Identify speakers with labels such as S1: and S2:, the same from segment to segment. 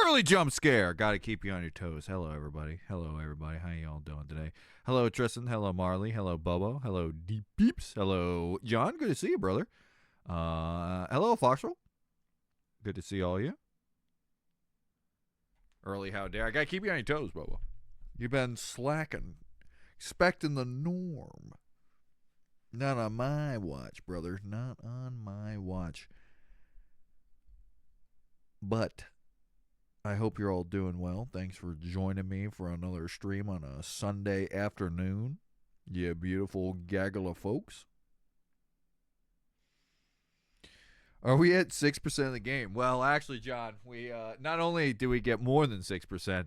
S1: Early jump scare. Gotta keep you on your toes. Hello, everybody. Hello, everybody. How y'all doing today? Hello, Tristan. Hello, Marley. Hello, Bobo. Hello, Deep Peeps. Hello, John. Good to see you, brother. Hello, Foxwell. Good to see all of you. Early, how dare. I gotta keep you on your toes, Bobo. You've been slacking. Expecting the norm. Not on my watch, brother. Not on my watch. But I hope you're all doing well. Thanks for joining me for another stream on a Sunday afternoon. You beautiful gaggle of folks. Are we at 6% of the game? Well, actually, John, we not only do we get more than 6%,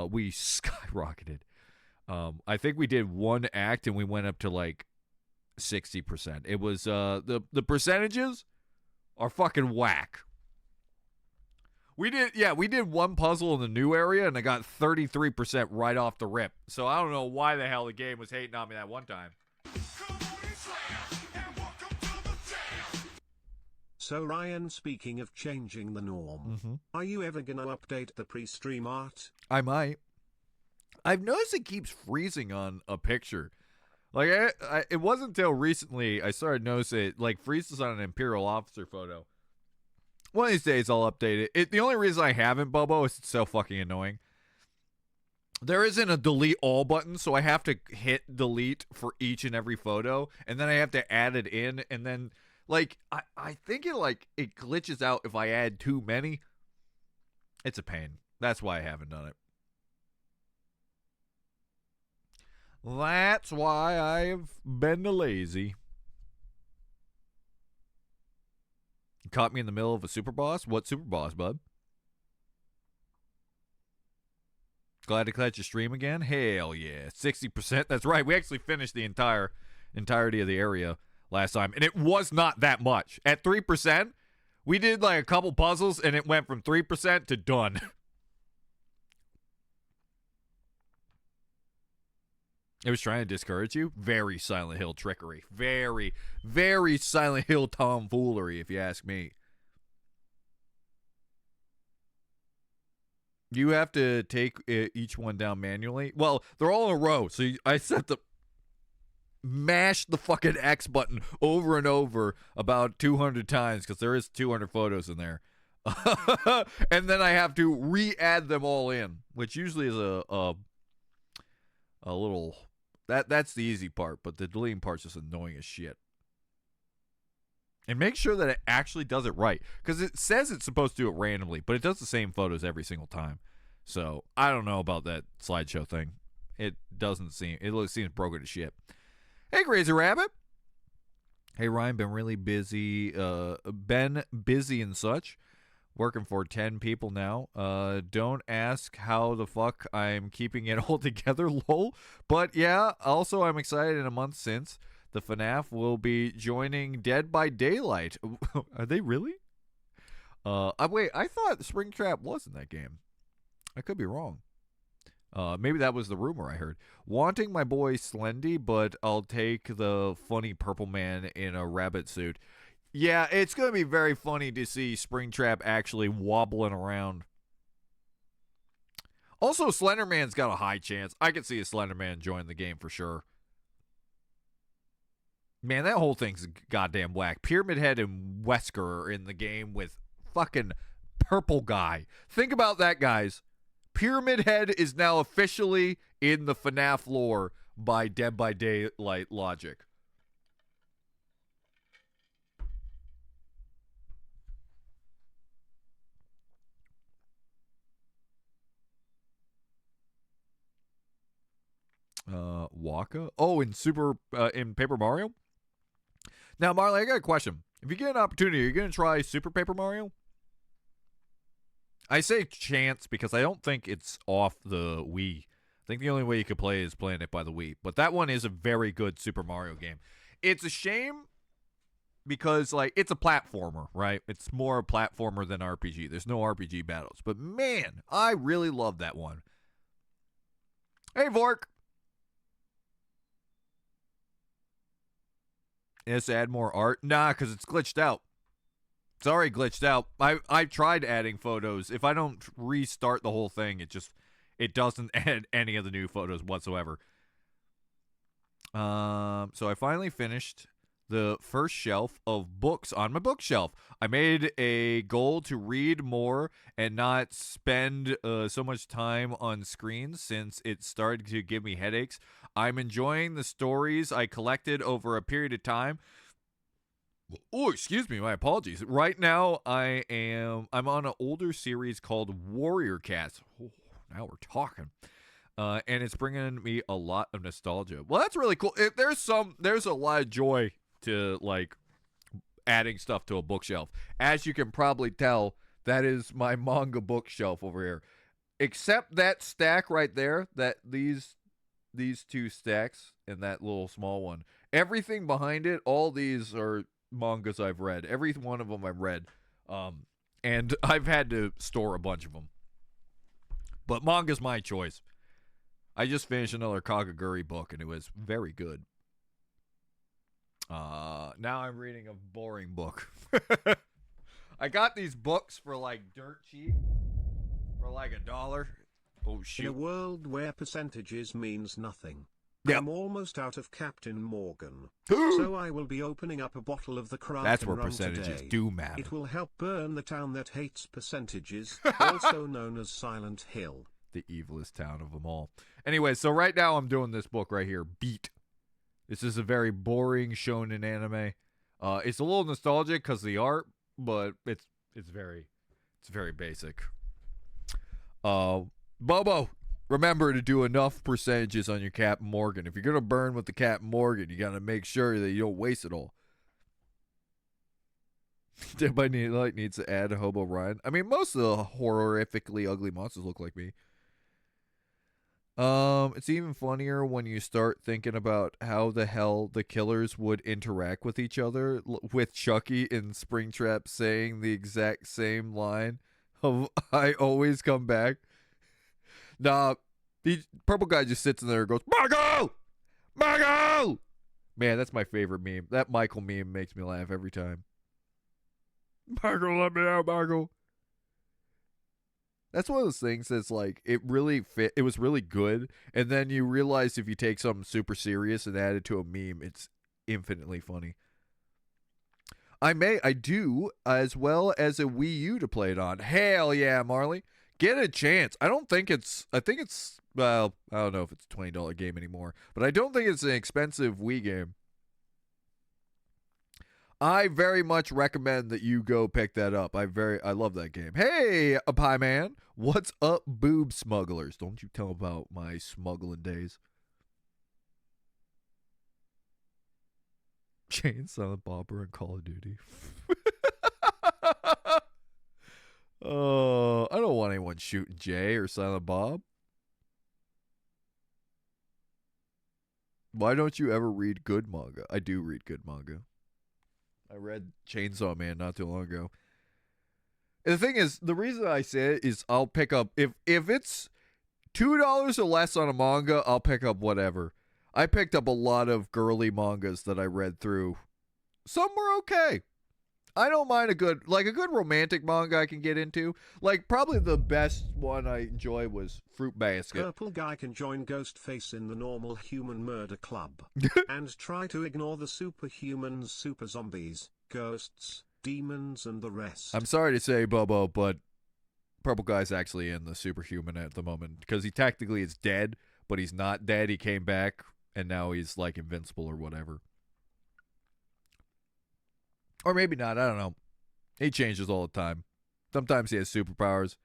S1: we skyrocketed. I think we did one act and we went up to like 60%. It was the percentages are fucking whack. We did one puzzle in the new area and I got 33% right off the rip. So I don't know why the hell the game was hating on me that one time.
S2: So Ryan, speaking of changing the norm, are you ever gonna update the pre-stream art?
S1: I might. I've noticed it keeps freezing on a picture. Like it wasn't until recently I started noticing it like freezes on an Imperial officer photo. One of these days I'll update it. The only reason I haven't, Bobo, is it's so fucking annoying. There isn't a delete all button, so I have to hit delete for each and every photo, and then I have to add it in, and then like I think it glitches out if I add too many. It's a pain. That's why I haven't done it. That's why I've been lazy. You caught me in the middle of a super boss? What super boss, bud? Glad to catch your stream again? Hell yeah. 60%. That's right. We actually finished the entirety of the area last time, and it was not that much. At 3%, we did like a couple puzzles, and it went from 3% to done. It was trying to discourage you. Very Silent Hill trickery. Very, very Silent Hill tomfoolery, if you ask me. You have to take each one down manually. Well, they're all in a row, so I set the mash the fucking X button over and over about 200 times because there is 200 photos in there. And then I have to re-add them all in, which usually is a little... That's the easy part, but the deleting part's just annoying as shit. And make sure that it actually does it right, because it says it's supposed to do it randomly, but it does the same photos every single time. So I don't know about that slideshow thing. It seems broken as shit. Hey, Crazy Rabbit. Hey, Ryan, been really busy. Been busy and such. Working for 10 people now. Don't ask how the fuck I'm keeping it all together, lol. But yeah, also I'm excited in a month since the FNAF will be joining Dead by Daylight. Are they really? Wait, I thought Springtrap was in that game. I could be wrong. Maybe that was the rumor I heard. Wanting my boy Slendy, but I'll take the funny purple man in a rabbit suit. Yeah, it's going to be very funny to see Springtrap actually wobbling around. Also, Slenderman's got a high chance. I could see a Slenderman join the game for sure. Man, that whole thing's goddamn whack. Pyramid Head and Wesker are in the game with fucking Purple Guy. Think about that, guys. Pyramid Head is now officially in the FNAF lore by Dead by Daylight logic. Waka? Oh, in Paper Mario? Now, Marley, I got a question. If you get an opportunity, are you going to try Super Paper Mario? I say chance because I don't think it's off the Wii. I think the only way you could play is playing it by the Wii. But that one is a very good Super Mario game. It's a shame because, like, it's a platformer, right? It's more a platformer than RPG. There's no RPG battles. But, man, I really love that one. Hey, Vork. Yes, add more art? Nah, because it's glitched out. Sorry, glitched out. I tried adding photos. If I don't restart the whole thing, it doesn't add any of the new photos whatsoever. So I finally finished the first shelf of books on my bookshelf. I made a goal to read more and not spend so much time on screens since it started to give me headaches. I'm enjoying the stories I collected over a period of time. Oh, excuse me, my apologies. Right now, I'm on an older series called Warrior Cats. Oh, now we're talking. And it's bringing me a lot of nostalgia. Well, that's really cool. There's a lot of joy to like adding stuff to a bookshelf. As you can probably tell, that is my manga bookshelf over here. Except that stack right there, these two stacks and that little small one. Everything behind it, all these are mangas I've read. Every one of them I've read. And I've had to store a bunch of them. But manga's my choice. I just finished another Kagaguri book, and it was very good. Now I'm reading a boring book. I got these books for like dirt cheap, for like $1. Oh, shoot.
S2: In a world where percentages means nothing,
S1: Yep.
S2: I'm almost out of Captain Morgan. So I will be opening up a bottle of the Kraken
S1: That's where
S2: rum
S1: percentages
S2: today.
S1: do matter.
S2: It will help burn the town that hates percentages, also known as Silent Hill.
S1: The evilest town of them all. Anyway, so right now I'm doing this book right here, Beat. This is a very boring shonen anime. It's a little nostalgic because of the art, but it's very basic. Bobo, remember to do enough percentages on your Captain Morgan. If you're gonna burn with the Captain Morgan, you gotta make sure that you don't waste it all. Dead by Daylight needs to add a Hobo Ryan. I mean, most of the horrifically ugly monsters look like me. It's even funnier when you start thinking about how the hell the killers would interact with each other, with Chucky in Springtrap saying the exact same line of "I always come back." Nah, the purple guy just sits in there and goes, "Margo! Margo!" Man, that's my favorite meme. That Michael meme makes me laugh every time. Margo, let me out, Margo. That's one of those things that's like, it really fit. It was really good. And then you realize if you take something super serious and add it to a meme, it's infinitely funny. I do, as well as a Wii U to play it on. Hell yeah, Marley. Get a chance. I think it's, well, I don't know if it's a $20 game anymore, but I don't think it's an expensive Wii game. I very much recommend that you go pick that up. I love that game. Hey, a pie man. What's up, boob smugglers? Don't you tell about my smuggling days. Jane, Silent Bobber, and Call of Duty. Oh, I don't want anyone shooting Jay or Silent Bob. Why don't you ever read good manga? I do read good manga. I read Chainsaw Man not too long ago. And the thing is, the reason I say it is I'll pick up, if it's $2 or less on a manga, I'll pick up whatever. I picked up a lot of girly mangas that I read through. Some were okay. I don't mind a good romantic manga I can get into. Like, probably the best one I enjoy was Fruit Basket.
S2: Purple guy can join Ghostface in the normal human murder club. And try to ignore the superhumans, super zombies, ghosts, demons and the rest.
S1: I'm sorry to say, Bobo, but Purple Guy's actually in the superhuman at the moment. Because he technically is dead, but he's not dead. He came back, and now he's like invincible or whatever. Or maybe not, I don't know. He changes all the time. Sometimes he has superpowers.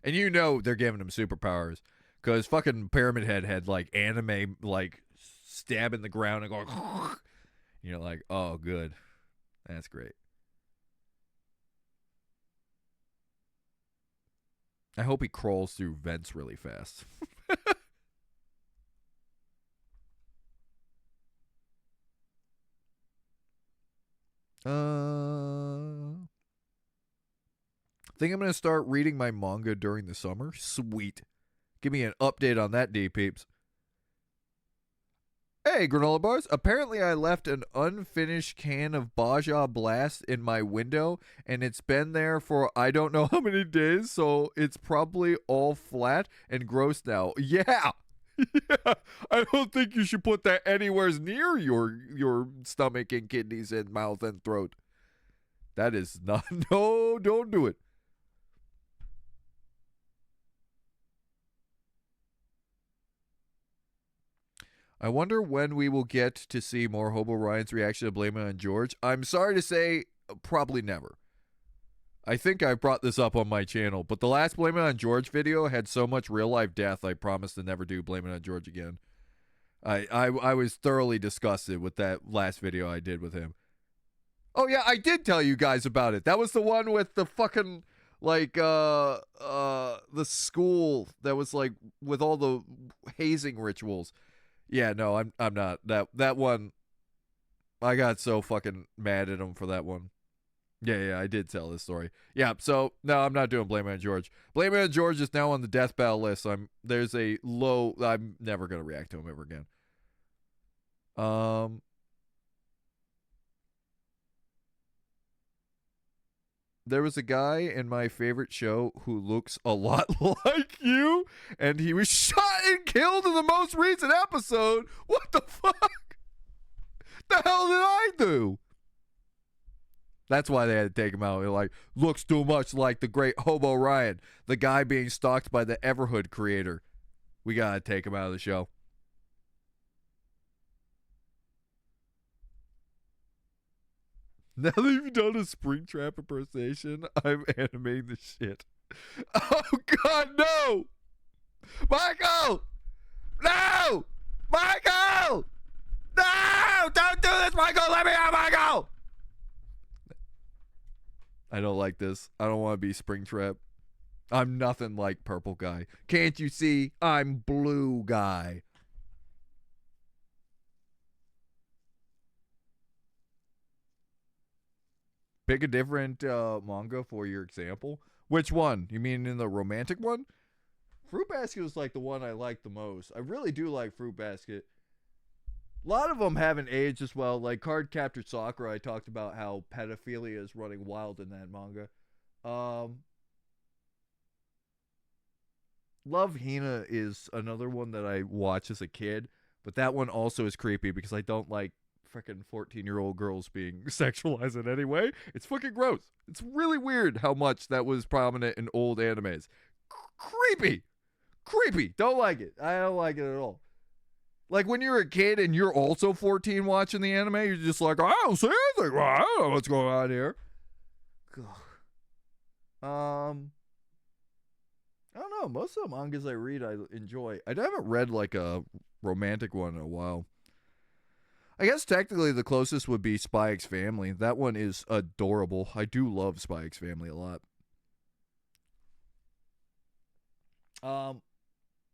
S1: And you know they're giving him superpowers. Because fucking Pyramid Head had like anime, like stabbing the ground and going. You're like, oh, good. That's great. I hope he crawls through vents really fast. Think I'm going to start reading my manga during the summer? Sweet. Give me an update on that, D-peeps. Hey, granola bars. Apparently, I left an unfinished can of Baja Blast in my window, and it's been there for I don't know how many days, so it's probably all flat and gross now. Yeah. Yeah. I don't think you should put that anywhere near your stomach and kidneys and mouth and throat. That is not. No, don't do it. I wonder when we will get to see more Hobo Ryan's reaction to Blame It on George. I'm sorry to say, probably never. I think I brought this up on my channel, but the last Blame It on George video had so much real life death, I promised to never do Blame It on George again. I was thoroughly disgusted with that last video I did with him. Oh yeah, I did tell you guys about it. That was the one with the fucking the school that was like with all the hazing rituals. Yeah, no, I'm not. That one I got so fucking mad at him for that one. Yeah, I did tell this story. Yeah, so no, I'm not doing Blame It on George. Blame It on George is now on the death battle list. There's a low. I'm never gonna react to him ever again. There was a guy in my favorite show who looks a lot like you, and he was shot and killed in the most recent episode. What the fuck? The hell did I do? That's why they had to take him out. They're like, looks too much like the great Hobo Ryan, the guy being stalked by the Everhood creator. We gotta take him out of the show. Now that you've done a Springtrap impersonation, I'm animating the shit. Oh God, no! Michael! No! Michael! No! Don't do this, Michael! Let me out, Michael! I don't like this. I don't want to be Springtrap. I'm nothing like Purple Guy. Can't you see? I'm Blue Guy. Pick a different manga for your example. Which one? You mean in the romantic one? Fruit Basket was like the one I liked the most. I really do like Fruit Basket. A lot of them haven't aged as well. Like Card Captor Sakura, I talked about how pedophilia is running wild in that manga. Love Hina is another one that I watched as a kid, but that one also is creepy because I don't like freaking 14-year-old girls being sexualized in any way. It's fucking gross. It's really weird how much that was prominent in old animes. Creepy. Creepy. Don't like it. I don't like it at all. Like when you're a kid and you're also 14 watching the anime, you're just like, I don't see anything. I don't know what's going on here. I don't know. Most of the mangas I read, I enjoy. I haven't read like a romantic one in a while. I guess technically the closest would be Spy X Family. That one is adorable. I do love Spy X Family a lot.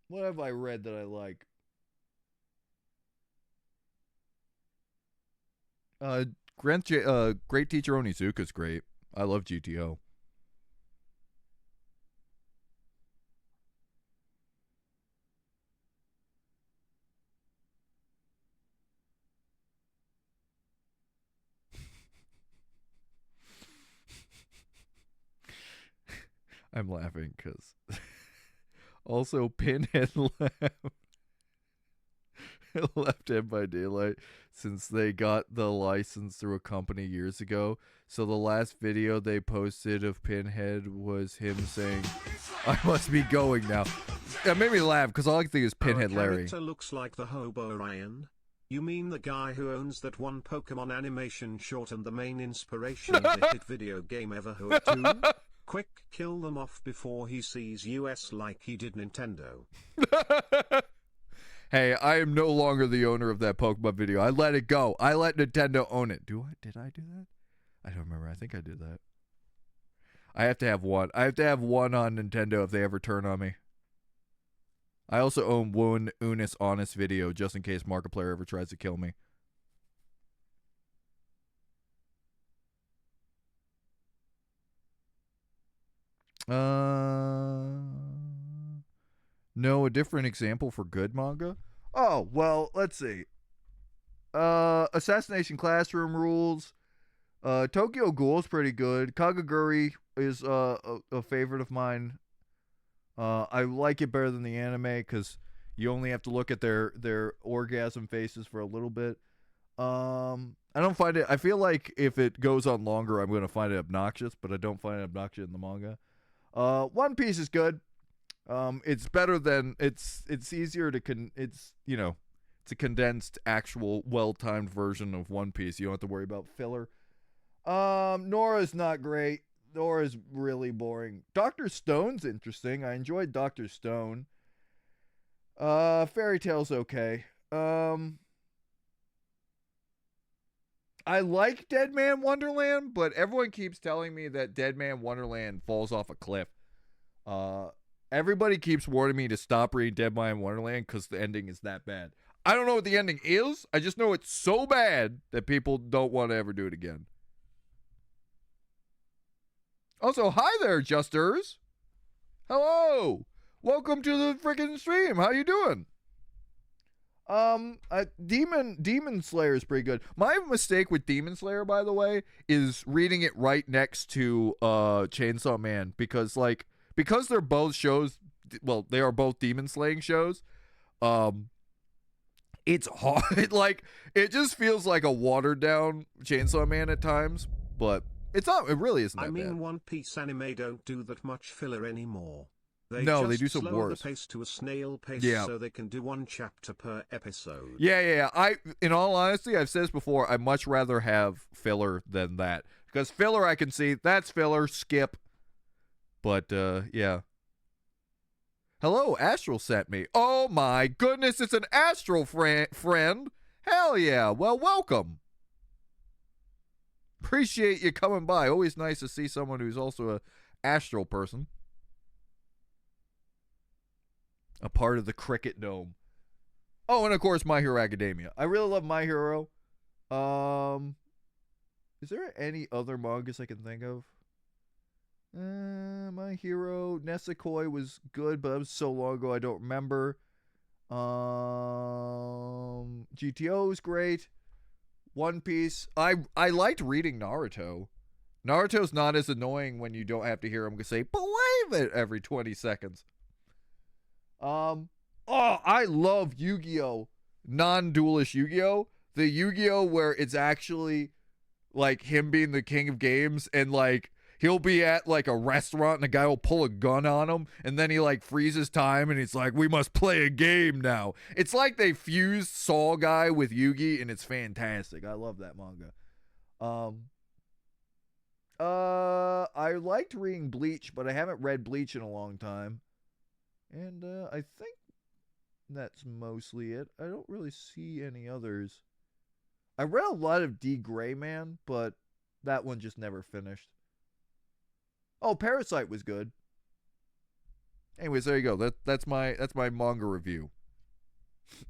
S1: What have I read that I like? Great Teacher Onizuka's great. I love GTO. I'm laughing because also Pinhead left Dead by Daylight since they got the license through a company years ago. So the last video they posted of Pinhead was him saying, I must be going now. That made me laugh because all I can think is Pinhead Larry.
S2: Character looks like the Hobo Ryan. You mean the guy who owns that one Pokemon animation short and the main inspiration of the hit video game Everhood 2? Quick, kill them off before he sees US like he did Nintendo.
S1: Hey, I am no longer the owner of that Pokemon video. I let it go. I let Nintendo own it. Did I do that? I don't remember. I think I did that. I have to have one. I have to have one on Nintendo if they ever turn on me. I also own one Unis Honest video just in case Markiplier ever tries to kill me. No, a different example for good manga? Oh, well, let's see. Assassination Classroom rules. Tokyo Ghoul's pretty good. Kagaguri is a favorite of mine. I like it better than the anime because you only have to look at their orgasm faces for a little bit. I don't find it. I feel like if it goes on longer, I'm going to find it obnoxious, but I don't find it obnoxious in the manga. One Piece is good. It's better than it's easier to it's it's a condensed, actual, well-timed version of One Piece. You don't have to worry about filler. Nora's not great. Nora's really boring. Dr. Stone's interesting. I enjoyed Dr. Stone. Fairy Tail's okay. I like Dead Man Wonderland, but everyone keeps telling me that Dead Man Wonderland falls off a cliff. Everybody keeps warning me to stop reading Dead Man Wonderland because the ending is that bad. I don't know what the ending is. I just know it's so bad that people don't want to ever do it again. Also, hi there, Justers. Hello. Welcome to the freaking stream. How you doing? Demon Slayer is pretty good. My mistake with Demon Slayer, by the way, is reading it right next to Chainsaw Man because they're both shows. Well, they are both demon slaying shows. It's hard. It just feels like a watered down Chainsaw Man at times, but it's not. It really isn't that bad.
S2: One Piece anime don't do that much filler anymore.
S1: They do some
S2: slow
S1: worse.
S2: The pace to a snail pace so they can do one chapter per episode.
S1: Yeah. In all honesty, I've said this before. I much rather have filler than that because filler I can see that's filler. Skip. But yeah. Hello, Astral sent me. Oh my goodness, it's an Astral friend. Hell yeah. Well, welcome. Appreciate you coming by. Always nice to see someone who's also a Astral person. A part of the Cricket Dome. Oh, and of course, My Hero Academia. I really love My Hero. Is there any other mangas I can think of? My Hero Nesekoi was good, but that was so long ago I don't remember. GTO is great. One Piece. I liked reading Naruto. Naruto's not as annoying when you don't have to hear him say "believe it" every 20 seconds. I love Yu-Gi-Oh! Non-duelist Yu-Gi-Oh! The Yu-Gi-Oh! Where it's actually like him being the king of games and like he'll be at like a restaurant and a guy will pull a gun on him and then he like freezes time and he's like, we must play a game now. It's like they fused Saw Guy with Yugi and it's fantastic. I love that manga. I liked reading Bleach, but I haven't read Bleach in a long time. And I think that's mostly it. I don't really see any others. I read a lot of D. Gray Man, but that one just never finished. Oh, Parasite was good. Anyways, there you go. That's my manga review.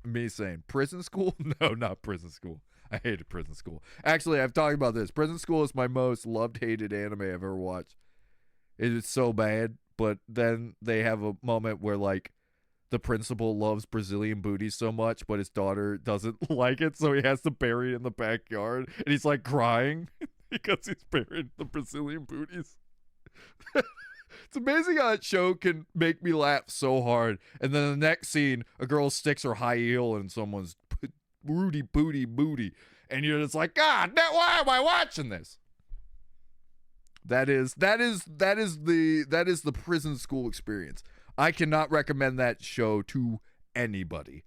S1: Me saying Prison School? No, not Prison School. I hated Prison School. Actually, I've talked about this. Prison School is my most loved-hated anime I've ever watched. It is so bad. But then they have a moment where, like, the principal loves Brazilian booties so much, but his daughter doesn't like it, so he has to bury it in the backyard. And he's, like, crying because he's buried the Brazilian booties. It's amazing how that show can make me laugh so hard. And then the next scene, a girl sticks her high heel in someone's booty. And you're just like, God, why am I watching this? That is the Prison School experience. I cannot recommend that show to anybody.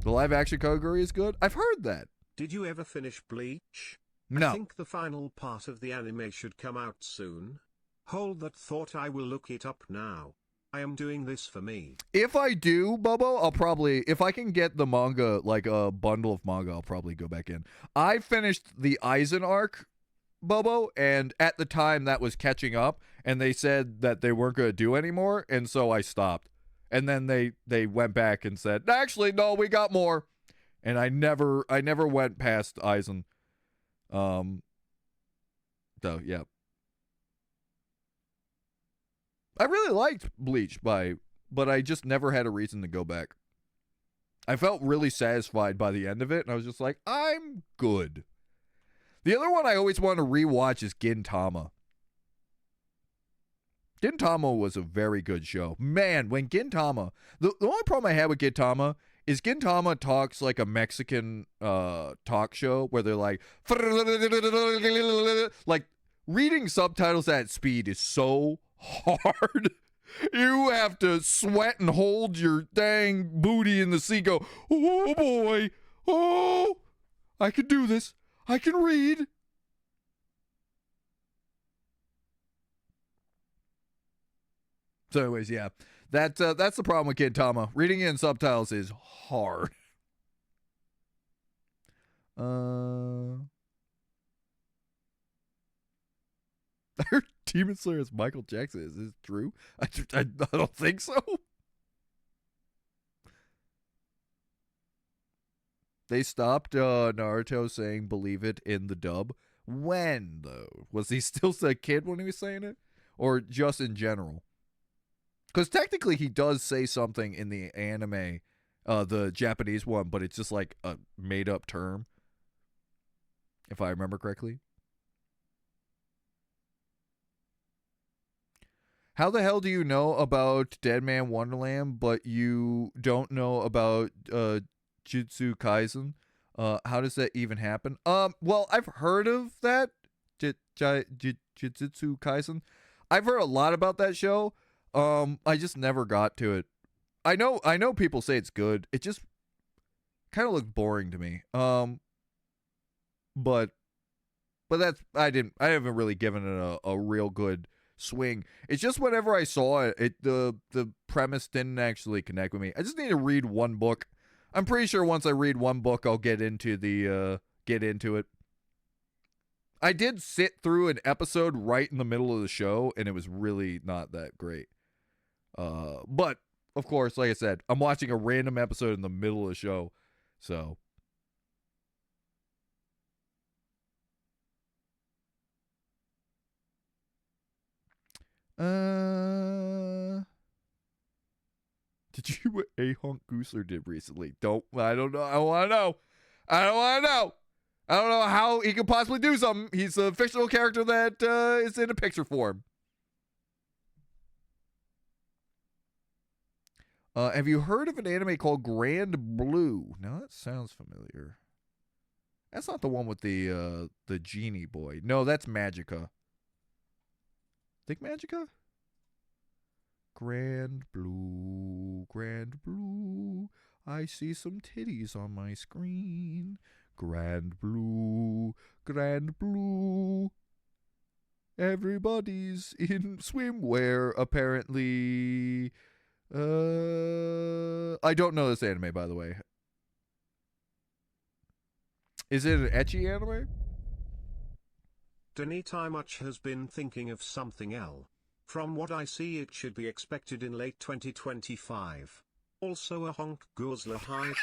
S1: The live action Kaguri is good. I've heard that.
S2: Did you ever finish Bleach?
S1: No.
S2: I think the final part of the anime should come out soon. Hold that thought, I will look it up now. I am doing this for me.
S1: If I do, Bobo, I'll probably, if I can get the manga, like a bundle of manga, I'll probably go back in. I finished the Aizen arc, Bobo, and at the time that was catching up, and they said that they weren't going to do anymore, and so I stopped. And then they went back and said, actually, no, we got more. And I never went past Aizen. So yeah. I really liked Bleach but I just never had a reason to go back. I felt really satisfied by the end of it, and I was just like, I'm good. The other one I always want to rewatch is Gintama. Gintama was a very good show. Man, when Gintama... The only problem I had with Gintama is Gintama talks like a Mexican talk show where they're like... Like, reading subtitles at speed is so hard. You have to sweat and hold your dang booty in the sea. Go, oh boy, oh, I can do this. I can read. So, anyways, yeah, that's the problem with Gintama. Reading in subtitles is hard. I heard Demon Slayer is Michael Jackson. Is this true? I don't think so. They stopped Naruto saying "believe it" in the dub. When, though? Was he still a kid when he was saying it? Or just in general? Because technically he does say something in the anime, the Japanese one, but it's just like a made-up term, if I remember correctly. How the hell do you know about Dead Man Wonderland, but you don't know about Jujutsu Kaisen? How does that even happen? Well, I've heard of that, Jujutsu Kaisen. I've heard a lot about that show. I just never got to it. I know people say it's good. It just kind of looked boring to me. But that's I haven't really given it a real good swing. It's just whenever I saw it, the premise didn't actually connect with me. I just need to read one book. I'm pretty sure once I read one book, I'll get into it. I did sit through an episode right in the middle of the show, and it was really not that great. But of course, like I said, I'm watching a random episode in the middle of the show, so. Did you what A-Hunk Goosler did recently? I don't know. I don't want to know. I don't know how he could possibly do something. He's a fictional character that is in a picture form. Have you heard of an anime called Grand Blue? Now that sounds familiar. That's not the one with the genie boy. No, that's Magica. Think Magica? Grand Blue, I see some titties on my screen. Grand Blue, everybody's in swimwear, apparently. I don't know this anime, by the way. Is it an ecchi anime?
S2: Denita much has been thinking of something else. From what I see, it should be expected in late 2025. Also a honk Goosler hype.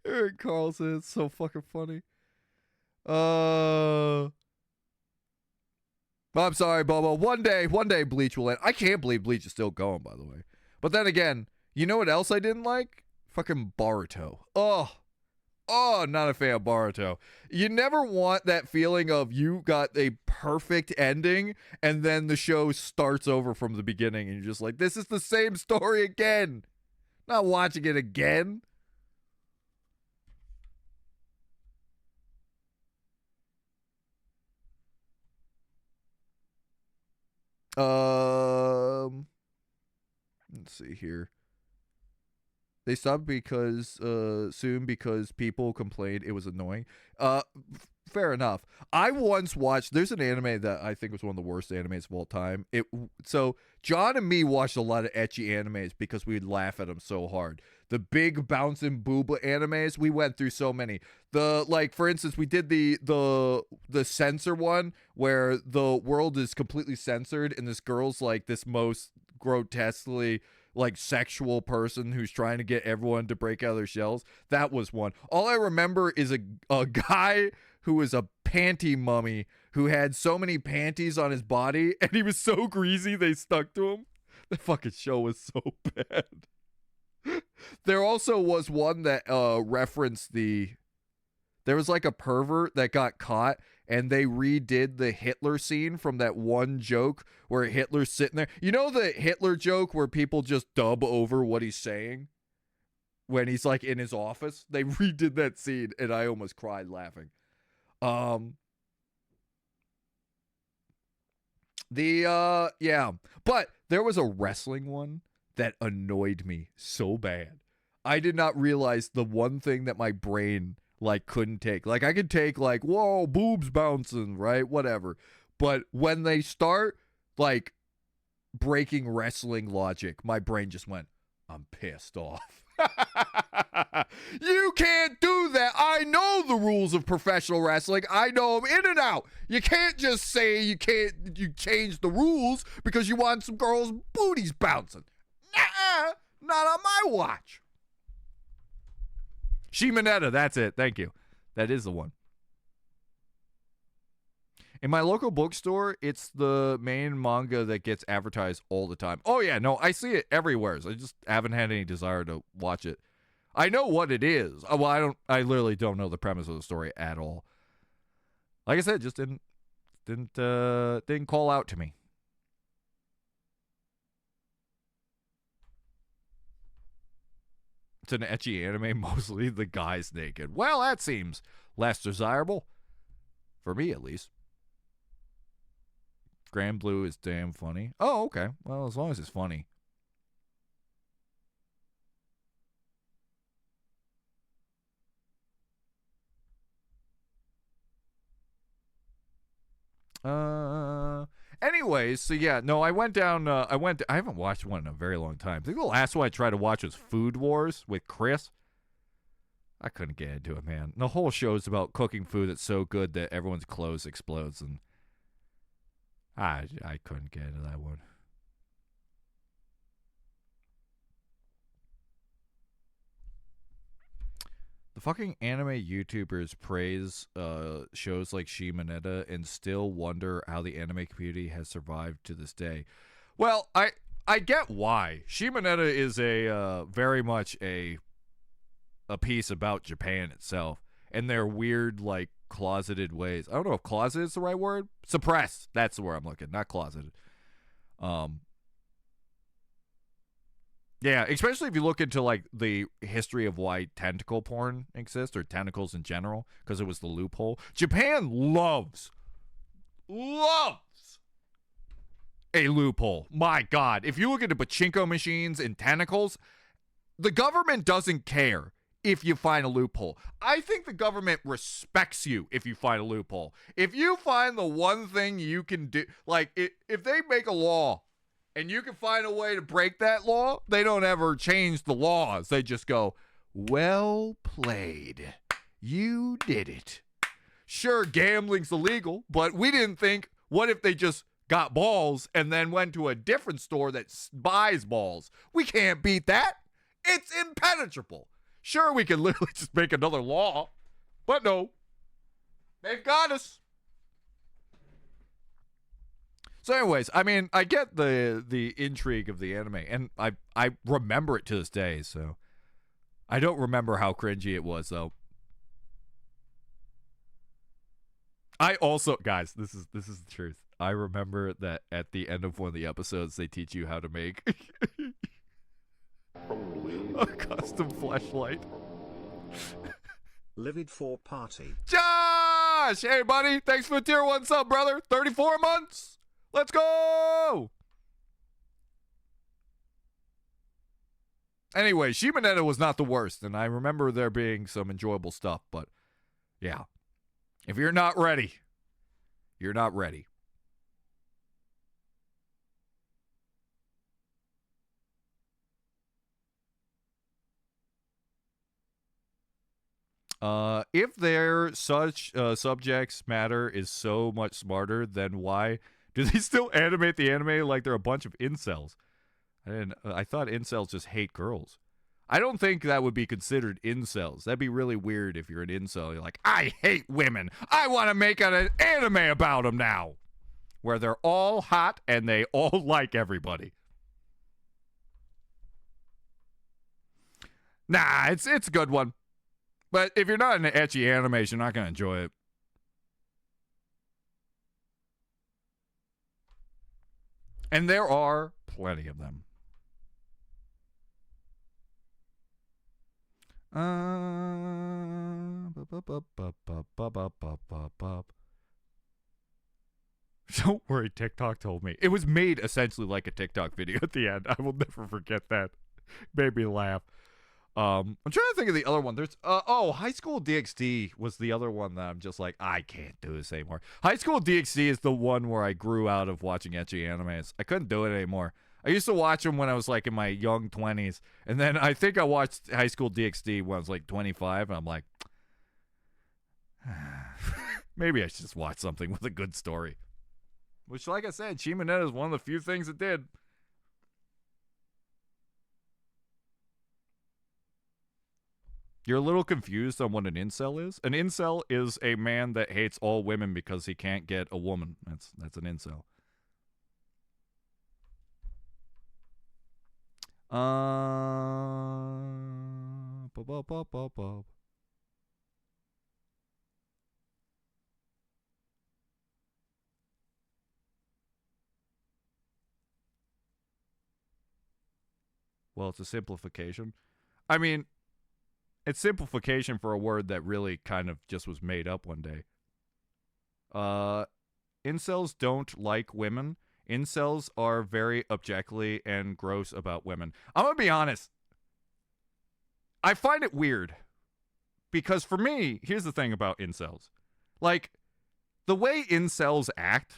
S1: Eric Carl says it's so fucking funny. I'm sorry, Bobo. One day Bleach will end. I can't believe Bleach is still going, by the way. But then again, you know what else I didn't like? Fucking Boruto. Oh, not a fan of Boruto. You never want that feeling of you got a perfect ending and then the show starts over from the beginning and you're just like, this is the same story again. Not watching it again. Let's see here. They stopped because soon because people complained it was annoying. Fair enough. I once watched. There's an anime that I think was one of the worst animes of all time. So John and me watched a lot of ecchi animes because we'd laugh at them so hard. The big bouncing booba animes, we went through so many. For instance, we did the censor one where the world is completely censored and this girl's like this most grotesquely like sexual person who's trying to get everyone to break out of their shells. That was one. All I remember is a guy who was a panty mummy who had so many panties on his body and he was so greasy they stuck to him. The fucking show was so bad. There also was one that referenced there was like a pervert that got caught and they redid the Hitler scene from that one joke where Hitler's sitting there. You know the Hitler joke where people just dub over what he's saying when he's like in his office? They redid that scene and I almost cried laughing. Yeah, but there was a wrestling one that annoyed me so bad. I did not realize the one thing that my brain like couldn't take. Like I could take like, whoa, boobs bouncing, right? Whatever. But when they start like breaking wrestling logic, my brain just went, I'm pissed off. You can't do that. I know the rules of professional wrestling. I know them in and out. You can't just say you change the rules because you want some girls' booties bouncing. Nuh-uh, not on my watch. Shimonetta, that's it. Thank you. That is the one. In my local bookstore, it's the main manga that gets advertised all the time. Oh, yeah, no, I see it everywhere. So I just haven't had any desire to watch it. I know what it is. Well, I literally don't know the premise of the story at all. Like I said, just didn't call out to me. It's an ecchi anime, mostly the guy's naked. Well, that seems less desirable. For me, at least. Grand Blue is damn funny. Oh, okay. Well, as long as it's funny. Anyways, so yeah, no, I went down, I haven't watched one in a very long time. I think the last one I tried to watch was Food Wars with Chris. I couldn't get into it, man. The whole show is about cooking food that's so good that everyone's clothes explodes, and I couldn't get into that one. The fucking anime YouTubers praise shows like Shimonetta and still wonder how the anime community has survived to this day. Well, I get why. Shimonetta is a very much a piece about Japan itself and their weird, like, closeted ways. I don't know if closet is the right word. Suppressed. That's the word I'm looking. Not closeted. Yeah, especially if you look into like the history of why tentacle porn exists or tentacles in general, because it was the loophole. Japan loves a loophole. My God, if you look into pachinko machines and tentacles, the government doesn't care if you find a loophole. I think the government respects you if you find a loophole. If you find the one thing you can do, like if they make a law and you can find a way to break that law, they don't ever change the laws. They just go, well played. You did it. Sure, gambling's illegal, but we didn't think, what if they just got balls and then went to a different store that buys balls? We can't beat that. It's impenetrable. Sure, we can literally just make another law, but no. They've got us. So anyways, I mean, I get the intrigue of the anime, and I remember it to this day, so I don't remember how cringy it was, though. I also, guys, this is the truth. I remember that at the end of one of the episodes, they teach you how to make a custom fleshlight.
S2: Livid for party.
S1: Josh! Hey, buddy. Thanks for the tier 1 sub, brother. 34 months. Let's go! Anyway, Shimonetta was not the worst, and I remember there being some enjoyable stuff, but yeah. If you're not ready, you're not ready. If their such subjects matter is so much smarter, then why do they still animate the anime like they're a bunch of incels? I thought incels just hate girls. I don't think that would be considered incels. That'd be really weird if you're an incel. You're like, I hate women. I want to make an anime about them now. Where they're all hot and they all like everybody. Nah, it's a good one. But if you're not into ecchi animes, you're not going to enjoy it. And there are plenty of them. Don't worry, TikTok told me. It was made essentially like a TikTok video at the end. I will never forget that. Made me laugh. I'm trying to think of the other one. There's High School DxD was the other one that I'm just like, I can't do this anymore. High School DxD is the one where I grew out of watching ecchi animes. I couldn't do it anymore. I used to watch them when I was like in my young 20s, and then I think I watched High School DxD when I was like 25, and I'm like, maybe I should just watch something with a good story. Which, like I said, Shimonetta is one of the few things it did. You're a little confused on what an incel is? An incel is a man that hates all women because he can't get a woman. That's an incel. Well, it's a simplification. I mean, it's simplification for a word that really kind of just was made up one day. Incels don't like women. Incels are very objectively and gross about women. I'm going to be honest. I find it weird. Because for me, here's the thing about incels. Like, the way incels act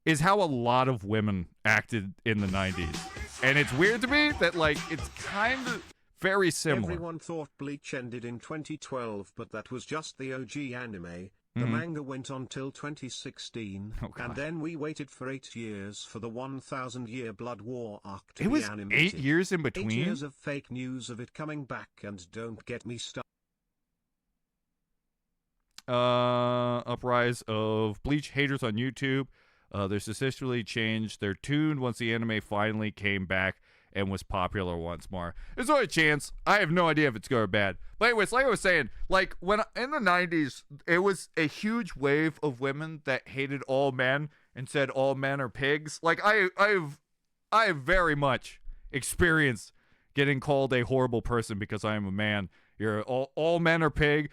S1: is how a lot of women acted in the 90s. And it's weird to me that, like, it's kind of very similar.
S2: Everyone thought Bleach ended in 2012, but that was just the OG anime. The manga went on till 2016, and then we waited for 8 years for the 1,000-year Blood War arc to be animated.
S1: It was 8 years in between?
S2: 8 years of fake news of it coming back, and don't get me started.
S1: Uprise of Bleach haters on YouTube. They successfully changed their tune once the anime finally came back and was popular once more. There's only a chance. I have no idea if it's good or bad. But anyways, like I was saying, like when in the 90s, it was a huge wave of women that hated all men and said all men are pigs. Like I've very much experienced getting called a horrible person because I am a man. You're all men are pig,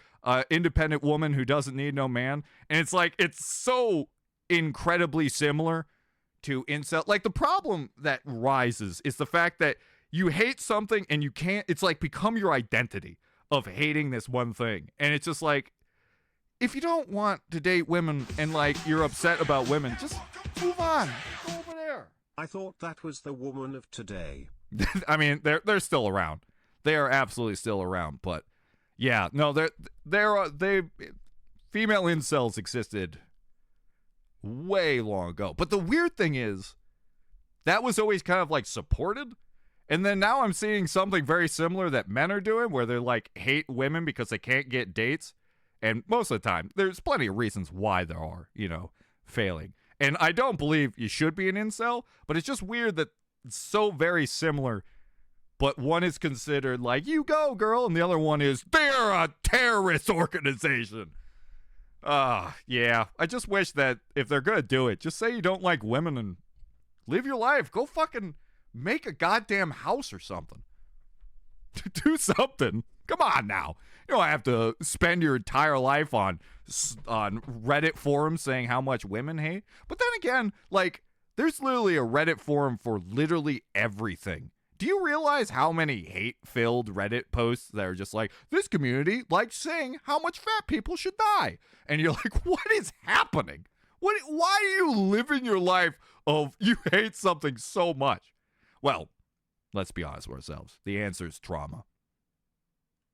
S1: independent woman who doesn't need no man. And it's like, it's so incredibly similar to incel. Like, the problem that rises is the fact that you hate something and you can't, it's like become your identity of hating this one thing. And it's just like, if you don't want to date women and like you're upset about women, just move on. Go over there.
S2: I thought that was the woman of today.
S1: I mean, they're still around. They are absolutely still around, but yeah, no, they female incels existed way long ago. But the weird thing is, that was always kind of like supported. And then now I'm seeing something very similar that men are doing where they're like hate women because they can't get dates. And most of the time, there's plenty of reasons why there are, failing. And I don't believe you should be an incel, but it's just weird that it's so very similar. But one is considered like, you go, girl. And the other one is, they're a terrorist organization. Yeah. I just wish that if they're going to do it, just say you don't like women and live your life. Go fucking make a goddamn house or something. Do something. Come on now. You don't have to spend your entire life on Reddit forums saying how much women hate. But then again, like, there's literally a Reddit forum for literally everything. Do you realize how many hate-filled Reddit posts that are just like, this community likes saying how much fat people should die? And you're like, what is happening? Why are you living your life of you hate something so much? Well, let's be honest with ourselves. The answer is trauma.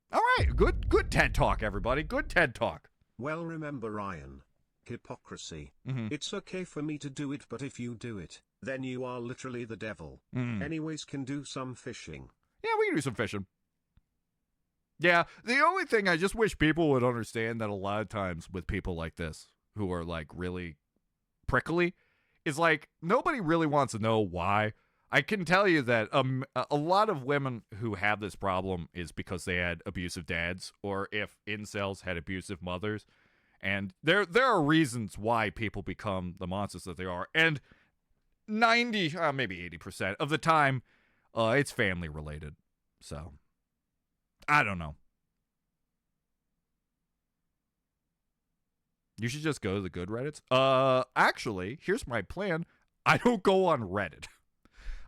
S1: All right, good TED Talk, everybody. Good TED Talk.
S2: Well, remember, Ryan, hypocrisy. It's okay for me to do it, but if you do it, then you are literally the devil. Anyways, can do some fishing.
S1: Yeah, we can do some fishing. Yeah, the only thing I just wish people would understand that a lot of times with people like this who are like really prickly is like nobody really wants to know why I can tell you that a lot of women who have this problem is because they had abusive dads, or if incels had abusive mothers. And there are reasons why people become the monsters that they are. And 90, maybe 80% of the time, it's family related. So, I don't know. You should just go to the good Reddits. Actually, here's my plan. I don't go on Reddit.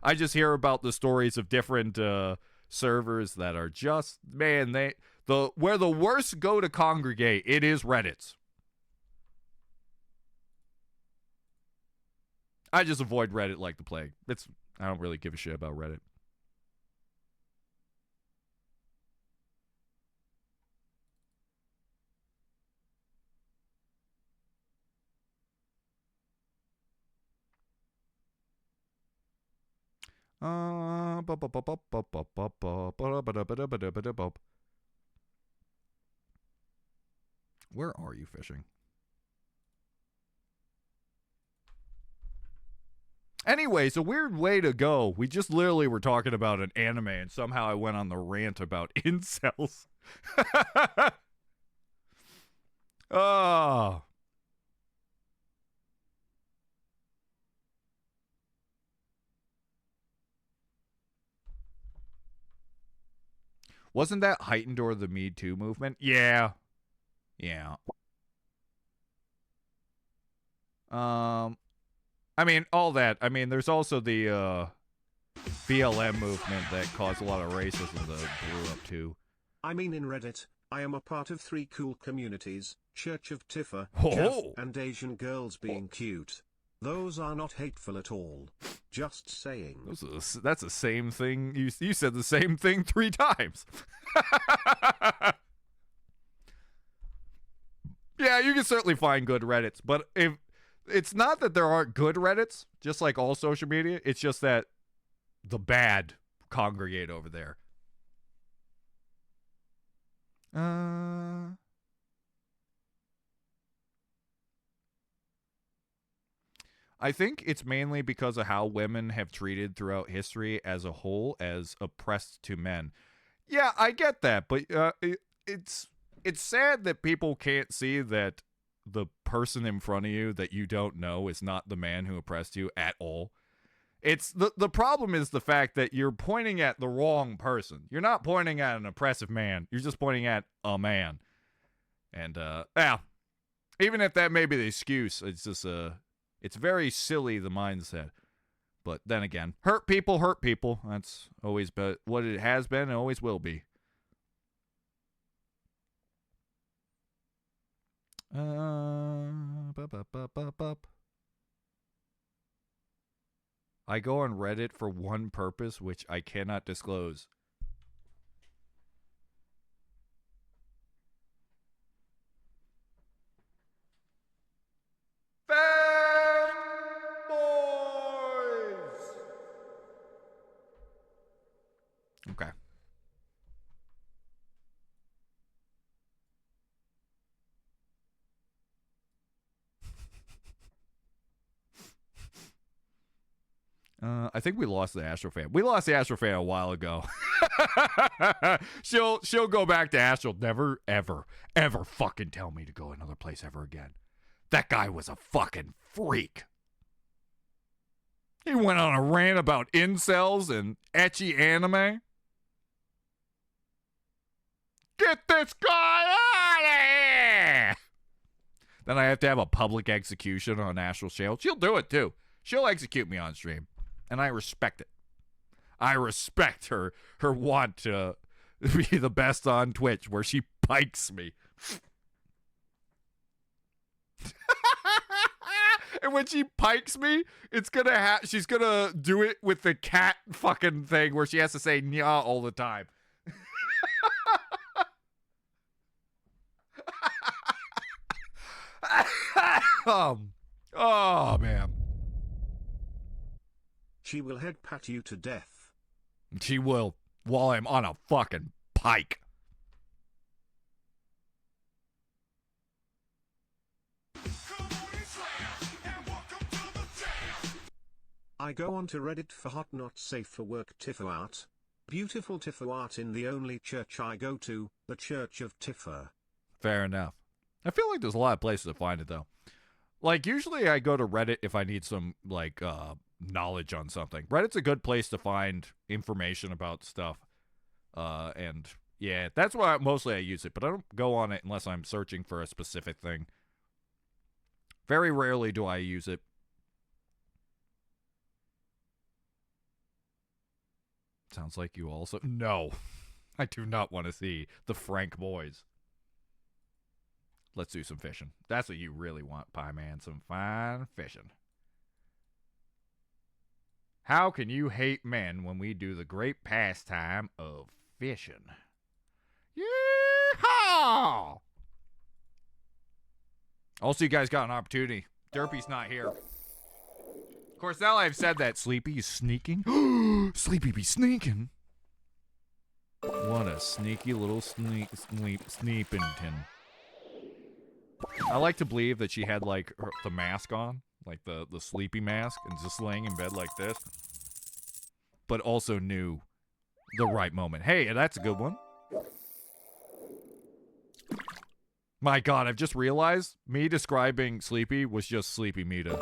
S1: I just hear about the stories of different servers that are just, man, where the worst go to congregate, it is Reddit's. I just avoid Reddit like the plague. I don't really give a shit about Reddit. Where are you fishing? Anyways, a weird way to go. We just literally were talking about an anime, and somehow I went on the rant about incels. Oh. Wasn't that heightened or the Me Too movement? Yeah. Yeah. I mean, all that. I mean, there's also the BLM movement that caused a lot of racism that blew up too.
S2: I mean, in Reddit, I am a part of 3 cool communities: Church of Tifa,
S1: Oh.
S2: Jeff, and Asian girls being cute. Those are not hateful at all. Just saying.
S1: That's the same thing. You said the same thing 3 times. Yeah, you can certainly find good Reddits, but if it's not that there aren't good Reddits, just like all social media, it's just that the bad congregate over there. I think it's mainly because of how women have treated throughout history as a whole as oppressed to men. Yeah, I get that, but it's sad that people can't see that the person in front of you that you don't know is not the man who oppressed you at all. It's the problem is the fact that you're pointing at the wrong person. You're not pointing at an oppressive man. You're just pointing at a man. And even if that may be the excuse, it's just it's very silly, the mindset. But then again, hurt people hurt people. That's always what it has been and always will be. I go on Reddit for one purpose, which I cannot disclose. Fanboys! Okay. I think we lost the Astro fan. We lost the Astro fan a while ago. She'll go back to Astro. Never, ever, ever fucking tell me to go another place ever again. That guy was a fucking freak. He went on a rant about incels and ecchi anime. Get this guy out of here! Then I have to have a public execution on Astral Shale. She'll do it too. She'll execute me on stream. And I respect it. I respect her want to be the best on Twitch, where she pikes me. And when she pikes me, she's gonna do it with the cat fucking thing where she has to say nya all the time. Oh man.
S2: She will head pat you to death.
S1: She will, while I'm on a fucking pike.
S2: I I go onto Reddit for hot not safe for work Tifo art. Beautiful Tifo art in the only church I go to, the Church of Tifo.
S1: Fair enough. I feel like there's a lot of places to find it, though. Like, usually I go to Reddit if I need some, like, knowledge on something. Reddit's a good place to find information about stuff. And, yeah, that's why mostly I use it. But I don't go on it unless I'm searching for a specific thing. Very rarely do I use it. Sounds like you also... No. I do not want to see the Frank boys. Let's do some fishing. That's what you really want, Pie Man. Some fine fishing. How can you hate men when we do the great pastime of fishing? Yeehaw! Also, you guys got an opportunity. Derpy's not here. Of course, now I've said that, Sleepy is sneaking. Sleepy be sneaking. What a sneaky little sneepington. I like to believe that she had, like, the mask on. Like, the sleepy mask. And just laying in bed like this. But also knew the right moment. Hey, that's a good one. My God, I've just realized me describing Sleepy was just Sleepy Mita.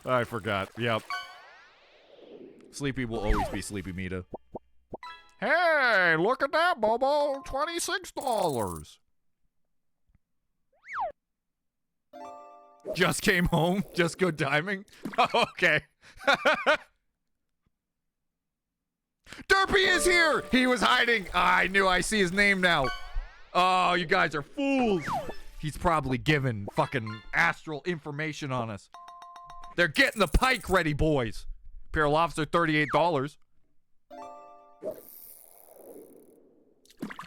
S1: I forgot. Yep. Sleepy will always be Sleepy Mita. Hey, look at that, Bobo. $26. Just came home. Just good timing. Oh, okay. Derpy is here. He was hiding. I knew. I see his name now. Oh, you guys are fools. He's probably giving fucking astral information on us. They're getting the pike ready, boys. Pair of lobster, $38.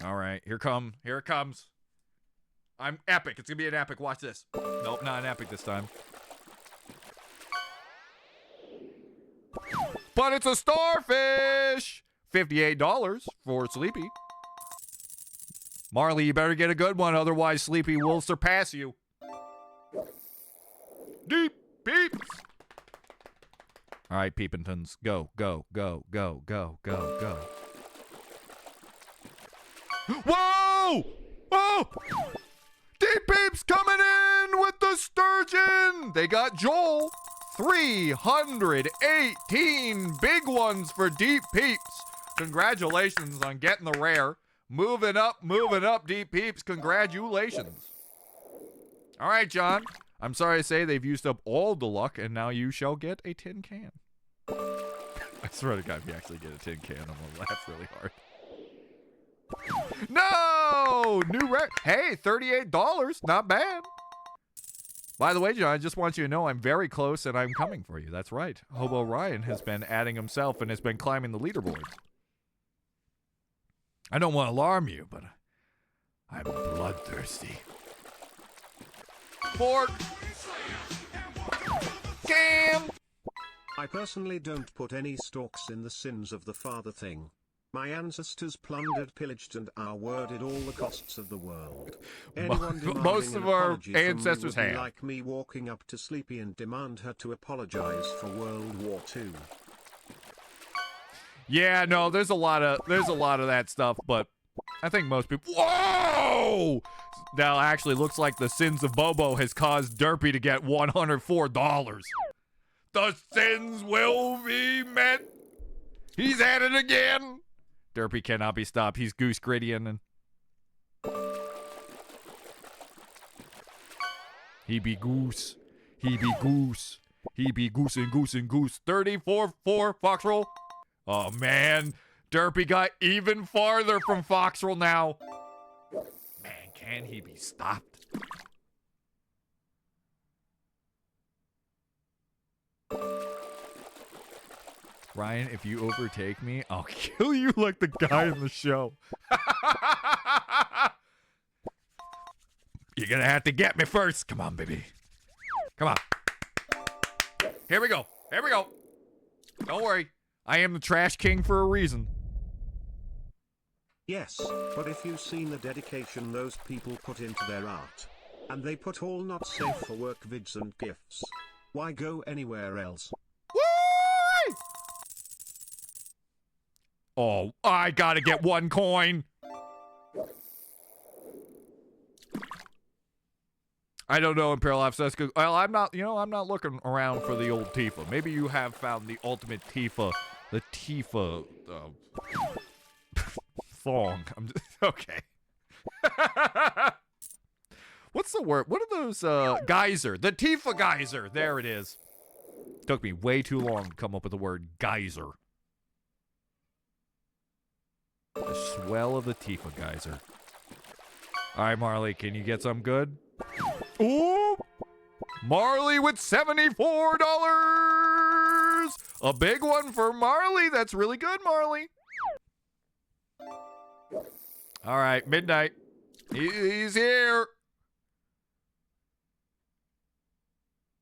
S1: All right, here it comes. I'm epic. It's gonna be an epic. Watch this. Nope, not an epic this time. But it's a starfish. $58 for Sleepy. Marley, you better get a good one, otherwise Sleepy will surpass you. Deep peeps. All right, Peepingtons, go, go, go, go, go, go, go. Whoa! Whoa! Deep peeps coming in with the sturgeon. They got Joel. 318 big ones for Deep Peeps. Congratulations on getting the rare. Moving up, Deep Peeps. Congratulations. All right, John. I'm sorry to say they've used up all the luck, and now you shall get a tin can. I swear to God, if you actually get a tin can, I'm going to laugh really hard. No! New rare. Hey, $38. Not bad. By the way, John, I just want you to know I'm very close and I'm coming for you. That's right. Hobo Ryan has been adding himself and has been climbing the leaderboard. I don't want to alarm you, but I'm bloodthirsty. Fork! Cam!
S2: I personally don't put any stalks in the sins of the father thing. My ancestors plundered, pillaged, and awarded all the costs of the world. Anyone
S1: Most of our ancestors
S2: have.
S1: have.
S2: Like me walking up to Sleepy and demand her to apologize for World War II.
S1: Yeah, no, there's a lot of that stuff, but I think most people. Whoa! Now actually looks like the sins of Bobo has caused Derpy to get $104. The sins will be met. He's at it again. Derpy cannot be stopped. He's Goose Grittian and he be goose. He be goose. He be goose and goose and goose. 34 for Foxroll. Oh man, Derpy got even farther from Foxroll now. Man, can he be stopped? Ryan, if you overtake me, I'll kill you like the guy in the show. You're gonna have to get me first. Come on, baby. Come on. Here we go. Here we go. Don't worry. I am the trash king for a reason.
S2: Yes, but if you've seen the dedication those people put into their art, and they put all not safe for work vids and gifts, why go anywhere else?
S1: Oh, I gotta get 1 coin. I don't know, Imperial F says, well, I'm not looking around for the old Tifa. Maybe you have found the ultimate Tifa, the Tifa, thong. I'm just, okay. What's the word? What are those, geyser? The Tifa geyser. There it is. Took me way too long to come up with the word geyser. The swell of the Tifa geyser. All right, Marley, can you get some good? Ooh! Marley with $74! A big one for Marley. That's really good, Marley. All right, Midnight. He's here.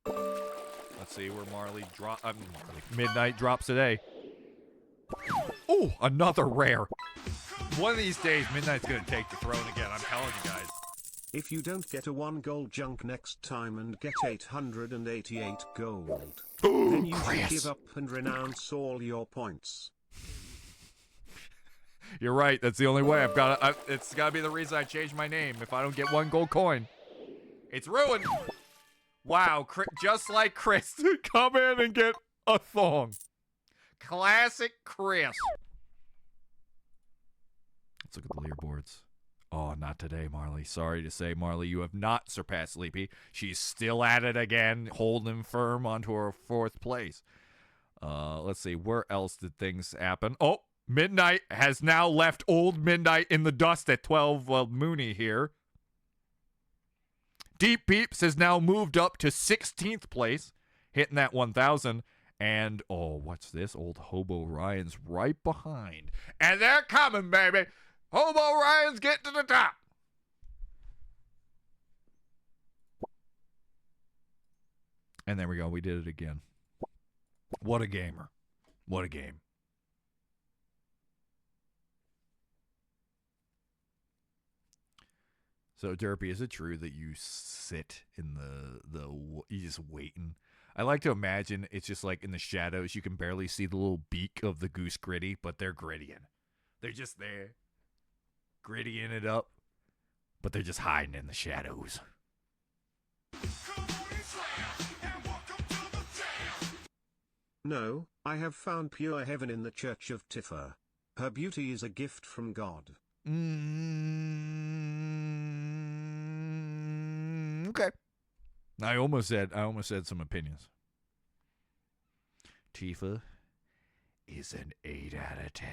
S1: Let's see where Marley Midnight drops today. Ooh, another rare. One of these days, Midnight's gonna take the throne again. I'm telling you guys.
S2: If you don't get a 1 gold junk next time and get 888 gold, then you should give up and renounce all your points.
S1: You're right. That's the only way. It's gotta be the reason I changed my name. If I don't get 1 gold coin, it's ruined. Wow, just like Chris, come in and get a thong. Classic Chris. Let's look at the leaderboards. Oh, not today, Marley. Sorry to say, Marley, you have not surpassed Sleepy. She's still at it again, holding firm onto her 4th place. Let's see, where else did things happen? Oh, Midnight has now left old Midnight in the dust at 12. Well, Mooney here. Deep Peeps has now moved up to 16th place, hitting that 1,000. And, oh, what's this? Old Hobo Ryan's right behind. And they're coming, baby. Hobo Ryan's getting to the top. And there we go. We did it again. What a gamer. What a game. So, Derpy, is it true that you sit in you just waiting? I like to imagine it's just like in the shadows. You can barely see the little beak of the goose gritty, but they're grittying. They're just there, grittying it up, but they're just hiding in the shadows.
S2: No, I have found pure heaven in the Church of Tifa. Her beauty is a gift from God.
S1: Okay. I almost said some opinions. Tifa is an 8 out of 10.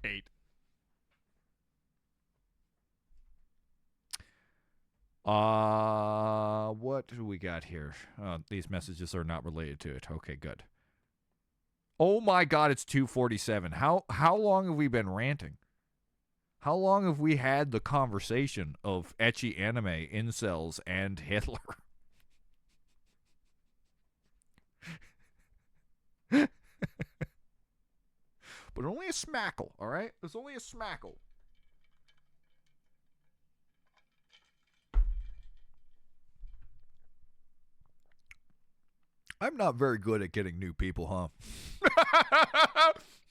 S1: 8. What do we got here? These messages are not related to it. Okay, good. Oh my God, it's 2:47. How long have we been ranting? How long have we had the conversation of ecchi anime, incels, and Hitler? But only a smackle, all right? There's only a smackle. I'm not very good at getting new people, huh?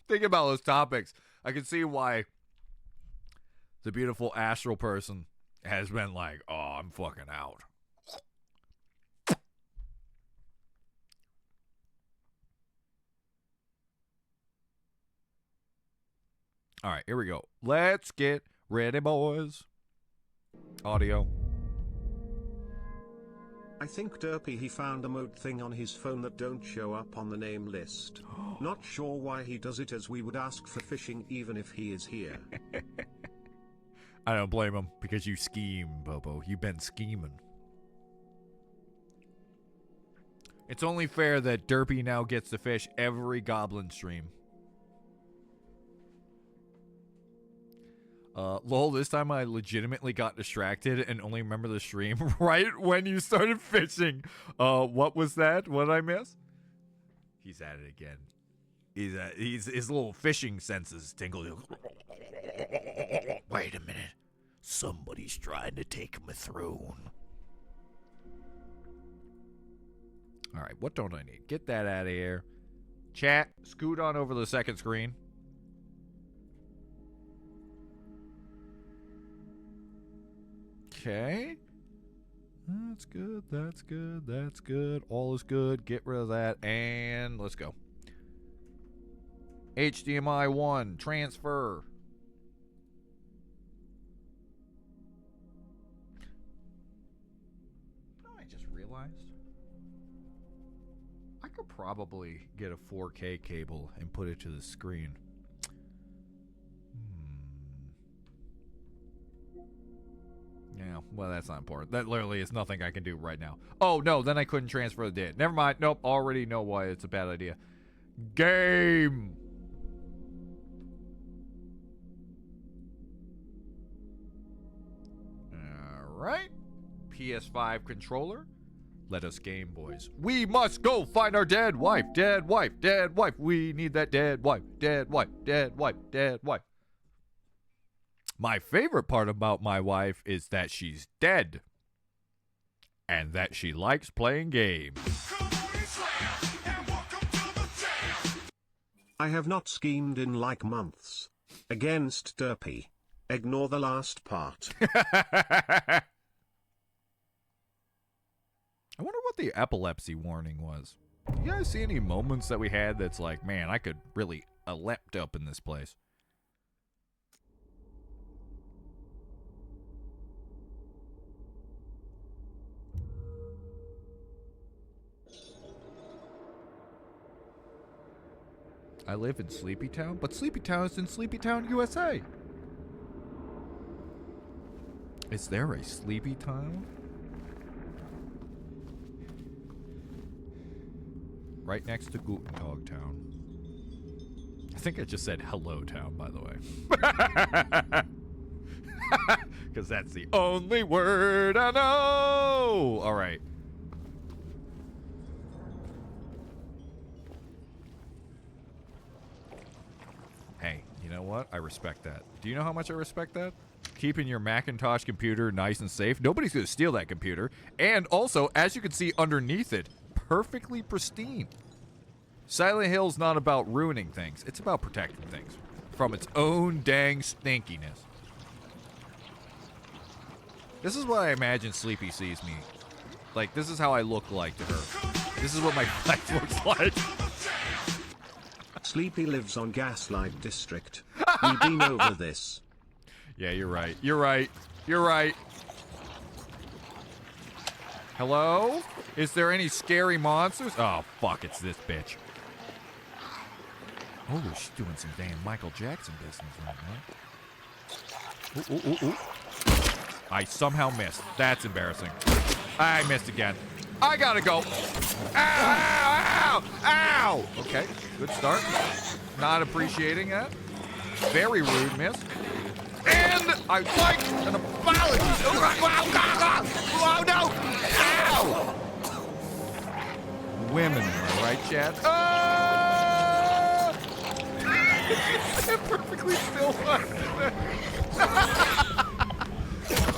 S1: Thinking about those topics, I can see why the beautiful astral person has been like, oh, I'm fucking out. All right, here we go. Let's get ready, boys. Audio.
S2: I think Derpy he found a mode thing on his phone that don't show up on the name list. Not sure why he does it, as we would ask for fishing even if he is here.
S1: I don't blame him, because you scheme, Bobo. You've been scheming. It's only fair that Derpy now gets to fish every goblin stream. Lol, this time I legitimately got distracted and only remember the stream right when you started fishing. What was that? What did I miss? He's at it again. His little fishing senses tingle. Wait a minute. Somebody's trying to take my throne. All right, what don't I need? Get that out of here. Chat, scoot on over to the second screen. Okay. That's good, that's good, that's good. All is good. Get rid of that, and let's go. HDMI 1, transfer. Oh, I just realized. I could probably get a 4K cable and put it to the screen. Yeah, well, that's not important. That literally is nothing I can do right now. Oh, no, then I couldn't transfer the data. Never mind. Nope, already know why it's a bad idea. Game! Alright. PS5 controller. Let us game, boys. We must go find our dead wife. Dead wife. Dead wife. We need that dead wife. Dead wife. Dead wife. Dead wife. My favorite part about my wife is that she's dead. And that she likes playing games.
S2: I have not schemed in like months. Against Derpy. Ignore the last part.
S1: I wonder what the epilepsy warning was. You guys see any moments that we had that's like, man, I could really leapt up in this place? I live in Sleepy Town, but Sleepy Town is in Sleepy Town, USA. Is there a Sleepy Town? Right next to Guten Tag Town. I think I just said Hello Town, by the way. Because that's the only word I know. All right. Hey, you know what? I respect that. Do you know how much I respect that? Keeping your Macintosh computer nice and safe. Nobody's going to steal that computer. And also, as you can see underneath it, perfectly pristine. Silent Hill's not about ruining things. It's about protecting things from its own dang stinkiness. This is what I imagine Sleepy sees me. Like, this is how I look like to her. This is what my life looks like.
S2: Sleepy lives on Gaslight District. We've been over this.
S1: Yeah, you're right. You're right. You're right. Hello? Is there any scary monsters? Oh, fuck, it's this bitch. Oh, she's doing some damn Michael Jackson business right now. Ooh, ooh, ooh, ooh. I somehow missed. That's embarrassing. I missed again. I gotta go. Ow! Ow! Ow! Okay, good start. Not appreciating that. Very rude miss. And I'd like an apology. Oh, no! Ow! Women, am I right, Chad? It's perfectly still.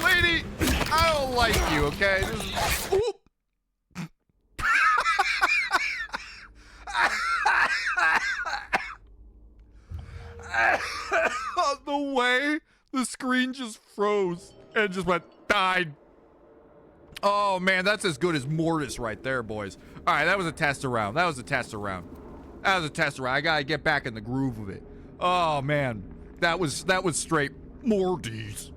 S1: Lady, I don't like you, okay? This is... Oop. The way the screen just froze and just went, died. Oh, man, that's as good as Mortis right there, boys. All right, that was a test around. That was a test around. That was a test around. I got to get back in the groove of it. Oh, man. That was straight Mortis.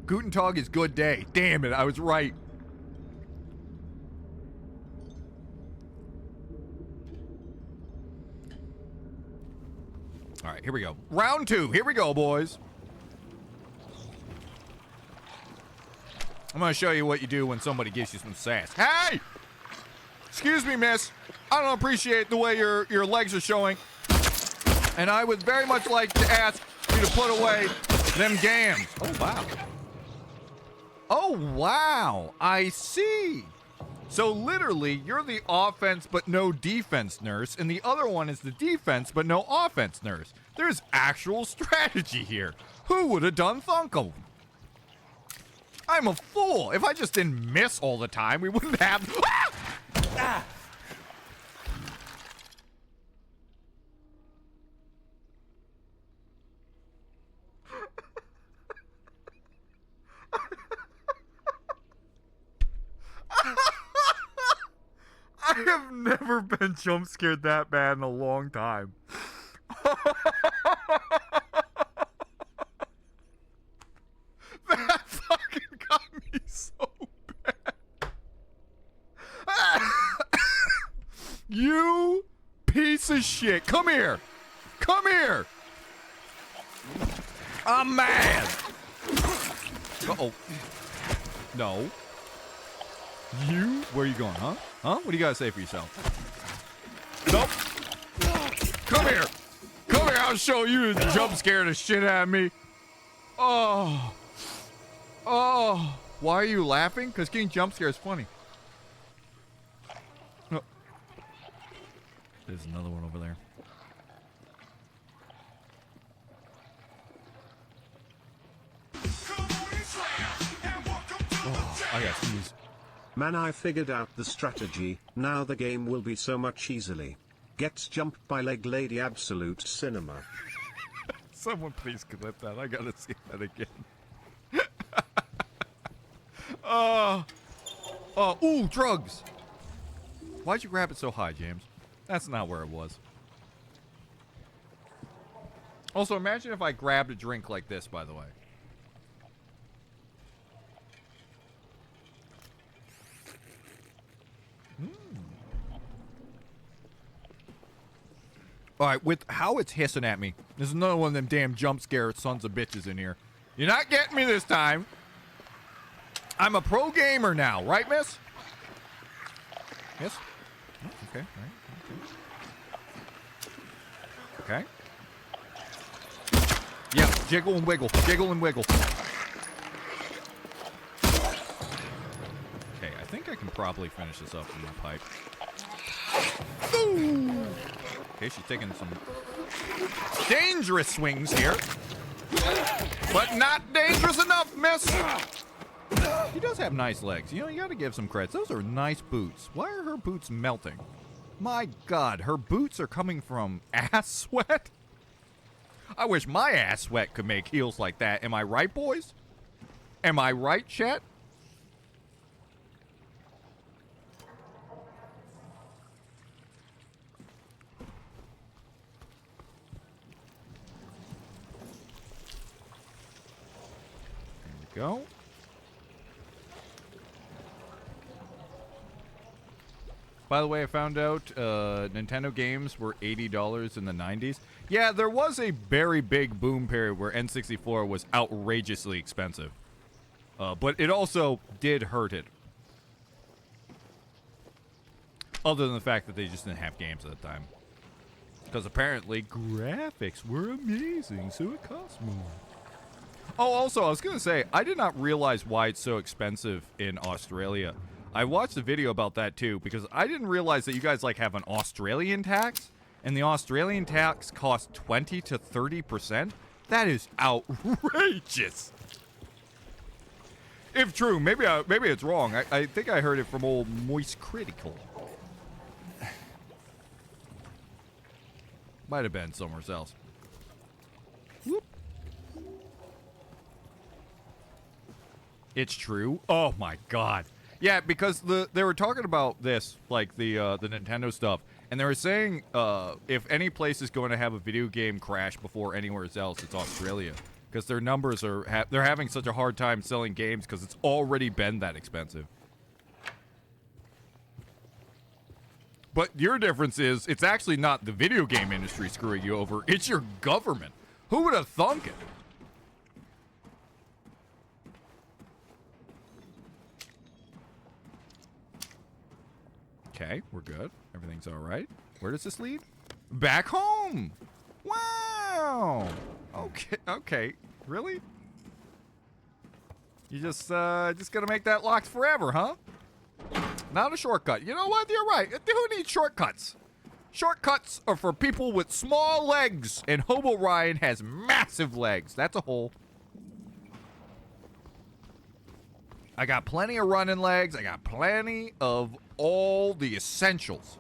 S1: Guten Tag is good day. Damn it, I was right. All right, here we go. Round 2. Here we go, boys. I'm going to show you what you do when somebody gives you some sass. Hey! Excuse me, miss. I don't appreciate the way your legs are showing. And I would very much like to ask you to put away them gams. Oh, wow. Oh, wow. I see. So literally, you're the offense but no defense nurse, and the other one is the defense but no offense nurse. There's actual strategy here. Who would have done Thunkel? I'm a fool. If I just didn't miss all the time, we wouldn't have... Ah! Ah! I have never been jump scared that bad in a long time. That fucking got me so bad. You piece of shit. Come here. Come here. I'm mad. Uh-oh. No. You? Where are you going, huh? Huh? What do you gotta say for yourself? Nope. Come here. Come here. I'll show you to jump scare the shit out of me. Oh. Oh. Why are you laughing? Because getting jump scared is funny. Oh. There's another one over there. Oh, I got sneeze.
S2: Man, I figured out the strategy. Now the game will be so much easily. Gets jumped by leg lady absolute cinema.
S1: Someone please clip that. I gotta see that again. Ooh, drugs. Why'd you grab it so high, James? That's not where it was. Also, imagine if I grabbed a drink like this, by the way. Alright, with how it's hissing at me, there's another one of them damn jump scare sons of bitches in here. You're not getting me this time. I'm a pro gamer now, right, miss? Yes? Oh, okay, alright. Okay. Yeah, jiggle and wiggle. Jiggle and wiggle. Okay, I think I can probably finish this up in the pipe. Ooh. Okay, she's taking some dangerous swings here. But not dangerous enough, miss! She does have nice legs. You know, you gotta give some credit. Those are nice boots. Why are her boots melting? My God, her boots are coming from ass sweat? I wish my ass sweat could make heels like that. Am I right, boys? Am I right, chat? Go. By the way, I found out Nintendo games were $80 in the 90s. Yeah, there was a very big boom period where N64 was outrageously expensive. But it also did hurt it. Other than the fact that they just didn't have games at the time. Because apparently graphics were amazing, so it cost more. Oh, also, I was going to say, I did not realize why it's so expensive in Australia. I watched a video about that, too, because I didn't realize that you guys, like, have an Australian tax, and the Australian tax costs 20 to 30%. That is outrageous. If true, maybe it's wrong. I think I heard it from old Moist Critical. Might have been somewhere else. Whoop. It's true. Oh my God. Yeah, because they were talking about this, like the Nintendo stuff, and they were saying if any place is going to have a video game crash before anywhere else, it's Australia, because their numbers are they're having such a hard time selling games because it's already been that expensive. But your difference is it's actually not the video game industry screwing you over; it's your government. Who would have thunk it? Okay, we're good. Everything's all right. Where does this lead? Back home. Wow. Okay. Really? You just gonna make that locked forever, huh? Not a shortcut. You know what? You're right. Who needs shortcuts? Shortcuts are for people with small legs, and Hobo Ryan has massive legs. That's a hole. I got plenty of running legs. I got plenty of all the essentials.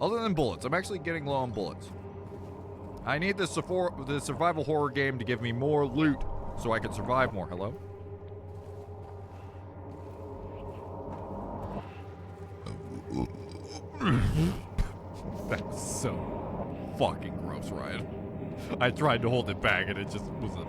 S1: Other than bullets. I'm actually getting low on bullets. I need the survival horror game to give me more loot so I can survive more. Hello? That's so fucking gross, Ryan. I tried to hold it back and it just was a...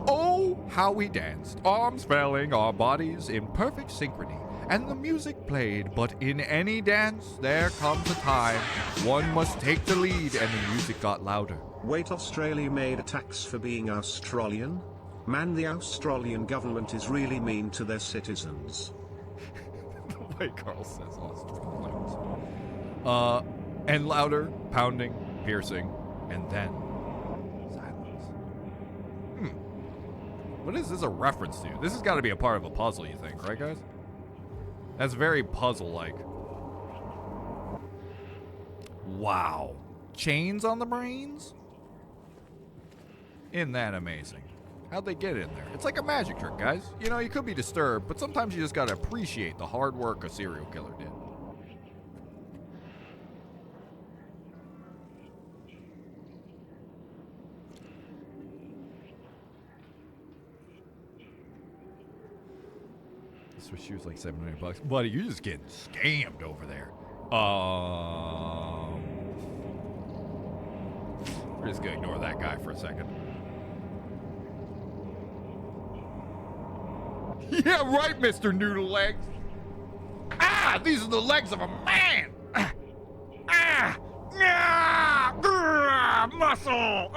S1: Oh, how we danced, arms failing, our bodies in perfect synchrony, and the music played. But in any dance, there comes a time one must take the lead, and the music got louder.
S2: Wait, Australia made a tax for being Australian? Man, the Australian government is really mean to their citizens.
S1: The way Carl says Australians. And louder, pounding, piercing, and then silence. What is this a reference to? This has got to be a part of a puzzle, you think, right, guys? That's very puzzle-like. Wow. Chains on the brains? Isn't that amazing? How'd they get in there? It's like a magic trick, guys. You know, you could be disturbed, but sometimes you just gotta appreciate the hard work a serial killer did. Swiss shoes like $700. Buddy, you're just getting scammed over there. We're just gonna ignore that guy for a second. Yeah, right, Mr. Noodle Legs. Ah, these are the legs of a man. Muscle.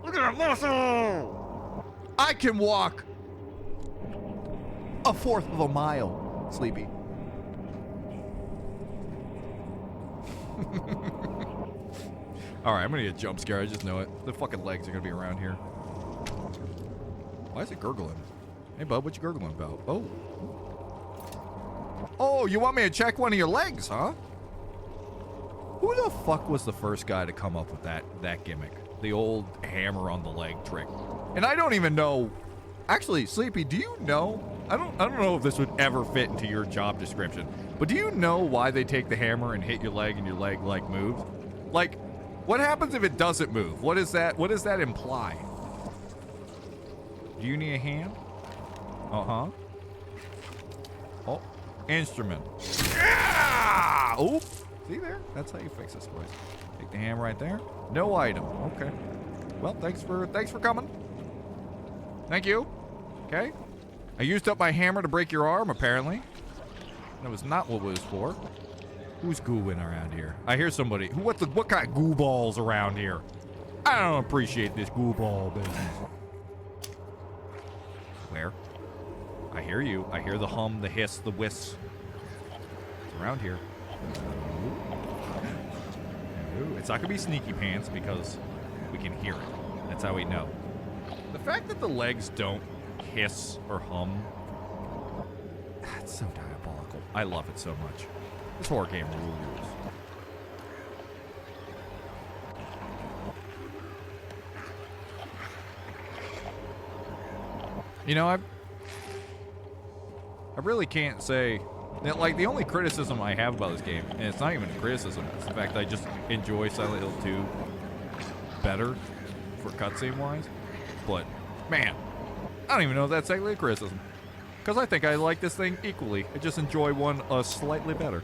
S1: Look at that muscle. I can walk a fourth of a mile, Sleepy. Alright, I'm gonna get a jump scare. I just know it. The fucking legs are gonna be around here. Why is it gurgling? Hey, bud, what you gurgling about? Oh. Oh, you want me to check one of your legs, huh? Who the fuck was the first guy to come up with that gimmick? The old hammer on the leg trick. And I don't even know. Actually, Sleepy, do you know? I don't know if this would ever fit into your job description, but do you know why they take the hammer and hit your leg and your leg like moves? Like, what happens if it doesn't move? What does that imply? Do you need a hand? Uh-huh. Oh, instrument. Yeah! Oh, see there? That's how you fix this, boys. Take the hammer right there. No item. Okay. Well, thanks for coming. Thank you. Okay. I used up my hammer to break your arm, apparently. That was not what it was for. Who's gooing around here? I hear somebody. What kind of goo balls around here? I don't appreciate this goo ball business. Where? I hear you. I hear the hum, the hiss, the whiss. It's around here. Ooh, it's not gonna be sneaky pants because we can hear it. That's how we know. The fact that the legs don't hiss or hum, that's so diabolical. I love it so much. This horror game rules. You know, I really can't say that, like, the only criticism I have about this game, and it's not even a criticism, it's the fact that I just enjoy Silent Hill 2 better for cutscene wise. But man, I don't even know if that's actually a criticism, because I think I like this thing equally. I just enjoy one slightly better.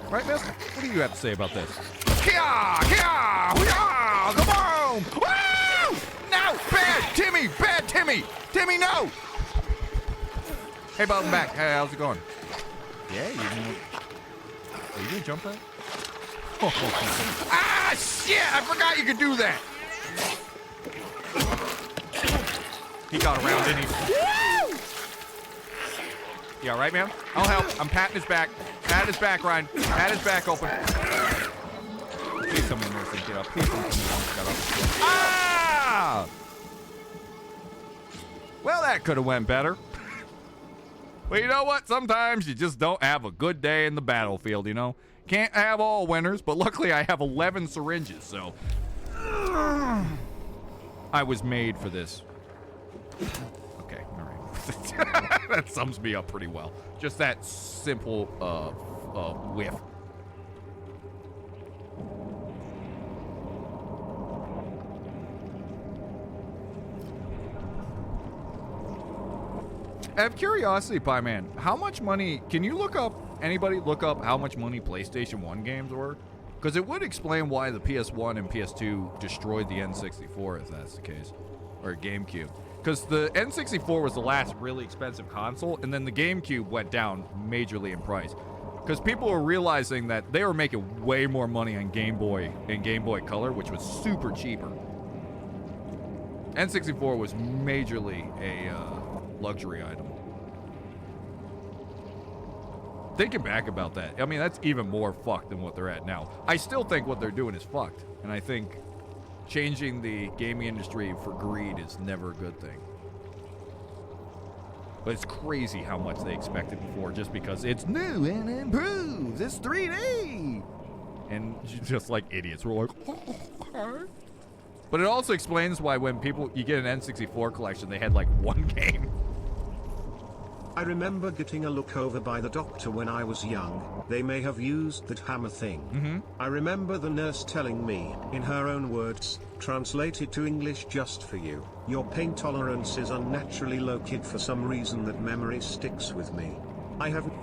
S1: Right, miss? What do you have to say about this? Kia! Kia! Hoo-yah! Kaboom! Woo! No! Bad Timmy! Bad Timmy! Timmy, no! Hey, bud, I'm back. Hey, how's it going? Yeah, are you gonna jump that? Ah, shit! I forgot you could do that! He got around, didn't he? Woo! You alright, man? I'll help. I'm patting his back. Pat his back, Ryan. Pat his back open. Please someone knows to get up. Please someone knows to get up. Ah! Well, that could have went better. But you know what? Sometimes you just don't have a good day in the battlefield, you know? Can't have all winners, but luckily I have 11 syringes, so... I was made for this. Okay, alright. That sums me up pretty well. Just that simple, whiff. I have curiosity, Pie Man. How much money... Can you look up... Anybody look up how much money PlayStation 1 games were? Because it would explain why the PS1 and PS2 destroyed the N64, if that's the case. Or GameCube. Because the N64 was the last really expensive console, and then the GameCube went down majorly in price. Because people were realizing that they were making way more money on Game Boy and Game Boy Color, which was super cheaper. N64 was majorly a luxury item. Thinking back about that, I mean, that's even more fucked than what they're at now. I still think what they're doing is fucked. And I think changing the gaming industry for greed is never a good thing. But it's crazy how much they expected before just because it's new and improved. It's 3D. And just like idiots, we're like, oh. But it also explains why when you get an N64 collection, they had like one game.
S2: I remember getting a look over by the doctor when I was young. They may have used that hammer thing. I remember the nurse telling me, in her own words, translated to English just for you, your pain tolerance is unnaturally low, kid. For some reason that memory sticks with me. I haven't...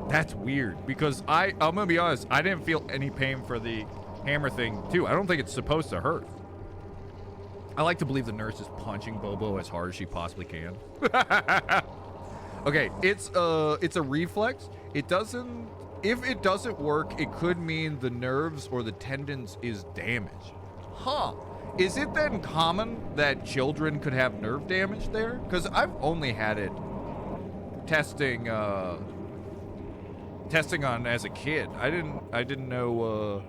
S1: That's weird, because I'm gonna be honest, I didn't feel any pain for the hammer thing, too. I don't think it's supposed to hurt. I like to believe the nurse is punching Bobo as hard as she possibly can. Okay, it's a reflex. It doesn't... If it doesn't work, it could mean the nerves or the tendons is damaged. Huh. Is it then common that children could have nerve damage there? Because I've only had it testing on as a kid. I didn't know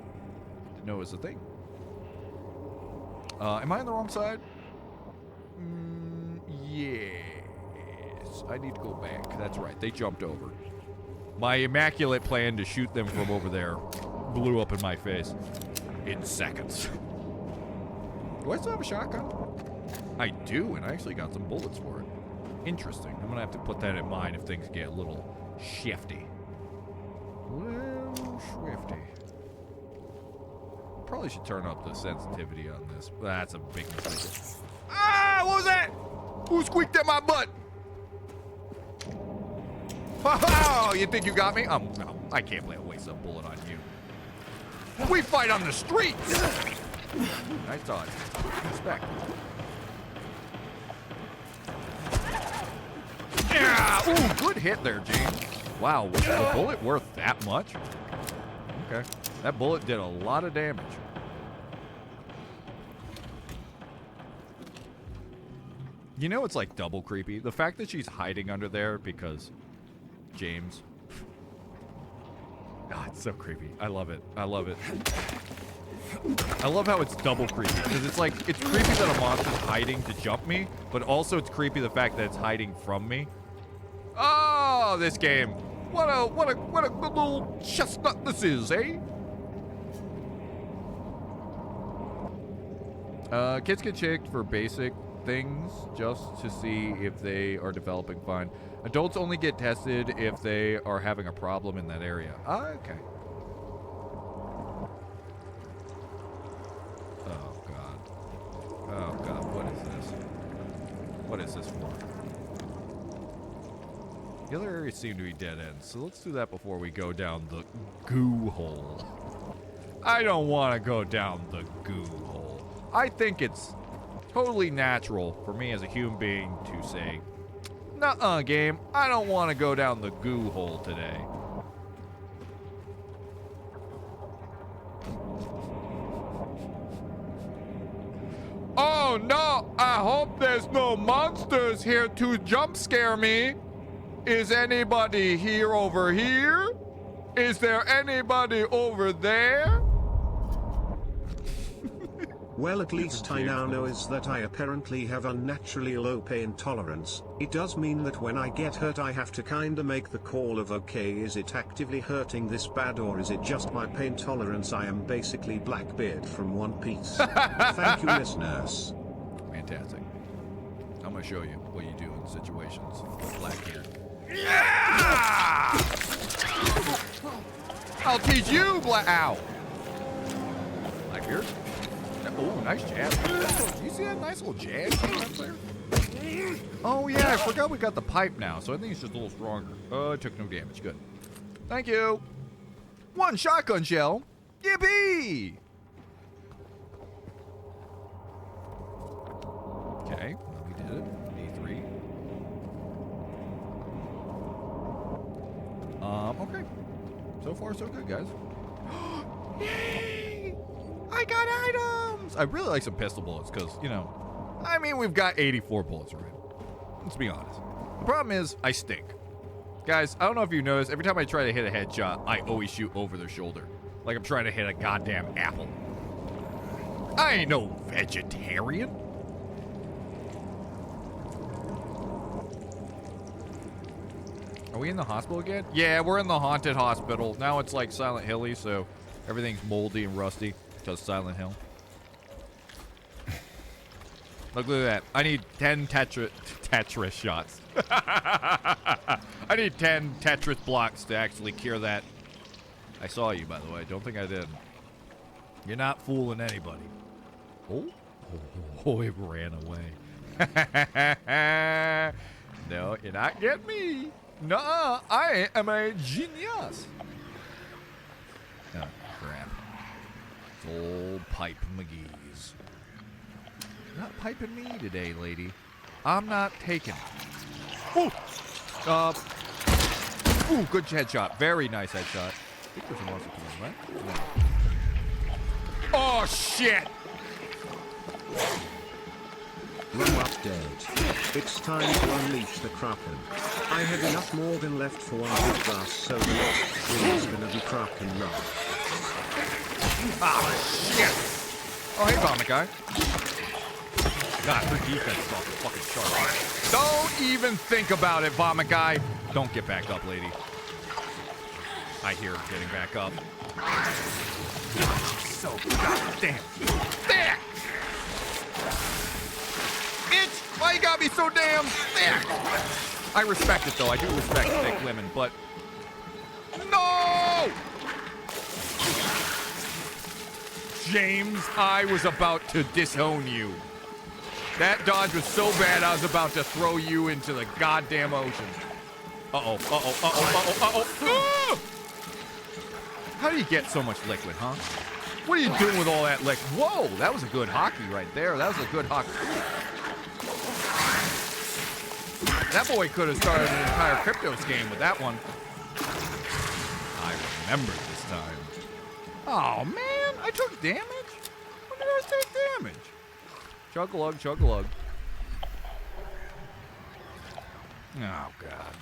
S1: it was a thing. Am I on the wrong side? Yes. I need to go back. That's right. They jumped over. My immaculate plan to shoot them from over there blew up in my face in seconds. Do I still have a shotgun? I do, and I actually got some bullets for it. Interesting. I'm going to have to put that in mind if things get a little shifty. Little swifty. Probably should turn up the sensitivity on this. That's a big mistake. Ah! What was that? Who squeaked at my butt? Oh, you think you got me? No, I can't play a waste of a bullet on you. We fight on the streets! Nice dodge. Respect. Yeah! Ooh, good hit there, James. Wow, was the bullet worth that much? Okay. That bullet did a lot of damage. You know it's like double creepy? The fact that she's hiding under there because... James. God, it's so creepy. I love it. I love it. I love how it's double creepy. Because it's like, it's creepy that a monster's hiding to jump me, but also it's creepy the fact that it's hiding from me. Oh, this game. What a good little chestnut this is, eh? Kids get checked for basic things just to see if they are developing fine. Adults only get tested if they are having a problem in that area. Ah, okay. Oh, God. Oh, God. What is this? What is this for? The other areas seem to be dead ends, so let's do that before we go down the goo hole. I don't want to go down the goo hole. I think it's totally natural for me as a human being to say, nuh-uh, game, I don't want to go down the goo hole today. Oh no, I hope there's no monsters here to jump scare me. Is anybody here over here? Is there anybody over there?
S2: Well, at least I now know is that I apparently have unnaturally low pain tolerance. It does mean that when I get hurt I have to kinda make the call of okay, is it actively hurting this bad or is it just my pain tolerance? I am basically Blackbeard from One Piece. Thank you, listeners.
S1: Fantastic. I'm gonna show you what you do in situations with Blackbeard. Yeah! I'll teach you, Ow! Blackbeard? Oh, nice jab. You see that nice little jab right there? Oh, yeah, I forgot we got the pipe now, so I think it's just a little stronger. Oh, it took no damage. Good. Thank you. 1 shotgun shell. Yippee! Okay, well, we did it. A3. Okay. So far, so good, guys. Yay! I got items! I really like some pistol bullets, because, you know, I mean, we've got 84 bullets already. Let's be honest. The problem is, I stink. Guys, I don't know if you noticed, every time I try to hit a headshot, I always shoot over their shoulder. Like I'm trying to hit a goddamn apple. I ain't no vegetarian. Are we in the hospital again? Yeah, we're in the haunted hospital. Now it's like Silent Hilly, so everything's moldy and rusty because Silent Hill. Look at that. I need 10 Tetris shots. I need 10 Tetris blocks to actually cure that. I saw you, by the way. Don't think I did. You're not fooling anybody. Oh, it ran away. No, you're not getting me. Nuh-uh, I am a genius. Oh, crap. It's old Pipe McGee's. Not piping me today, lady. I'm not taking it. Ooh! Ooh, good headshot. Very nice headshot. I think there's a monster coming, right? No. Oh, shit!
S2: Room update. It's time to unleash the Kraken. I had enough Morgan left for one big glass, so the next three is gonna be Kraken run.
S1: Ah, shit! Oh, hey, Vomit Guy. God, her defense is off the fucking chart. Don't even think about it, Vomit Guy. Don't get back up, lady. I hear her getting back up. So goddamn. There! Bitch! Why you got me so damn thick? I respect it, though. I do respect thick women, but... No! James, I was about to disown you. That dodge was so bad, I was about to throw you into the goddamn ocean. Uh-oh, uh-oh, uh-oh, uh-oh, uh-oh. How do you get so much liquid, huh? What are you doing with all that liquid? Whoa, that was a good hockey right there. That was a good hockey. That boy could have started an entire Cryptos game with that one. I remember this time. Oh, man, I took damage? When did I take damage? Chug-a-lug, chug-a-lug. Oh, God.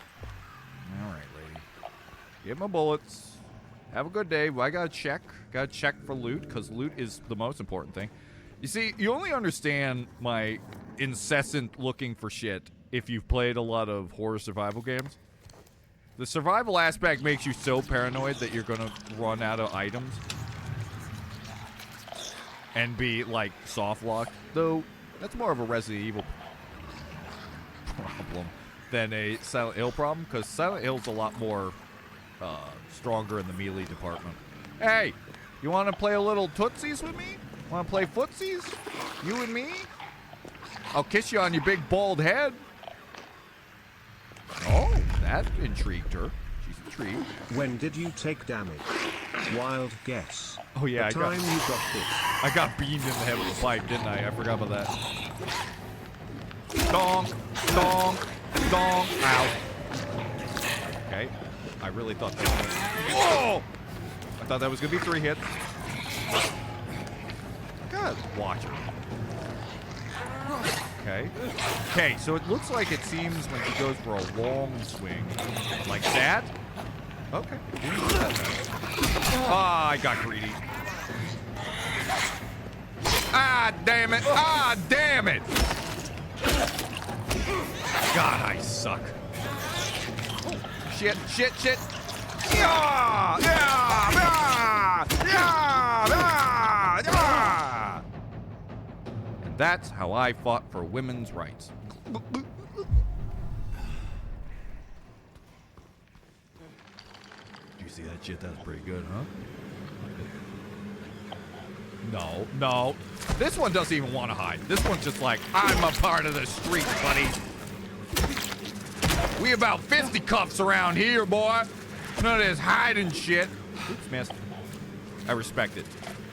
S1: All right, lady. Get my bullets. Have a good day. I gotta check. Gotta check for loot, because loot is the most important thing. You see, you only understand my incessant looking for shit if you've played a lot of horror survival games. The survival aspect makes you so paranoid that you're gonna run out of items. And be, like, soft-locked. Though, that's more of a Resident Evil problem than a Silent Hill problem, because Silent Hill's a lot more stronger in the melee department. Hey, you want to play a little Tootsies with me? Want to play footsies? You and me? I'll kiss you on your big bald head. Oh, that intrigued her. She's intrigued.
S2: When did you take damage? Wild guess.
S1: Oh yeah,
S2: the time you got hit.
S1: I got beamed in the head with a pipe, didn't I? I forgot about that. Donk, donk, donk. Ow. Okay. I really thought that was... Whoa! I thought that was going to be 3 hits. God, watch her. Okay. Okay, so it looks like it seems when she goes for a long swing. Like that. Okay. Ah, I got greedy. Ah, damn it. Ah, damn it. God, I suck. Shit, shit, shit. Yeah, yeah, yeah, yeah, yeah, yeah. And that's how I fought for women's rights. You see that shit? That was pretty good, huh? No, no. This one doesn't even want to hide. This one's just like, I'm a part of the street, buddy. We about fisticuffs around here, boy. None of this hiding shit. Oops, missed. I respect it.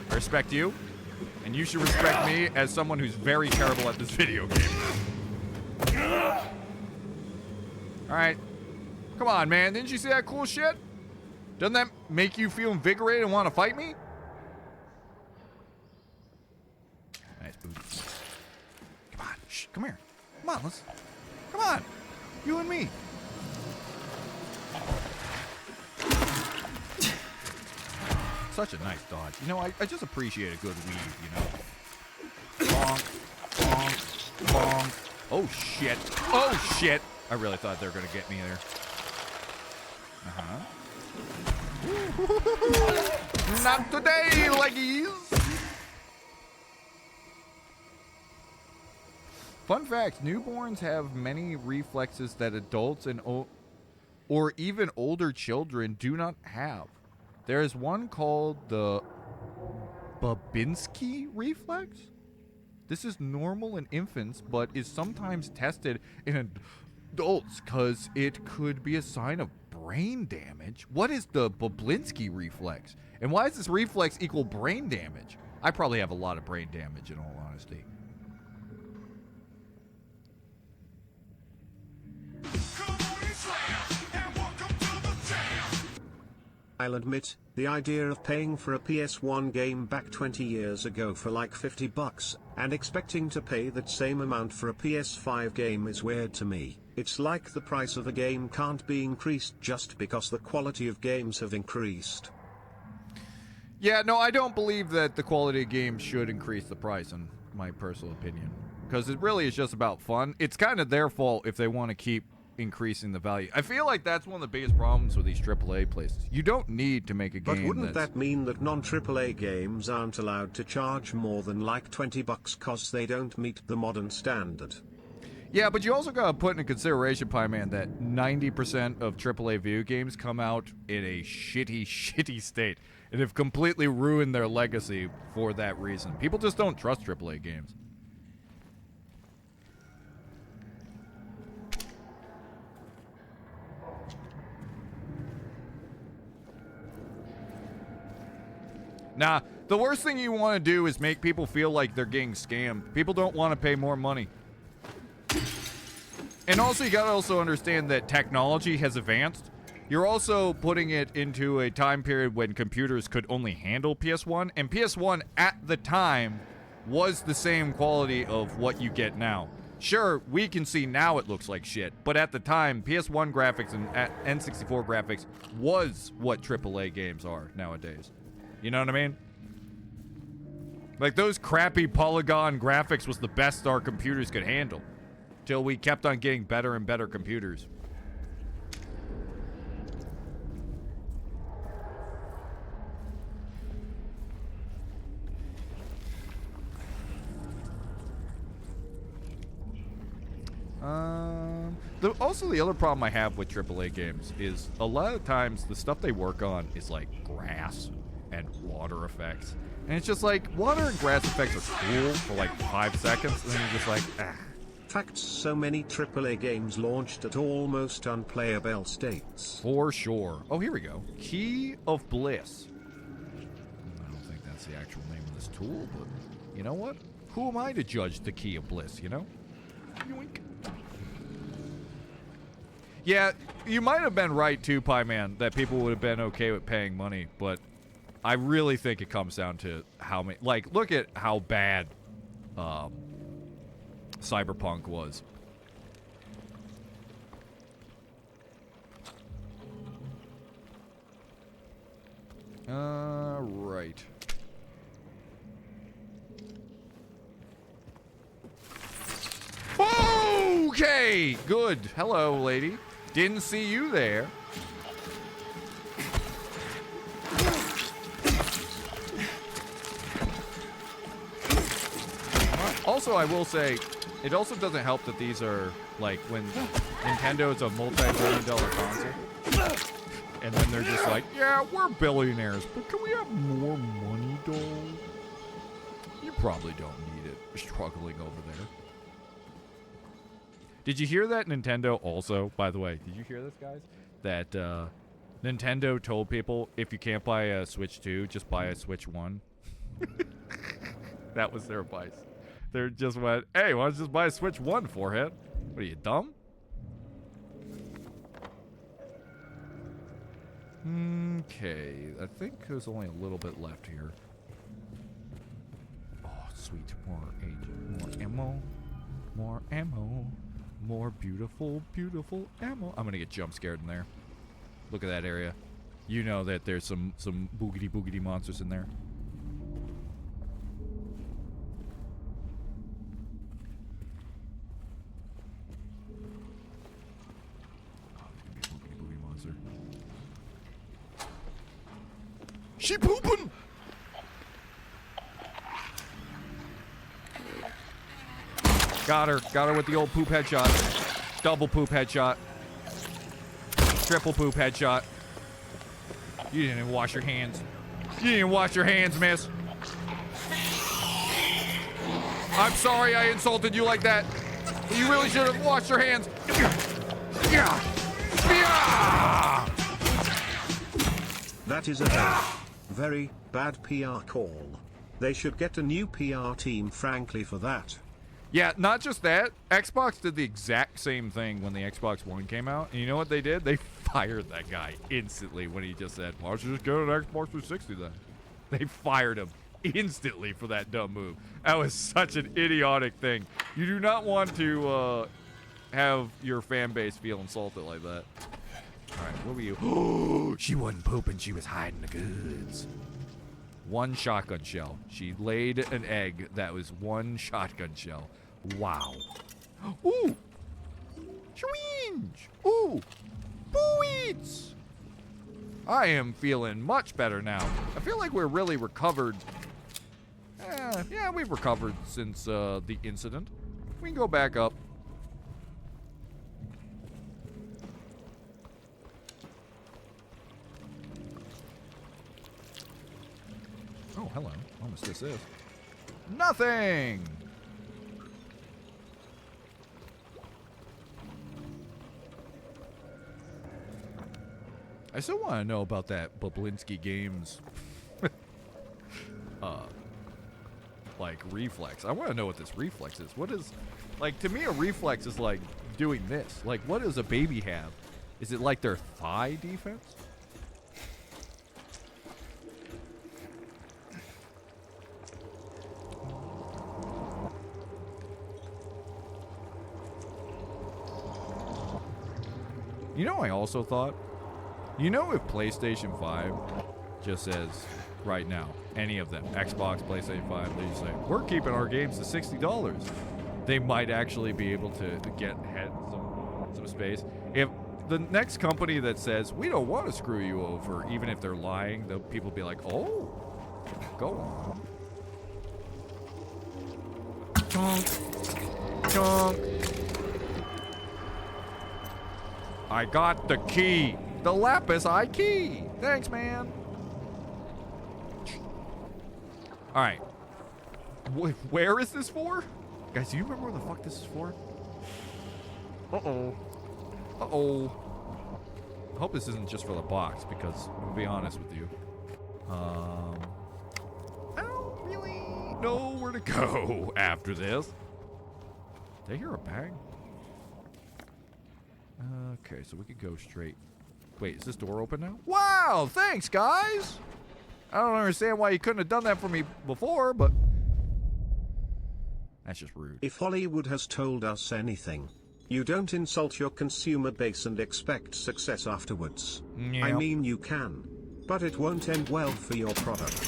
S1: I respect you. And you should respect me as someone who's very terrible at this video game. Alright. Come on, man. Didn't you see that cool shit? Doesn't that make you feel invigorated and want to fight me? Nice booty. Come on. Shh. Come here. Come on. Let's. Come on. You and me. Such a nice dodge. You know, I just appreciate a good weave, you know? Bonk. Bonk. Bonk. Oh, shit. Oh, shit. I really thought they were going to get me there. Uh-huh. Not today, leggies. Fun fact, newborns have many reflexes that adults and or even older children do not have. There is one called the Babinski reflex. This is normal in infants, but is sometimes tested in adults because it could be a sign of brain damage. What is the Babinski reflex? And why does this reflex equal brain damage? I probably have a lot of brain damage, in all honesty.
S2: I'll admit, the idea of paying for a PS1 game back 20 years ago for like $50 and expecting to pay that same amount for a PS5 game is weird to me. It's like the price of a game can't be increased just because the quality of games have increased.
S1: Yeah, no, I don't believe that the quality of games should increase the price, in my personal opinion. Because it really is just about fun. It's kind of their fault if they want to keep increasing the value. I feel like that's one of the biggest problems with these AAA places. You don't need to make a game.
S2: But wouldn't that mean that non-AAA games aren't allowed to charge more than like $20 cause they don't meet the modern standard?
S1: Yeah, but you also gotta put into consideration, Pie Man, that 90% of AAA video games come out in a shitty state and have completely ruined their legacy for that reason. People just don't trust AAA games. Nah, the worst thing you want to do is make people feel like they're getting scammed. People don't want to pay more money. And also, you gotta also understand that technology has advanced. You're also putting it into a time period when computers could only handle PS1, and PS1 at the time was the same quality of what you get now. Sure, we can see now it looks like shit, but at the time, PS1 graphics and N64 graphics was what AAA games are nowadays. You know what I mean? Like, those crappy polygon graphics was the best our computers could handle. Till we kept on getting better and better computers. Also, the other problem I have with AAA games is a lot of times the stuff they work on is like grass and water effects. And it's just like, water and grass effects are cool for like 5 seconds, and then you're just like, ah.
S2: Facts, so many AAA games launched at almost unplayable states.
S1: For sure. Oh, here we go. Key of Bliss. I don't think that's the actual name of this tool, but you know what? Who am I to judge the Key of Bliss, you know? Yoink. Yeah, you might have been right too, Pie Man, that people would have been okay with paying money, but I really think it comes down to how many... Like, look at how bad Cyberpunk was. Right. Hey, good. Hello, lady. Didn't see you there. Also, I will say, it also doesn't help that these are, like, when Nintendo is a multi-billion-dollar console, and then they're just like, yeah, we're billionaires, but can we have more money, doll? You probably don't need it. You're struggling over there. Did you hear that Nintendo also, by the way, did you hear this, guys? That Nintendo told people, if you can't buy a Switch 2, just buy a Switch 1. That was their advice. They just went, hey, why don't you just buy a Switch 1, forehead? What are you, dumb? Okay, I think there's only a little bit left here. Oh, sweet. More ammo. More ammo. More beautiful, beautiful ammo. I'm gonna get jump scared in there. Look at that area. You know that there's some boogity boogity monsters in there. She pooping! Got her with the old poop headshot. Double poop headshot. Triple poop headshot. You didn't even wash your hands. You didn't wash your hands, miss. I'm sorry I insulted you like that. You really should have washed your hands. Yeah. Yeah.
S2: That is a very bad PR call. They should get a new PR team, frankly, for that.
S1: Yeah, not just that. Xbox did the exact same thing when the Xbox One came out. And you know what they did? They fired that guy instantly when he just said, why don't you just get an Xbox 360 then? They fired him instantly for that dumb move. That was such an idiotic thing. You do not want to have your fan base feel insulted like that. All right, what were you? She wasn't pooping. She was hiding the goods. One shotgun shell. She laid an egg that was one shotgun shell. Wow. Ooh. Shwinge. Ooh. Booits. I am feeling much better now. I feel like we're really recovered. Yeah, we've recovered since the incident. We can go back up. Oh, hello. Almost this is. Nothing! I still want to know about that Boblinski Games like reflex. I want to know what this reflex is. What is, like, to me a reflex is like doing this. Like, what does a baby have? Is it like their thigh defense? You know, I also thought, you know, if PlayStation 5 just says right now, any of them, Xbox, PlayStation 5, they just say, we're keeping our games to $60, they might actually be able to get ahead some space. If the next company that says, we don't want to screw you over, even if they're lying, the people be like, oh, go on. Chonk. Chonk. I got the key. The lapis eye key. Thanks, man. All right. Where is this for? Guys, do you remember where the fuck this is for? Uh-oh. Uh-oh. I hope this isn't just for the box, because I'm going to be honest with you. I don't really know where to go after this. Did I hear a bang? Okay, so we could go straight. Wait, is this door open now? Wow, thanks, guys. I don't understand why you couldn't have done that for me before, but that's just rude.
S2: If Hollywood has told us anything, you don't insult your consumer base and expect success afterwards.
S1: Yep.
S2: I mean, you can, but it won't end well for your product.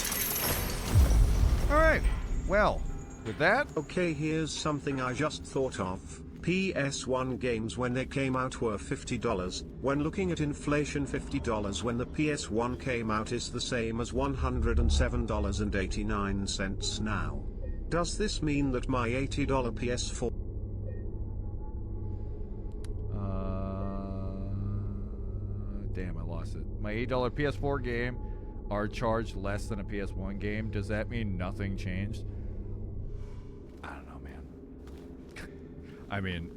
S1: All right, well, with that.
S2: Okay, here's something I just thought of. PS1 games when they came out were $50. When looking at inflation, $50 when the PS1 came out is the same as $107.89 now. Does this mean that my $80 PS4
S1: damn, I lost it. My $8 PS4 game are charged less than a PS1 game. Does that mean nothing changed? I don't know, man. I mean,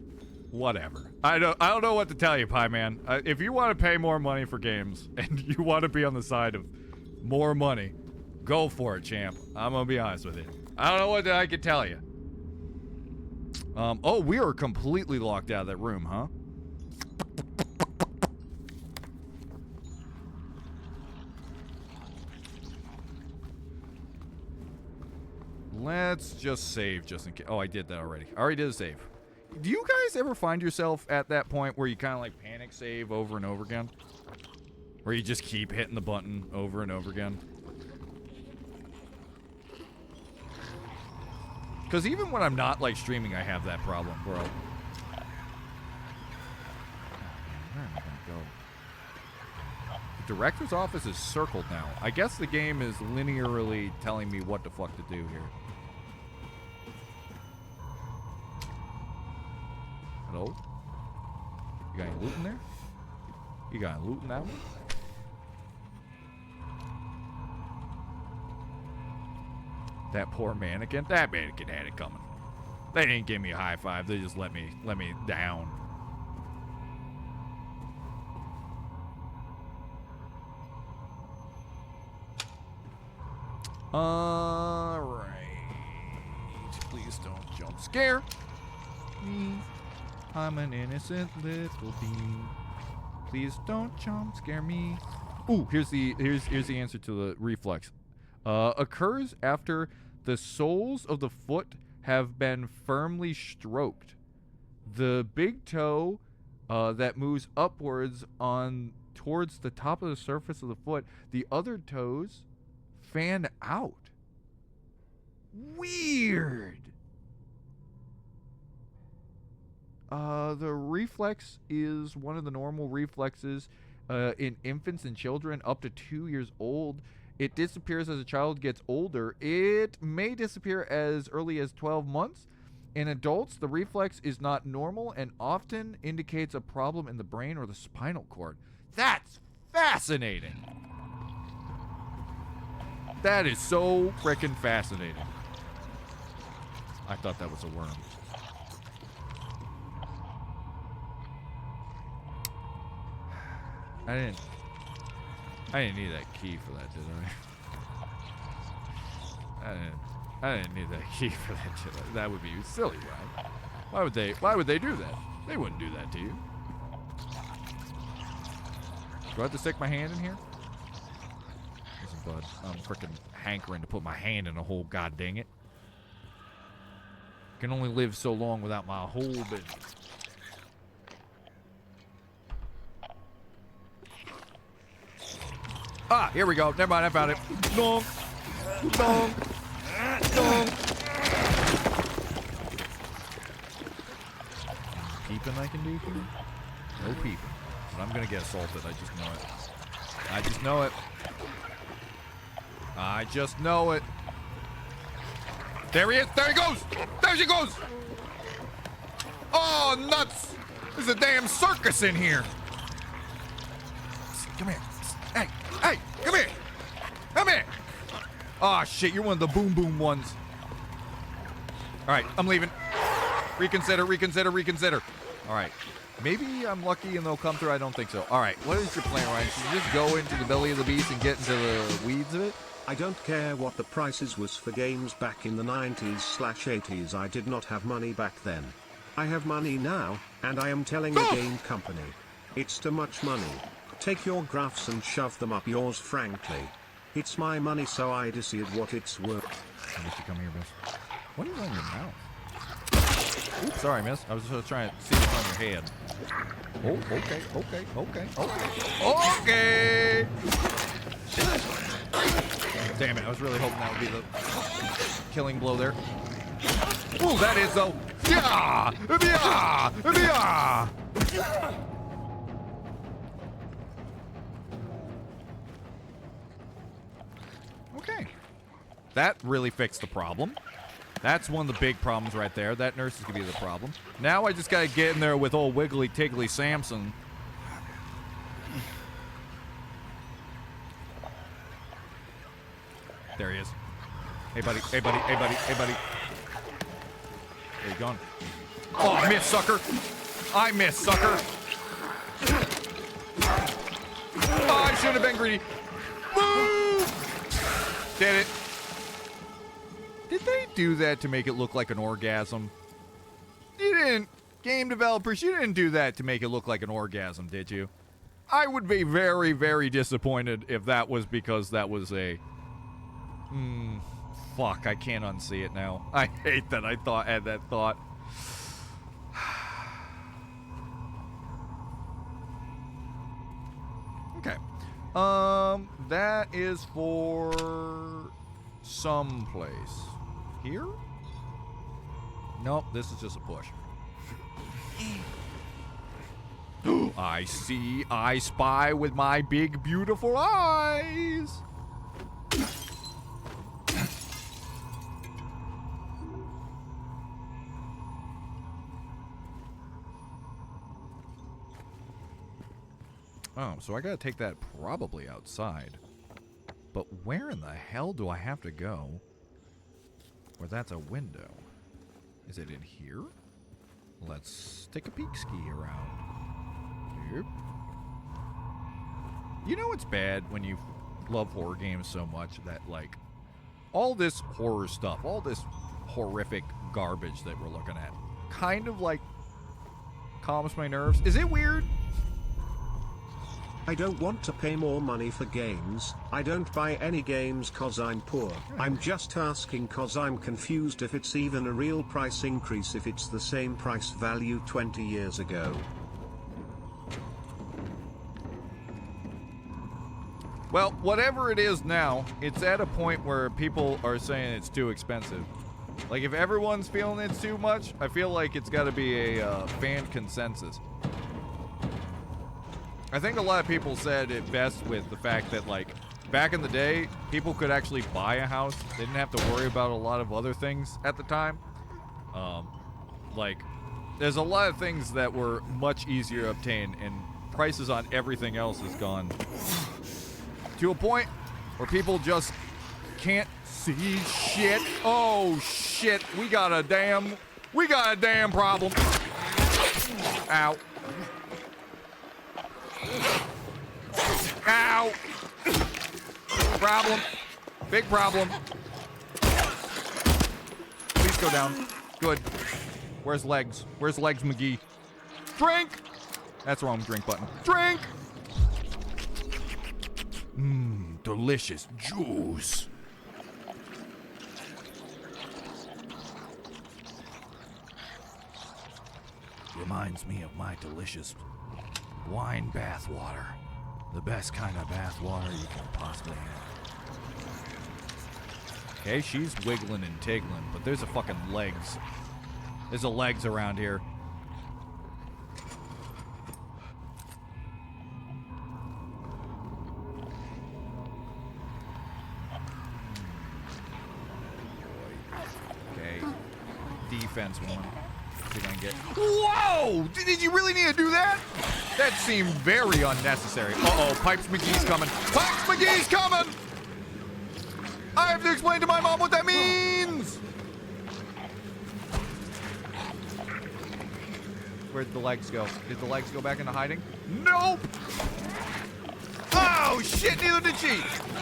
S1: whatever. I don't know what to tell you, Pie Man. If you want to pay more money for games and you want to be on the side of more money, go for it, champ. I'm gonna be honest with you. I don't know what I can tell you. Oh, we are completely locked out of that room, huh? Let's just save just in case. Oh, I did that already. I already did a save. Do you guys ever find yourself at that point where you kind of like panic save over and over again? Where you just keep hitting the button over and over again? Because even when I'm not like streaming, I have that problem, bro. Where am I gonna go? The director's office is circled now. I guess the game is linearly telling me what the fuck to do here. Hello? You got any loot in there? You got any loot in that one? That poor mannequin. That mannequin had it coming. They didn't give me a high five. They just let me down. Alright. Please don't jump scare me. I'm an innocent little bean. Please don't jump scare me. Ooh, here's the answer to the reflex. Occurs after the soles of the foot have been firmly stroked. The big toe that moves upwards on towards the top of the surface of the foot. The other toes fan out. Weird. The reflex is one of the normal reflexes in infants and children up to 2 years old. It disappears as a child gets older. It may disappear as early as 12 months. In adults, the reflex is not normal and often indicates a problem in the brain or the spinal cord. That's fascinating. That is so freaking fascinating. I thought that was a worm. I didn't need that key for that, did I? I didn't need that key for that, did I? That would be silly, right? Why would they do that? They wouldn't do that to you. Do I have to stick my hand in here? Listen, bud, I'm freaking hankering to put my hand in a hole, god dang it. Can only live so long without my whole business. Ah, here we go. Never mind, I found it. Donk. Donk. Donk. Peeping I can do here? No peeping. But I'm gonna get assaulted. I just know it. I just know it. I just know it. There he is. There he goes. There she goes. Oh, nuts. There's a damn circus in here. Come here. Hey, hey, come here. Come here. Oh, shit. You're one of the boom boom ones. All right, I'm leaving. Reconsider, reconsider, reconsider. All right. Maybe I'm lucky and they'll come through. I don't think so. All right. What is your plan, Ryan? Should you just go into the belly of the beast and get into the weeds of it?
S2: I don't care what the prices was for games back in the 90s/80s. I did not have money back then. I have money now, and I am telling the game company. It's too much money. Take your graphs and shove them up yours, frankly. It's my money, so I decide what it's worth.
S1: I wish you come here, miss. What is on your mouth? Oops, sorry, miss. I was just trying to see what's on your head. Oh, okay, okay, okay, okay. Okay! Damn it, I was really hoping that would be the killing blow there. Ooh, that is though. Yeah! Yeah! Yeah! Okay. That really fixed the problem. That's one of the big problems right there. That nurse is going to be the problem. Now I just got to get in there with old Wiggly Tiggly Samson. There he is. Hey, buddy. Hey, buddy. Hey, buddy. Hey, buddy. Where you going? Oh, I missed, sucker. I missed, sucker. Oh, I should have been greedy. Move! Did it. Did they do that to make it look like an orgasm? You didn't. Game developers, you didn't do that to make it look like an orgasm, did you? I would be very, very disappointed if that was because that was a... fuck, I can't unsee it now. I hate that I had that thought. Okay. That is for someplace. Here? Nope, this is just a push. I see, I spy with my big, beautiful eyes. Oh, so I gotta take that probably outside. But where in the hell do I have to go? Where that's a window. Is it in here? Let's take a peek ski around. Yep. You know it's bad when you love horror games so much that, like, all this horror stuff, all this horrific garbage that we're looking at, kind of, like, calms my nerves. Is it weird?
S2: I don't want to pay more money for games. I don't buy any games cause I'm poor. I'm just asking cause I'm confused if it's even a real price increase if it's the same price value 20 years ago.
S1: Well, whatever it is now, it's at a point where people are saying it's too expensive. Like, if everyone's feeling it's too much, I feel like it's got to be a fan consensus. I think a lot of people said it best with the fact that, like, back in the day, people could actually buy a house. They didn't have to worry about a lot of other things at the time. Like, there's a lot of things that were much easier to obtain, and prices on everything else has gone to a point where people just can't see shit. Oh, shit. We got a damn problem. Ow. Ow! Problem. Big problem. Please go down. Good. Where's legs? Where's legs, McGee? Drink! That's the wrong drink button. Drink! Delicious juice. Reminds me of my delicious wine bath water. The best kind of bath water you can possibly have. Okay, she's wiggling and tiggling, but there's a fucking legs. There's a legs around here. Okay. Defense one. See if I can get... Whoa! Did you really need to do that? That seemed very unnecessary. Uh-oh, Pipes McGee's coming. Pipes McGee's coming! I have to explain to my mom what that means! Where'd the legs go? Did the legs go back into hiding? Nope! Oh, shit, neither did she!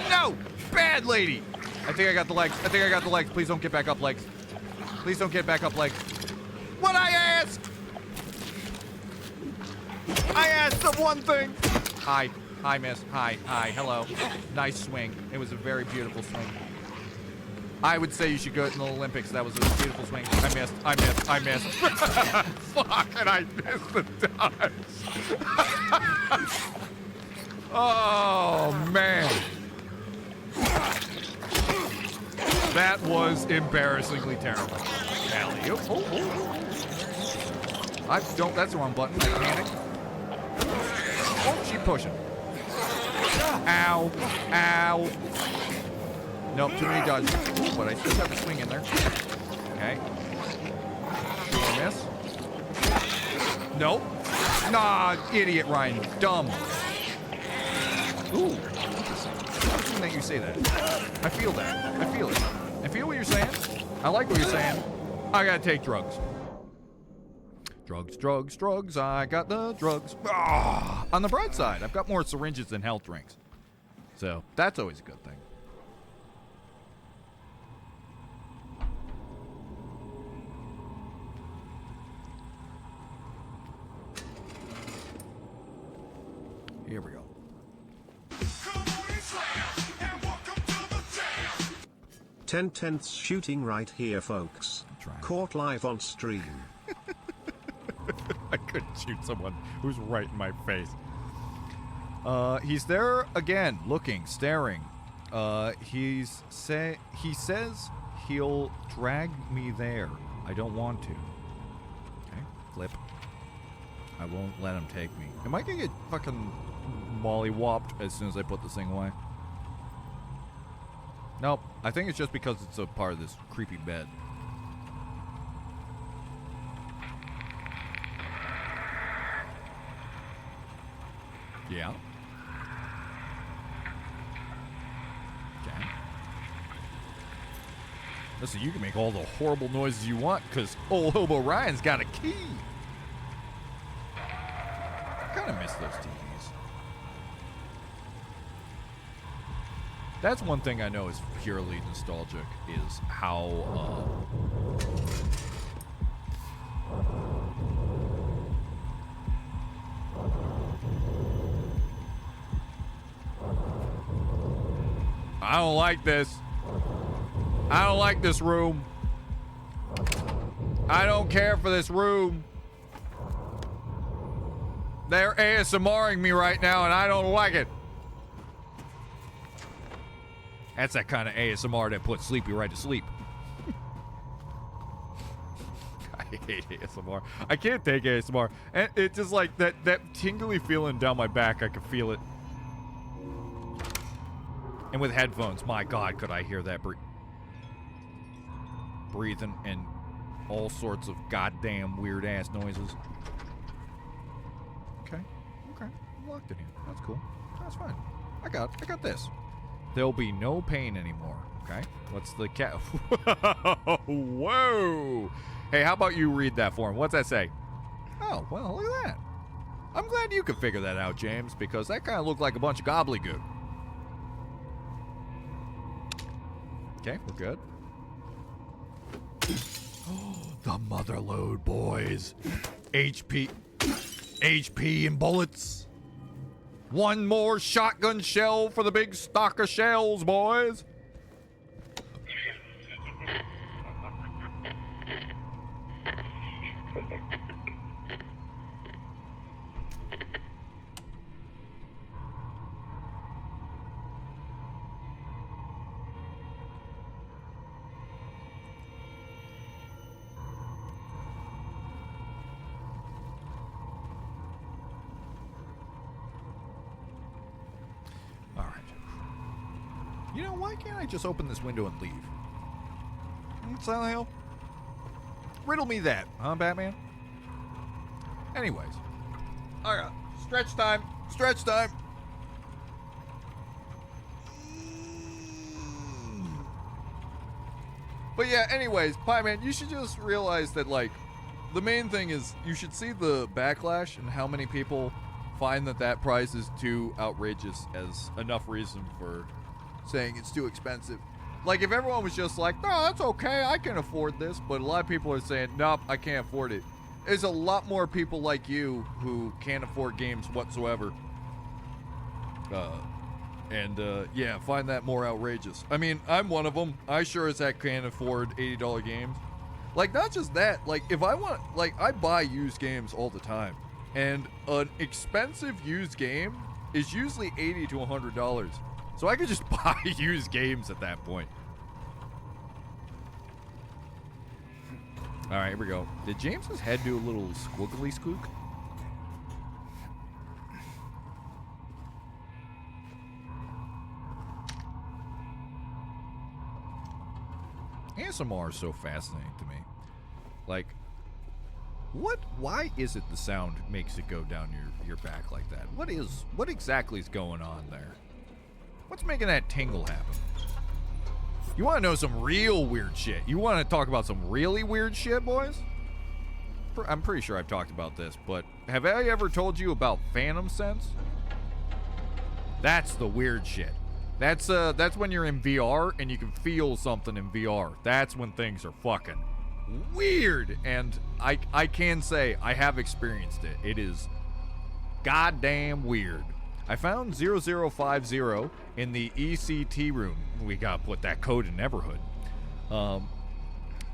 S1: No! Bad lady! I think I got the legs. I think I got the legs. Please don't get back up, legs. Please don't get back up, legs. What I asked! I asked the one thing! Hi. Hi, miss. Hi. Hi. Hello. Nice swing. It was a very beautiful swing. I would say you should go in the Olympics. That was a beautiful swing. I missed. I missed. I missed. Fuck, and I missed the dodge. Oh, man. That was embarrassingly terrible. Alley-oop. Oh. I don't. That's the wrong button. I panic. Oh, she pushing. Ow. Ow. Nope, too many dodges. Ooh, but I still have a swing in there. Okay. Miss. Nope. Nah, idiot, Ryan. Dumb. Ooh. Interesting that you say that. I feel that. I feel it. I feel what you're saying. I like what you're saying. I gotta take drugs. Drugs, drugs, drugs. I got the drugs. Ah! On the bright side, I've got more syringes than health drinks. So, that's always a good thing. Here we go.
S2: 10/10 shooting right here, folks. Caught live on stream.
S1: I couldn't shoot someone who's right in my face. He's there again, looking, staring. He says he'll drag me there. I don't want to. Okay, flip. I won't let him take me. Am I gonna get fucking molly-whopped as soon as I put this thing away? Nope. I think it's just because it's a part of this creepy bed. Yeah. Okay. Listen, you can make all the horrible noises you want because old Hobo Ryan's got a key. I kind of miss those TVs. That's one thing I know is purely nostalgic, is how, I don't like this. I don't like this room. I don't care for this room. They're ASMRing me right now, and I don't like it. That's that kind of ASMR that puts Sleepy right to sleep. I hate ASMR. I can't take ASMR. And it's just like that tingly feeling down my back. I can feel it. And with headphones, my God, could I hear that breathing and all sorts of goddamn weird ass noises. Okay. Locked it in. That's cool. That's fine. I got this. There'll be no pain anymore. Okay. What's the cat? Whoa. Hey, how about you read that for him? What's that say? Oh, well, look at that. I'm glad you could figure that out, James, because that kind of looked like a bunch of gobbledygook. Okay, we're good. The mother load, boys. HP and bullets. One more shotgun shell for the big stock of shells, boys. You know, why can't I just open this window and leave? Silent Hill? Riddle me that, huh, Batman? Anyways. Alright, stretch time. Stretch time. But yeah, anyways, Pie Man, you should just realize that, like, the main thing is you should see the backlash and how many people find that price is too outrageous as enough reason for saying it's too expensive. Like, if everyone was just like, no, that's okay, I can afford this, but a lot of people are saying, nope, I can't afford it. There's a lot more people like you who can't afford games whatsoever. Yeah, find that more outrageous. I mean, I'm one of them. I sure as heck can't afford $80 games. Like, not just that, like, if I want, like, I buy used games all the time. And an expensive used game is usually $80 to $100. So I could just buy used games at that point. All right, here we go. Did James's head do a little squiggly squeak? ASMR is so fascinating to me. Like, why is it the sound makes it go down your back like that? What exactly is going on there? What's making that tingle happen? You want to know some real weird shit? You want to talk about some really weird shit, boys? I'm pretty sure I've talked about this, but have I ever told you about phantom sense? That's the weird shit. That's when you're in VR and you can feel something in VR. That's when things are fucking weird. And I can say I have experienced it. It is goddamn weird. I found 0050 in the ECT room. We gotta put that code in Neverhood.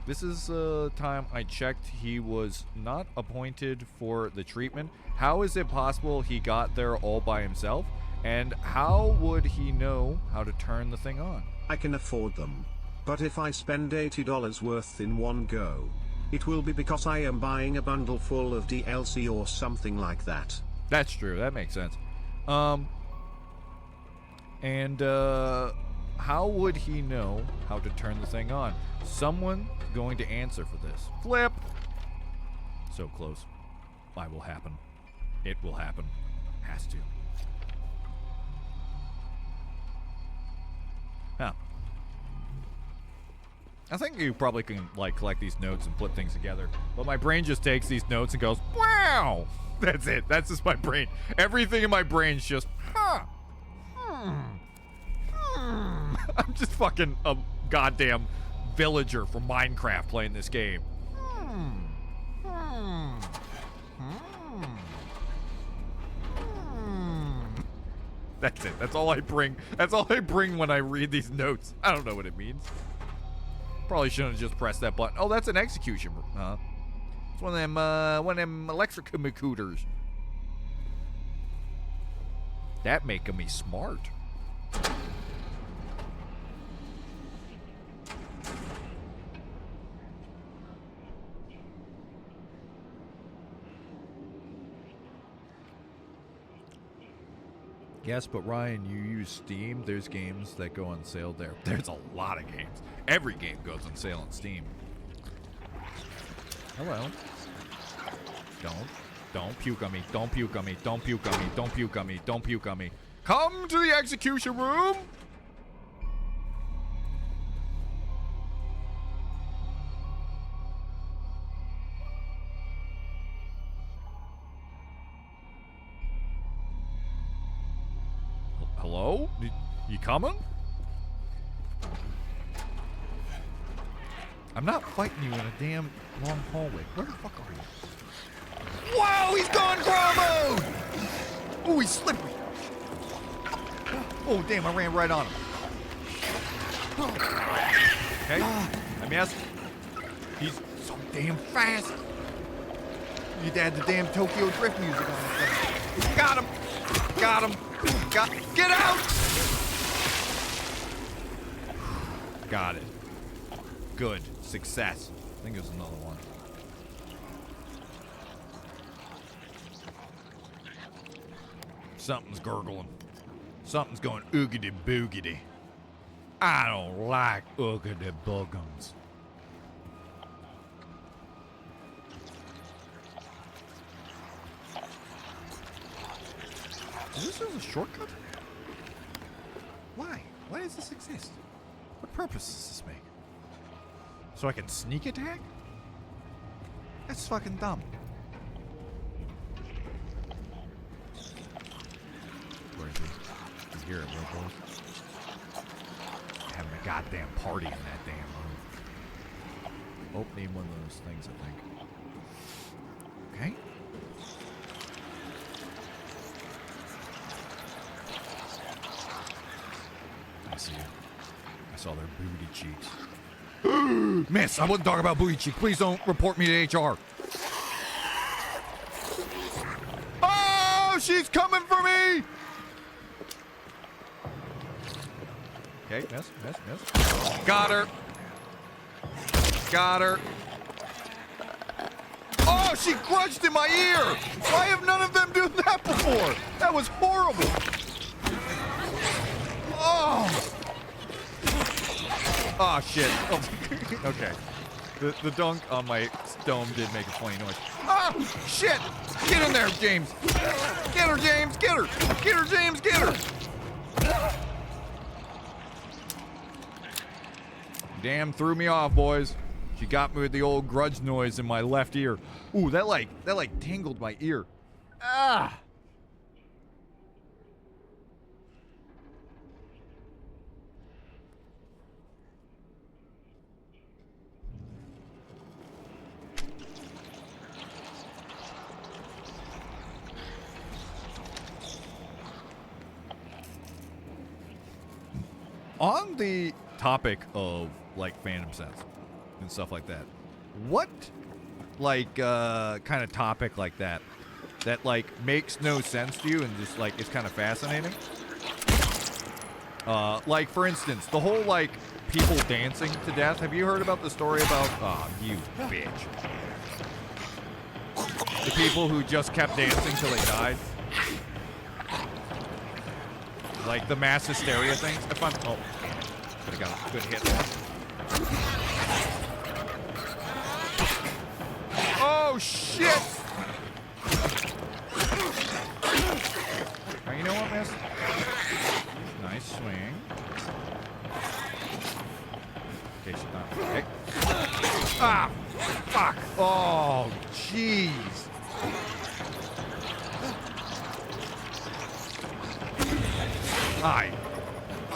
S1: This is time I checked. He was not appointed for the treatment. How is it possible he got there all by himself? And how would he know how to turn the thing on?
S2: I can afford them. But if I spend $80 worth in one go, it will be because I am buying a bundle full of DLC or something like that.
S1: That's true. That makes sense. How would he know how to turn the thing on? Someone going to answer for this. Flip! So close. It will happen. It will happen. Has to. Huh. I think you probably can, like, collect these notes and put things together. But my brain just takes these notes and goes, wow! That's it. That's just my brain. Everything in my brain's just, huh. I'm just fucking a goddamn villager from Minecraft playing this game. That's it. That's all I bring. That's all I bring when I read these notes. I don't know what it means. Probably shouldn't have just pressed that button. Oh, that's an execution. It's one of them electrocommuters. That making me smart. Yes, but Ryan, you use Steam. There's games that go on sale there. There's a lot of games. Every game goes on sale on Steam. Hello. Don't puke on me. Don't puke on me. Don't puke on me. Don't puke on me. Don't puke on me. Come to the execution room. Hello? You coming? I'm not fighting you in a damn long hallway. Where the fuck are you? Wow, he's gone Bravo! Oh, he's slippery. Oh, damn, I ran right on him. Okay, I missed. He's so damn fast. You had the damn Tokyo Drift music on his thing. Got him. Got him. Get out! Got it. Good. Success. I think there's another one. Something's gurgling. Something's going oogity boogity. I don't like oogity boogums. Is this a shortcut? Why? Why does this exist? What purpose does this make? So I can sneak attack? That's fucking dumb. Where is he? He's here, real close. Having a goddamn party in that damn room. Oh, need one of those things, I think. Okay. I see you. I saw their booty cheeks. Miss, I wasn't talking about booty cheek. Please don't report me to HR. Oh, she's coming for me! Okay, miss. Got her. Got her. she grudged in my ear! Why have none of them done that before? That was horrible! Oh! Oh, shit. Oh, okay. The dunk on my dome did make a funny noise. Ah! Shit! Get in there, James! Get her, James! Get her! Get her, James! Get her! Damn, threw me off, boys. She got me with the old grudge noise in my left ear. Ooh, that like tingled my ear. Ah! On the topic of like Phantom Sense and stuff like that, what like kind of topic like that like makes no sense to you and just like it's kind of fascinating? Like for instance, the whole like people dancing to death. Have you heard about the story about you bitch? The people who just kept dancing till they died? Like the mass hysteria things. If I'm could have got a good hit. Oh shit! Oh, you know what, miss? Nice swing. Okay, she's not. Okay. Ah! Fuck! Oh, jeez. I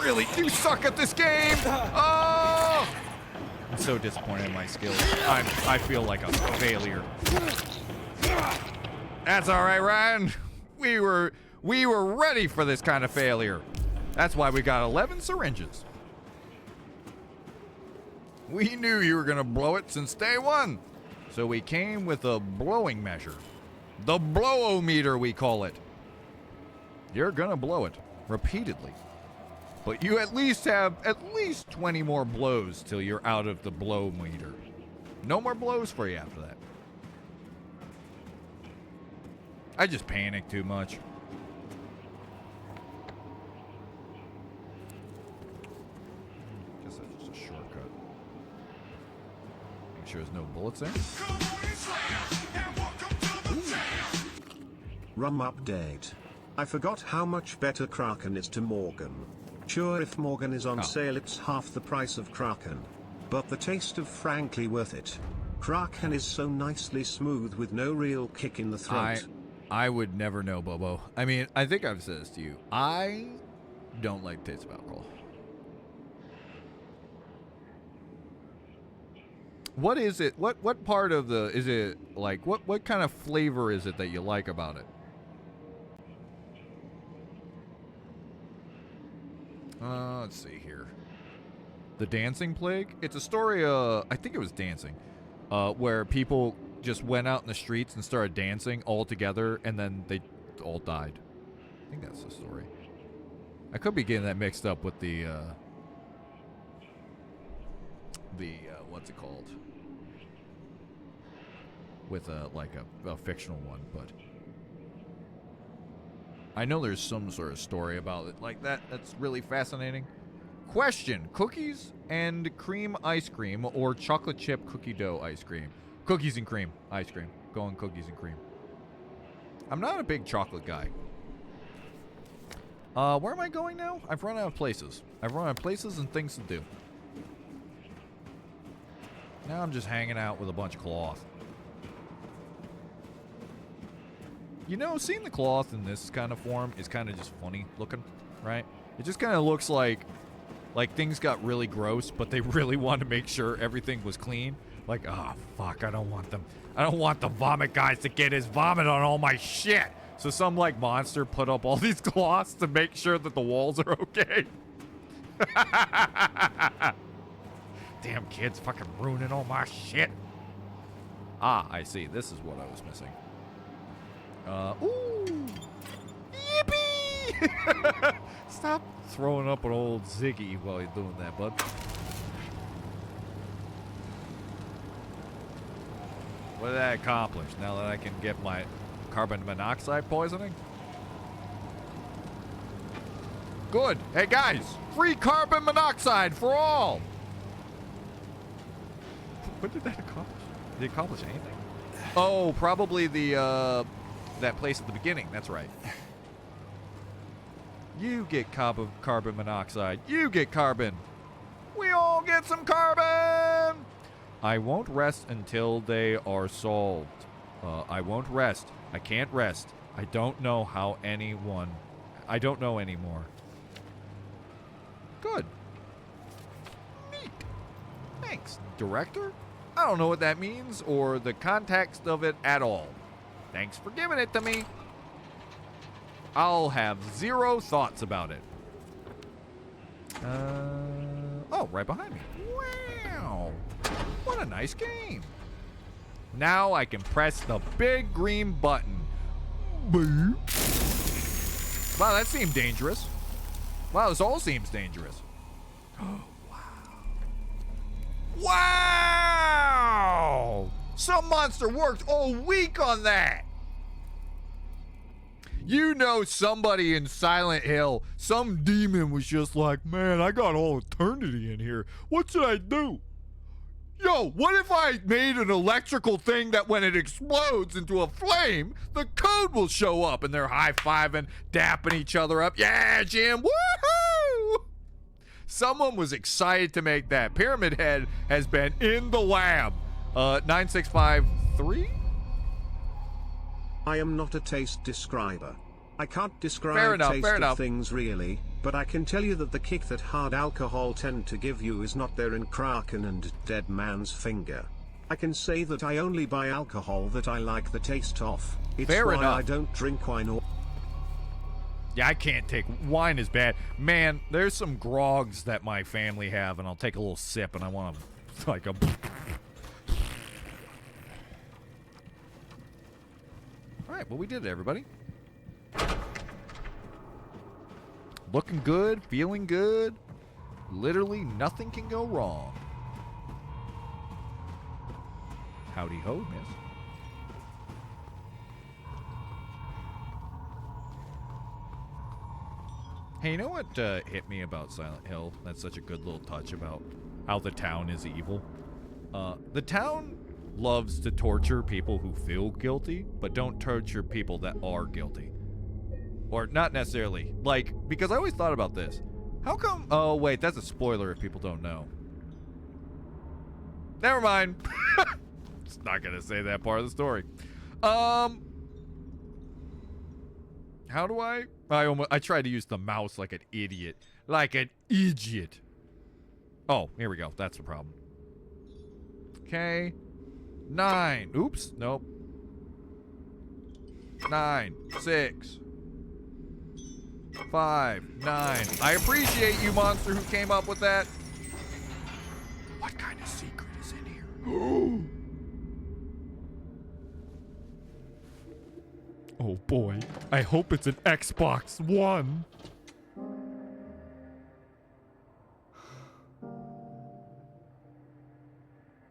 S1: really do suck at this game. Oh! I'm so disappointed in my skills. I feel like a failure. That's all right, Ryan. We were ready for this kind of failure. That's why we got 11 syringes. We knew you were gonna blow it since day one, so we came with a blowing measure. The blow-o-meter, we call it. You're gonna blow it. Repeatedly. But you at least have 20 more blows till you're out of the blow meter. No more blows for you after that. I just panic too much. Guess that's just a shortcut. Make sure there's no bullets there.
S2: Rum update. I forgot how much better Kraken is to Morgan. Sure, if Morgan is on sale it's half the price of Kraken. But the taste of frankly worth it. Kraken is so nicely smooth with no real kick in the throat.
S1: I would never know, Bobo. I mean, I think I've said this to you. I don't like the taste of alcohol. What is it? What part of the, is it like, what kind of flavor is it that you like about it? Let's see here. The Dancing Plague. It's a story, I think it was dancing, where people just went out in the streets and started dancing all together, and then they all died. I think that's the story. I could be getting that mixed up with the what's it called? With like a fictional one, but I know there's some sort of story about it like that. That's really fascinating. Question: cookies and cream ice cream or chocolate chip cookie dough ice cream? Cookies and cream ice cream. Going cookies and cream. I'm not a big chocolate guy. Where am I going now? I've run out of places. I've run out of places and things to do. Now I'm just hanging out with a bunch of cloth. You know, seeing the cloth in this kind of form is kind of just funny looking, right? It just kind of looks like things got really gross, but they really wanted to make sure everything was clean. Like, oh, fuck, I don't want the vomit guys to get his vomit on all my shit. So some, like, monster put up all these cloths to make sure that the walls are okay. Damn kids fucking ruining all my shit. Ah, I see. This is what I was missing. Ooh. Yippee! Stop throwing up an old Ziggy while you're doing that, bud. What did that accomplish? Now that I can get my carbon monoxide poisoning? Good. Hey, guys. Free carbon monoxide for all. What did that accomplish? Did it accomplish anything? Oh, probably the, that place at the beginning. That's right. You get carbon monoxide. You get carbon. We all get some carbon. I won't rest until they are solved. I won't rest. I can't rest. I don't know how anyone... I don't know anymore. Good. Neat. Thanks, director. I don't know what that means or the context of it at all. Thanks for giving it to me. I'll have zero thoughts about it. Oh, right behind me. Wow. What a nice game. Now I can press the big green button. Wow, that seemed dangerous. Wow, this all seems dangerous. Wow! Some monster worked all week on that. You know, somebody in Silent Hill, some demon was just like, man, I got all eternity in here. What should I do? Yo, what if I made an electrical thing that when it explodes into a flame, the code will show up and they're high-fiving, dapping each other up. Yeah, Jim, woohoo! Someone was excited to make that. Pyramid Head has been in the lab. 9653?
S2: I am not a taste describer. I can't describe
S1: Fair enough,
S2: taste
S1: fair
S2: of
S1: enough.
S2: things really, but I can tell you that the kick that hard alcohol tend to give you is not there in Kraken and Dead Man's Finger. I can say that I only buy alcohol that I like the taste of. It's
S1: Fair
S2: why
S1: enough.
S2: I don't drink wine or...
S1: Yeah, I can't take... Wine is bad. Man, there's some grogs that my family have, and I'll take a little sip, and I want to... like a... Alright, well, we did it, everybody. Looking good, feeling good. Literally nothing can go wrong. Howdy ho, miss. Hey, you know what hit me about Silent Hill? That's such a good little touch about how the town is evil. The town loves to torture people who feel guilty, but don't torture people that are guilty. Or not necessarily. Like, because I always thought about this. How come... Oh, wait, that's a spoiler if people don't know. Never mind. Just not going to say that part of the story. How do I... I tried to use the mouse like an idiot. Like an idiot. Oh, here we go. That's the problem. Okay. 9. Oops. Nope. 9. 6. 5. 9. I appreciate you, monster, who came up with that. What kind of secret is in here? Oh boy. I hope it's an Xbox One.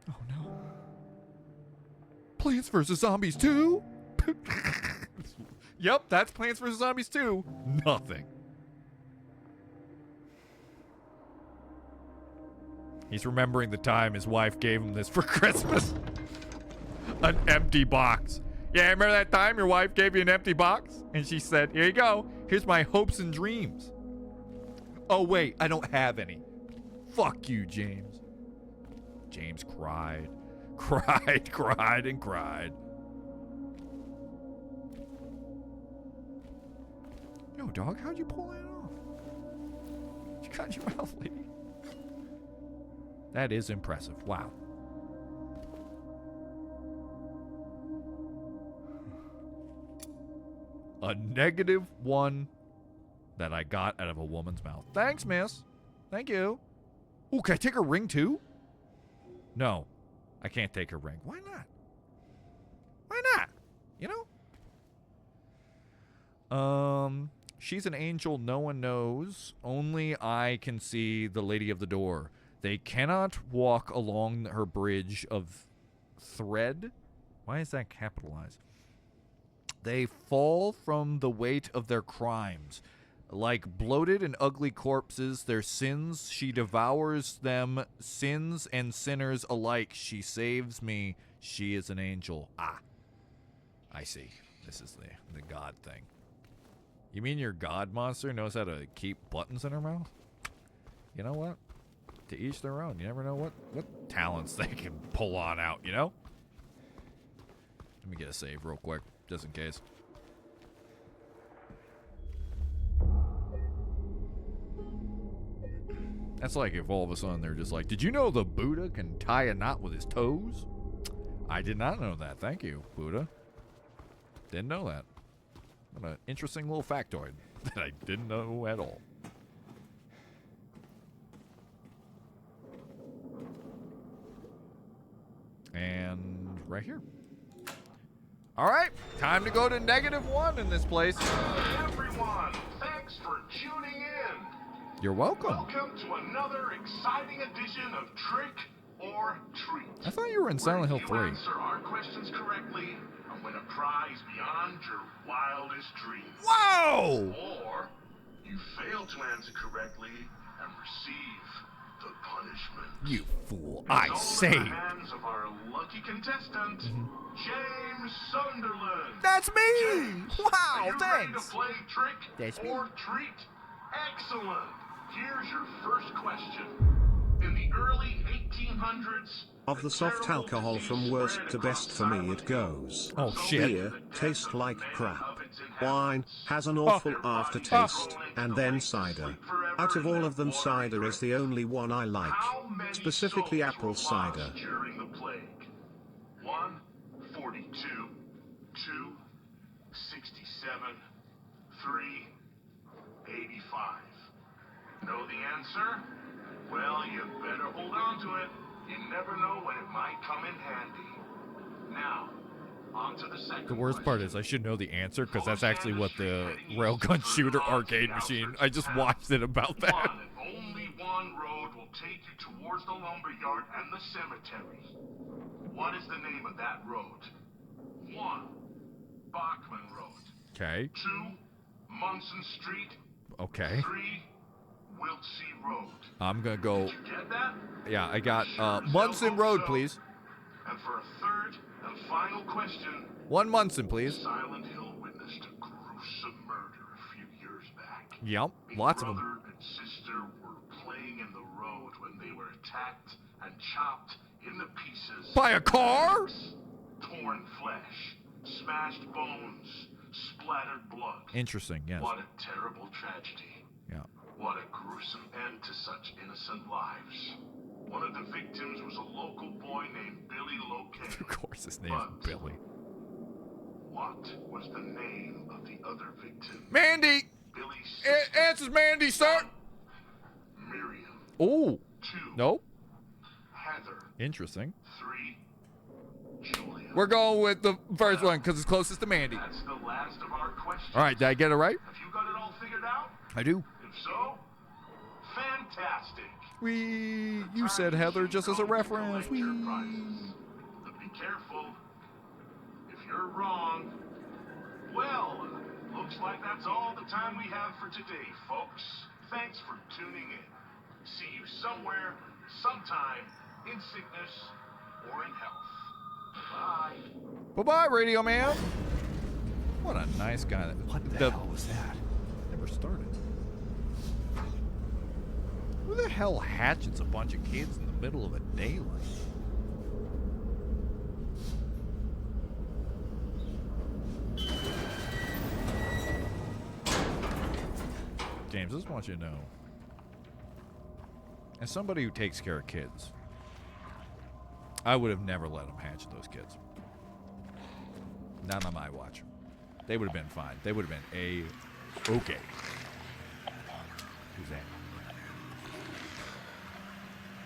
S1: Oh no. Plants vs. Zombies 2? Yep, that's Plants vs. Zombies 2. Nothing. He's remembering the time his wife gave him this for Christmas. An empty box. Yeah, remember that time your wife gave you an empty box? And she said, here you go. Here's my hopes and dreams. Oh, wait, I don't have any. Fuck you, James. James cried. Cried, and cried. Yo, dog, how'd you pull that off? What you got in your mouth, lady? That is impressive. Wow. A -1 that I got out of a woman's mouth. Thanks, miss. Thank you. Ooh, can I take her ring too? No, I can't take her ring. Why not? Why not? You know? She's an angel no one knows. Only I can see the lady of the door. They cannot walk along her bridge of thread. Why is that capitalized? They fall from the weight of their crimes. Like bloated and ugly corpses, their sins, she devours them, sins and sinners alike. She saves me. She is an angel. Ah, I see. This is the God thing. You mean your God monster knows how to keep buttons in her mouth? You know what? To each their own. You never know what talents they can pull on out, you know? Let me get a save real quick, just in case. That's like if all of a sudden they're just like, did you know the Buddha can tie a knot with his toes? I did not know that. Thank you, Buddha. Didn't know that. What an interesting little factoid that I didn't know at all. And right here. All right, time to go to -1 in this place.
S3: Hey everyone, thanks for tuning in.
S1: You're welcome.
S3: Welcome to another exciting edition of Trick or Treat.
S1: I thought you were in Silent Hill 3.
S3: You answer our questions correctly and win a prize beyond your wildest dreams.
S1: Whoa!
S3: Or you fail to answer correctly and receive the punishment.
S1: You fool!
S3: It's
S1: I
S3: all
S1: say.
S3: in the hands of our lucky contestant, James Sunderland.
S1: That's me!
S3: James,
S1: Wow,
S3: are you
S1: thanks.
S3: ready to play Trick
S1: That's me.
S3: or Treat? Excellent. Here's your first question. In the early 1800s,
S2: Of the soft
S3: terrible
S2: alcohol
S3: disease
S2: from worst
S3: spread
S2: to best for me it goes.
S1: Oh, shit.
S2: Beer tastes like crap. Wine has an awful aftertaste, and then cider. Out of all of them, cider is the only one I like. Specifically apple cider.
S3: During the plague. 1, 42, 2, 67, 3, 85. Know the answer? Well, you better hold on to it. You never know when it might come in handy. Now, on to the second
S1: The worst part is I should know the answer because that's actually what the Railgun Shooter arcade machine. I just watched it about that.
S3: One and only one road will take you towards the lumberyard and the cemetery. What is the name of that road? 1, Bachman Road.
S1: Okay.
S3: 2, Munson Street.
S1: Okay.
S3: 3, Wiltsey Road.
S1: I'm gonna go.
S3: Did you get that?
S1: Yeah, I got
S3: Sure as hell
S1: Munson
S3: hope
S1: Road,
S3: so.
S1: please.
S3: And for a third and final question,
S1: 1 Munson, please.
S3: Silent Hill witnessed a gruesome murder a few years back.
S1: Yep,
S3: A
S1: lots of them.
S3: brother and sister were playing in the road when they were attacked and chopped into pieces.
S1: By a car?
S3: Torn flesh, smashed bones, splattered blood.
S1: Interesting. Yes.
S3: What a terrible tragedy.
S1: Yeah.
S3: What a gruesome end to such innocent lives. One of the victims was a local boy named Billy Locate.
S1: Of course, his name's
S3: But
S1: Billy.
S3: what was the name of the other victim?
S1: Mandy.
S3: Billy's sister.
S1: Answers Mandy, sir.
S3: Miriam.
S1: Oh.
S3: 2.
S1: Nope.
S3: Heather.
S1: Interesting.
S3: 3. Julia.
S1: We're going with the first one because it's closest to Mandy.
S3: That's the last of our questions.
S1: All right, did I get it right?
S3: Have you got it all figured out?
S1: I do.
S3: If so, fantastic.
S1: You said Heather just as a reference.
S3: Collect your prizes. But be careful. If you're wrong, well, looks like that's all the time we have for today, folks. Thanks for tuning in. See you somewhere, sometime, in sickness or in health. Bye.
S1: Bye-bye, Radio Man. What a nice guy.
S4: What the hell was that?
S1: Never started. Who the hell hatchets a bunch of kids in the middle of a daylight? James, I just want you to know, as somebody who takes care of kids, I would have never let them hatch those kids. Not on my watch. They would have been fine. They would have been okay. Who's that?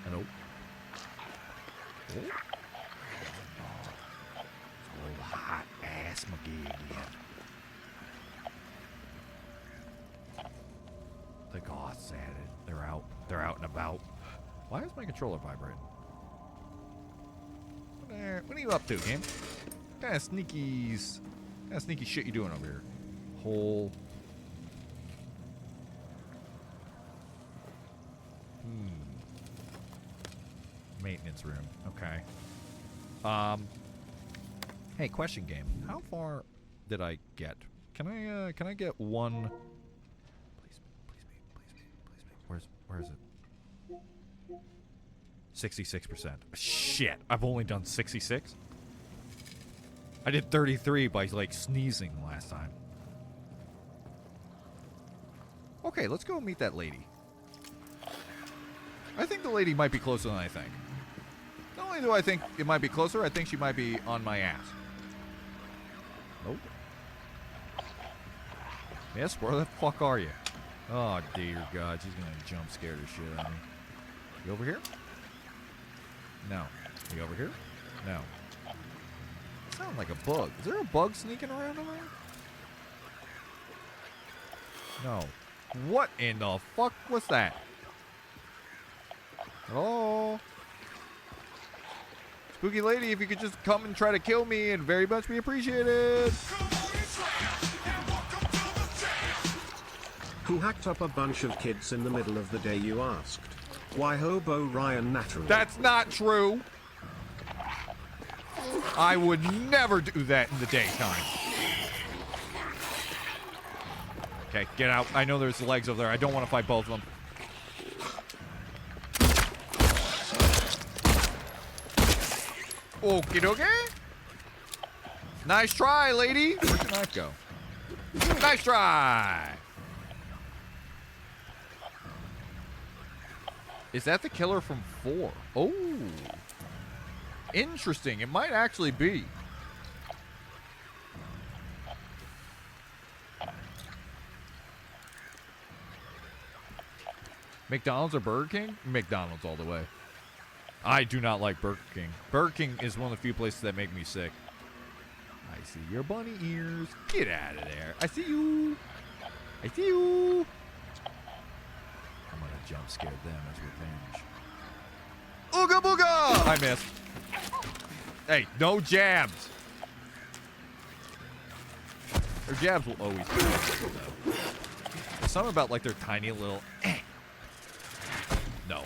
S1: Hello? Oh. Old hot ass McGee again. The goths at it. They're out. They're out and about. Why is my controller vibrating? What are you up to, game? Kind of sneaky shit you doing over here? Hole. Maintenance room. Okay. Hey, question game. How far did I get? Can I get one? Please be. Where is it? 66%. Shit, I've only done 66. I did 33 by like sneezing last time. Okay, let's go meet that lady. I think the lady might be closer than I think. Not only do I think it might be closer, I think she might be on my ass. Nope. Yes, where the fuck are you? Oh, dear God, she's gonna jump scare the shit out of me. You over here? No. You over here? No. Sound like a bug. Is there a bug sneaking around over here? No. What in the fuck was that? Oh. Spooky lady, if you could just come and try to kill me, it'd very much be appreciated.
S2: Who hacked up a bunch of kids in the middle of the day, you asked? Why, Hobo Ryan naturally.
S1: That's not true. I would never do that in the daytime. Okay, get out. I know there's legs over there. I don't want to fight both of them. Okie dokie. Nice try, lady. Where'd your knife go? Nice try. Is that the killer from 4? Oh. Interesting. It might actually be. McDonald's or Burger King? McDonald's all the way. I do not like Burger King. Burger King is one of the few places that make me sick. I see your bunny ears. Get out of there. I see you. I see you. I'm going to jump scare them as revenge. Ooga booga! I missed. Hey, no jabs. Their jabs will always be helpful, though. There's something about, like, their tiny little... No.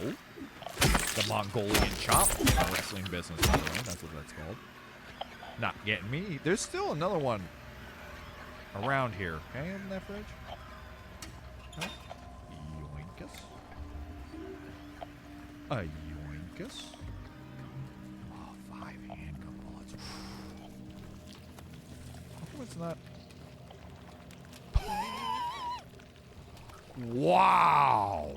S1: The Mongolian chop. Wrestling business, by the way. That's what that's called. Not getting me. There's still another one around here. Can I open that fridge? Huh? Yoinkus. A yoinkus. Oh, 5 handgun bullets. How come it's not... Wow!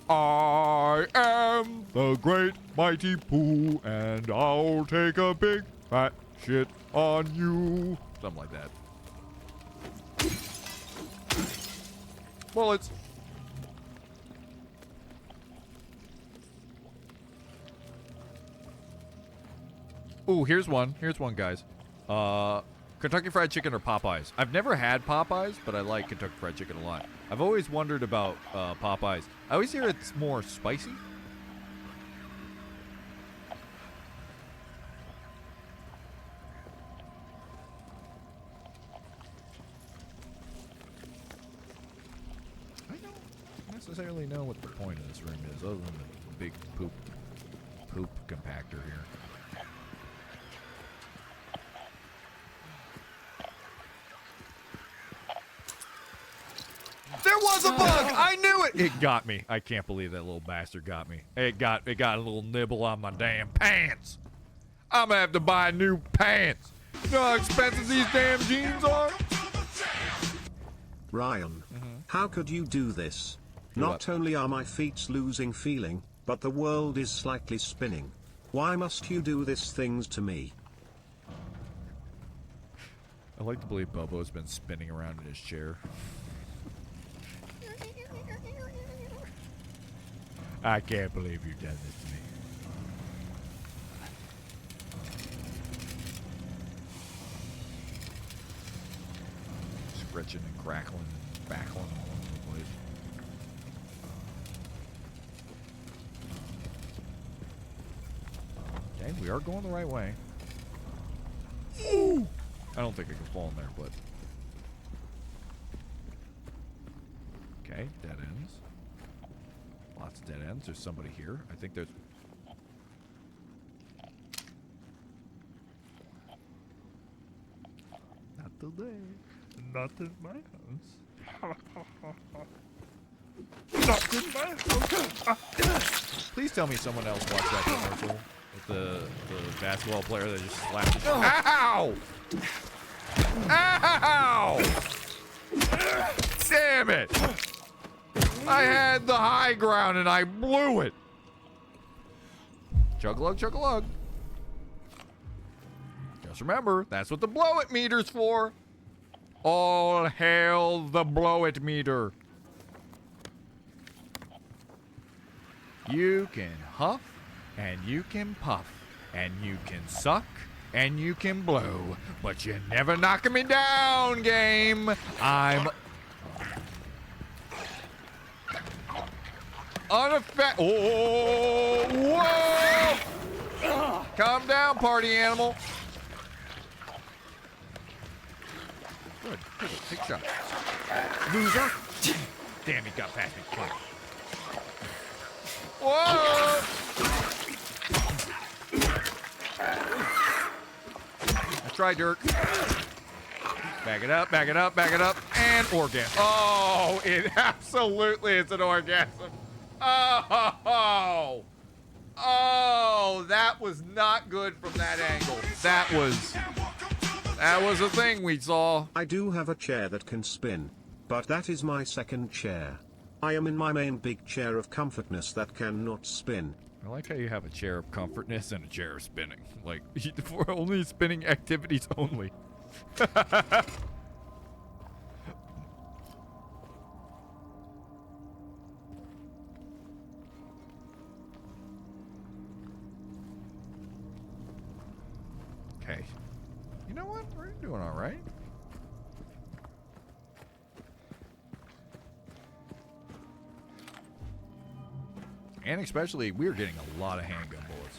S1: I am the great mighty Pooh, and I'll take a big fat shit on you. Something like that. Bullets. Ooh, here's one. Here's one, guys. Kentucky Fried Chicken or Popeyes? I've never had Popeyes, but I like Kentucky Fried Chicken a lot. I've always wondered about Popeyes. I always hear it's more spicy. I don't necessarily know what the point of this room is, other than the big poop compactor here. There was a bug! I knew it! It got me. I can't believe that little bastard got me. It got a little nibble on my damn pants. I'm gonna have to buy new pants. You know how expensive these damn jeans are?
S2: Ryan, how could you do this?
S1: Do
S2: Not
S1: what?
S2: only are my feet losing feeling, but the world is slightly spinning. Why must you do these things to me?
S1: I like to believe Bobo's been spinning around in his chair. I can't believe you've done this to me. Scratching and crackling and backling all over the place. Okay, we are going the right way. Ooh. I don't think I can fall in there, but... Okay, dead ends. Lots of dead ends. There's somebody here. I think there's... Not today. Not in my house. Not in my house. Please tell me someone else watched that commercial with the basketball player that just slapped his... Ow! Ow! Damn it! I had the high ground and I blew it. Chug-a-lug, chug-a-lug. Just remember, that's what the blow-it meter's for. All hail the blow-it meter. You can huff, and you can puff, and you can suck, and you can blow, but you're never knocking me down, game. I'm unaffected. Oh, whoa! Calm down, party animal. Good. Take a shot. Loser. Damn, he got past me. Whoa! Let's try Dirk. Back it up, back it up, back it up, and orgasm. Oh, it absolutely is an orgasm. Oh, oh, that was not good from that angle. That was a thing we saw.
S2: I do have a chair that can spin, but that is my second chair. I am in my main big chair of comfortness that cannot spin.
S1: I like how you have a chair of comfortness and a chair of spinning. Like, for only spinning activities only. Okay. You know what? We're doing all right. And especially, we're getting a lot of handgun bullets.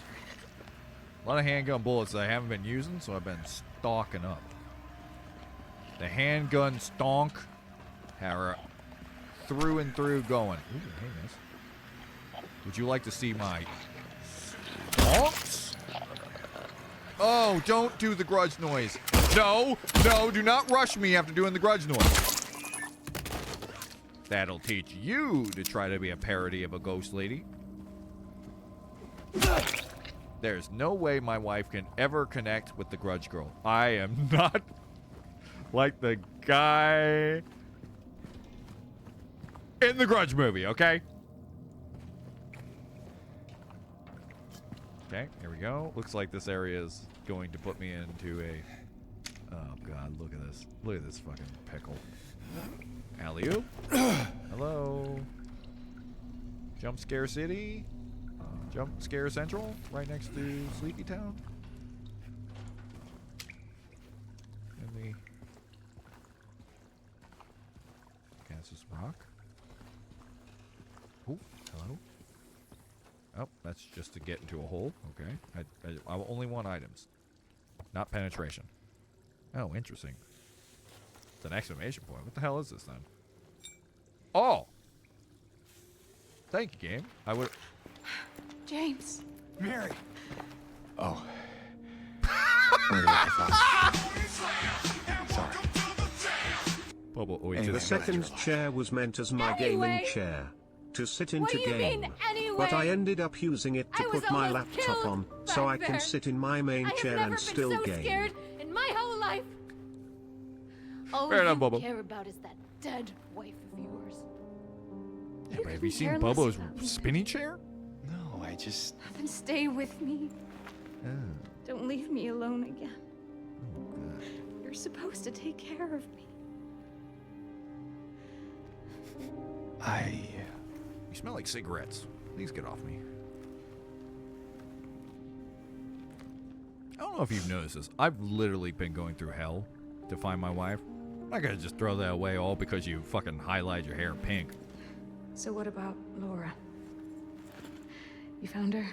S1: A lot of handgun bullets that I haven't been using, so I've been stocking up. The handgun stonk are through and through going. Ooh, hey, miss. Would you like to see my stonks? Oh, don't do the grudge noise. No, no, do not rush me after doing the grudge noise. That'll teach you to try to be a parody of a ghost lady. There's no way my wife can ever connect with the grudge girl. I am not like the guy in the grudge movie, okay? Okay, here we go. Looks like this area is going to put me into a... Oh, God, look at this. Look at this fucking pickle. Alley-oop. Hello. Jump Scare City. Jump Scare Central. Right next to Sleepy Town. And the... Cast this rock. Oh, hello. Oh, that's just to get into a hole. Okay. I only want items. Not penetration. Oh, interesting. It's an exclamation point. What the hell is this then? Oh! Thank you, game. I would...
S4: James.
S5: Mary. Oh. Sorry.
S1: Bubble, wait,
S5: Anyway,
S2: The
S1: just...
S2: second chair was meant as my gaming chair, to sit into
S4: What do you
S2: game.
S4: mean, anyway?
S2: But I ended up using it to
S4: I was
S2: put my
S4: almost
S2: laptop
S4: killed
S2: on,
S4: back
S2: so I
S4: there.
S2: can sit in my main
S4: I have
S2: chair
S4: never
S2: and
S4: been
S2: still
S4: so
S2: game.
S4: scared in my whole life. All
S1: Fair enough,
S4: you
S1: Bubba.
S4: care about is that dead wife of yours.
S1: Yeah,
S4: You
S1: but have
S4: couldn't
S1: you seen
S4: care less
S1: Bubba's
S4: about me.
S1: spinning chair?
S5: No, I just...
S4: Then stay with me.
S1: Oh,
S4: Don't leave me alone again.
S1: good.
S4: You're supposed to take care of me.
S1: You smell like cigarettes. Please get off me. I don't know if you've noticed this. I've literally been going through hell to find my wife. I'm not gonna just throw that away all because you fucking highlight your hair pink.
S4: So what about Laura? You found her?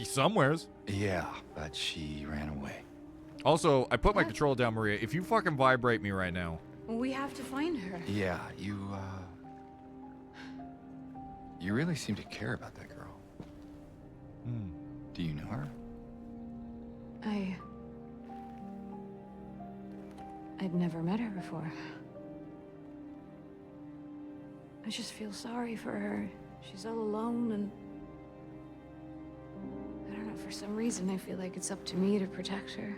S1: Somewheres.
S5: Yeah, but she ran away.
S1: Also, I put my control down, Maria. If you fucking vibrate me right now.
S4: We have to find her.
S5: Yeah, you really seem to care about that girl. Do you know her?
S4: I'd never met her before. I just feel sorry for her. She's all alone and... I don't know, for some reason I feel like it's up to me to protect her.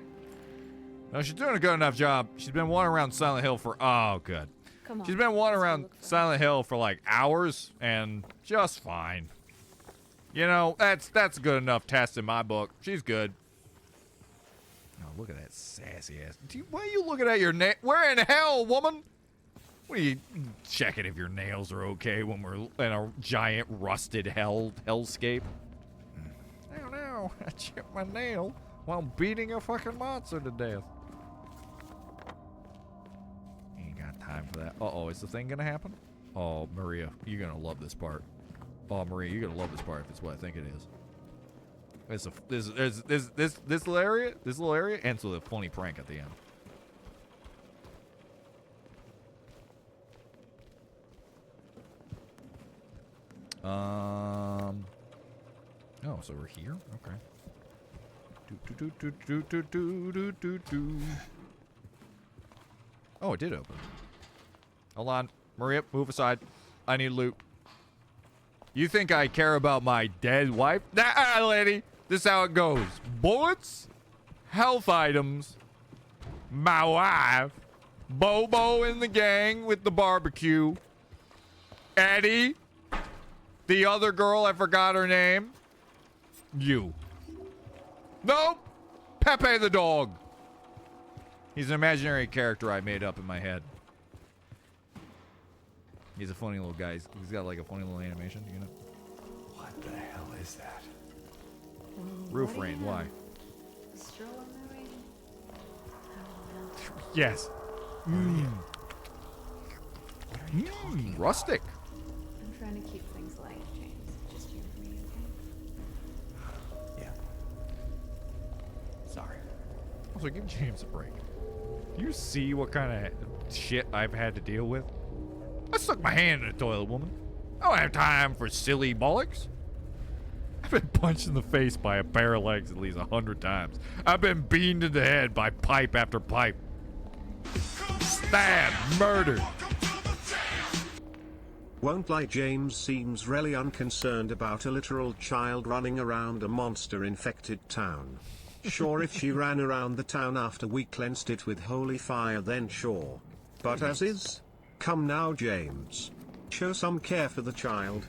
S1: No, she's doing a good enough job. She's been wandering around Silent Hill for... Oh, good.
S4: Come on.
S1: She's been wandering
S4: let's go
S1: around
S4: look for her.
S1: Silent Hill for like hours and just fine. You know, that's good enough test in my book. She's good. Oh, look at that sassy ass. Why are you looking at your nail? Where in hell, woman? What are you checking if your nails are okay when we're in a giant rusted hellscape? I don't know. I chipped my nail while beating a fucking monster to death. Ain't got time for that. Uh-oh, is the thing gonna happen? Oh, Maria, you're gonna love this part. Oh, Maria, you're gonna love this part if it's what I think it is. This little area ends with a funny prank at the end. Oh, so we're here? Okay. Oh, it did open. Hold on. Maria, move aside. I need loot. You think I care about my dead wife? Nah, lady. This is how it goes. Bullets, health items, my wife, Bobo in the gang with the barbecue, Eddie, the other girl, I forgot her name, you. Nope. Pepe the dog. He's an imaginary character I made up in my head. He's a funny little guy. He's got like a funny little animation, you know?
S5: What the hell is that?
S1: Roof rain, why?
S4: Stroll on the rain.
S1: Yes. Rustic.
S4: I'm trying to keep things light, James. Just you and me, okay?
S5: Yeah. Sorry.
S1: Also, give James a break. Do you see what kind of shit I've had to deal with? I stuck my hand in the toilet, woman. I don't have time for silly bollocks. I've been punched in the face by a pair of legs at least 100 times. I've been beaten in the head by pipe after pipe. Stabbed, murdered.
S2: Won't lie, James seems really unconcerned about a literal child running around a monster-infected town. Sure, if she ran around the town after we cleansed it with holy fire, then sure. But as is? Come now, James. Show some care for the child.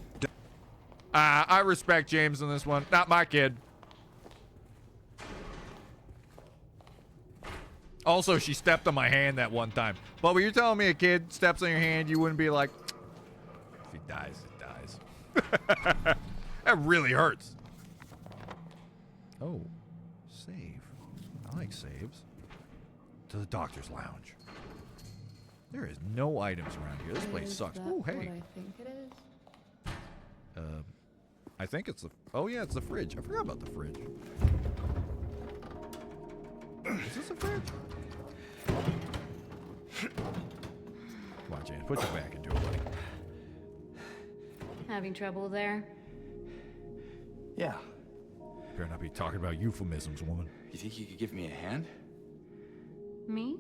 S1: I respect James on this one. Not my kid. Also, she stepped on my hand that one time. But when you're telling me a kid steps on your hand, you wouldn't be like, if he dies, it dies. That really hurts. Oh, save. I like saves. To the doctor's lounge. There is no items around here. This place sucks. Oh, hey.
S4: What I think it is?
S1: I think it's the... Oh, yeah, it's the fridge. I forgot about the fridge. Is this a fridge? Come on, James. Put your back into it, buddy.
S4: Having trouble there?
S5: Yeah.
S1: Better not be talking about euphemisms, woman.
S5: You think you could give me a hand?
S4: Me?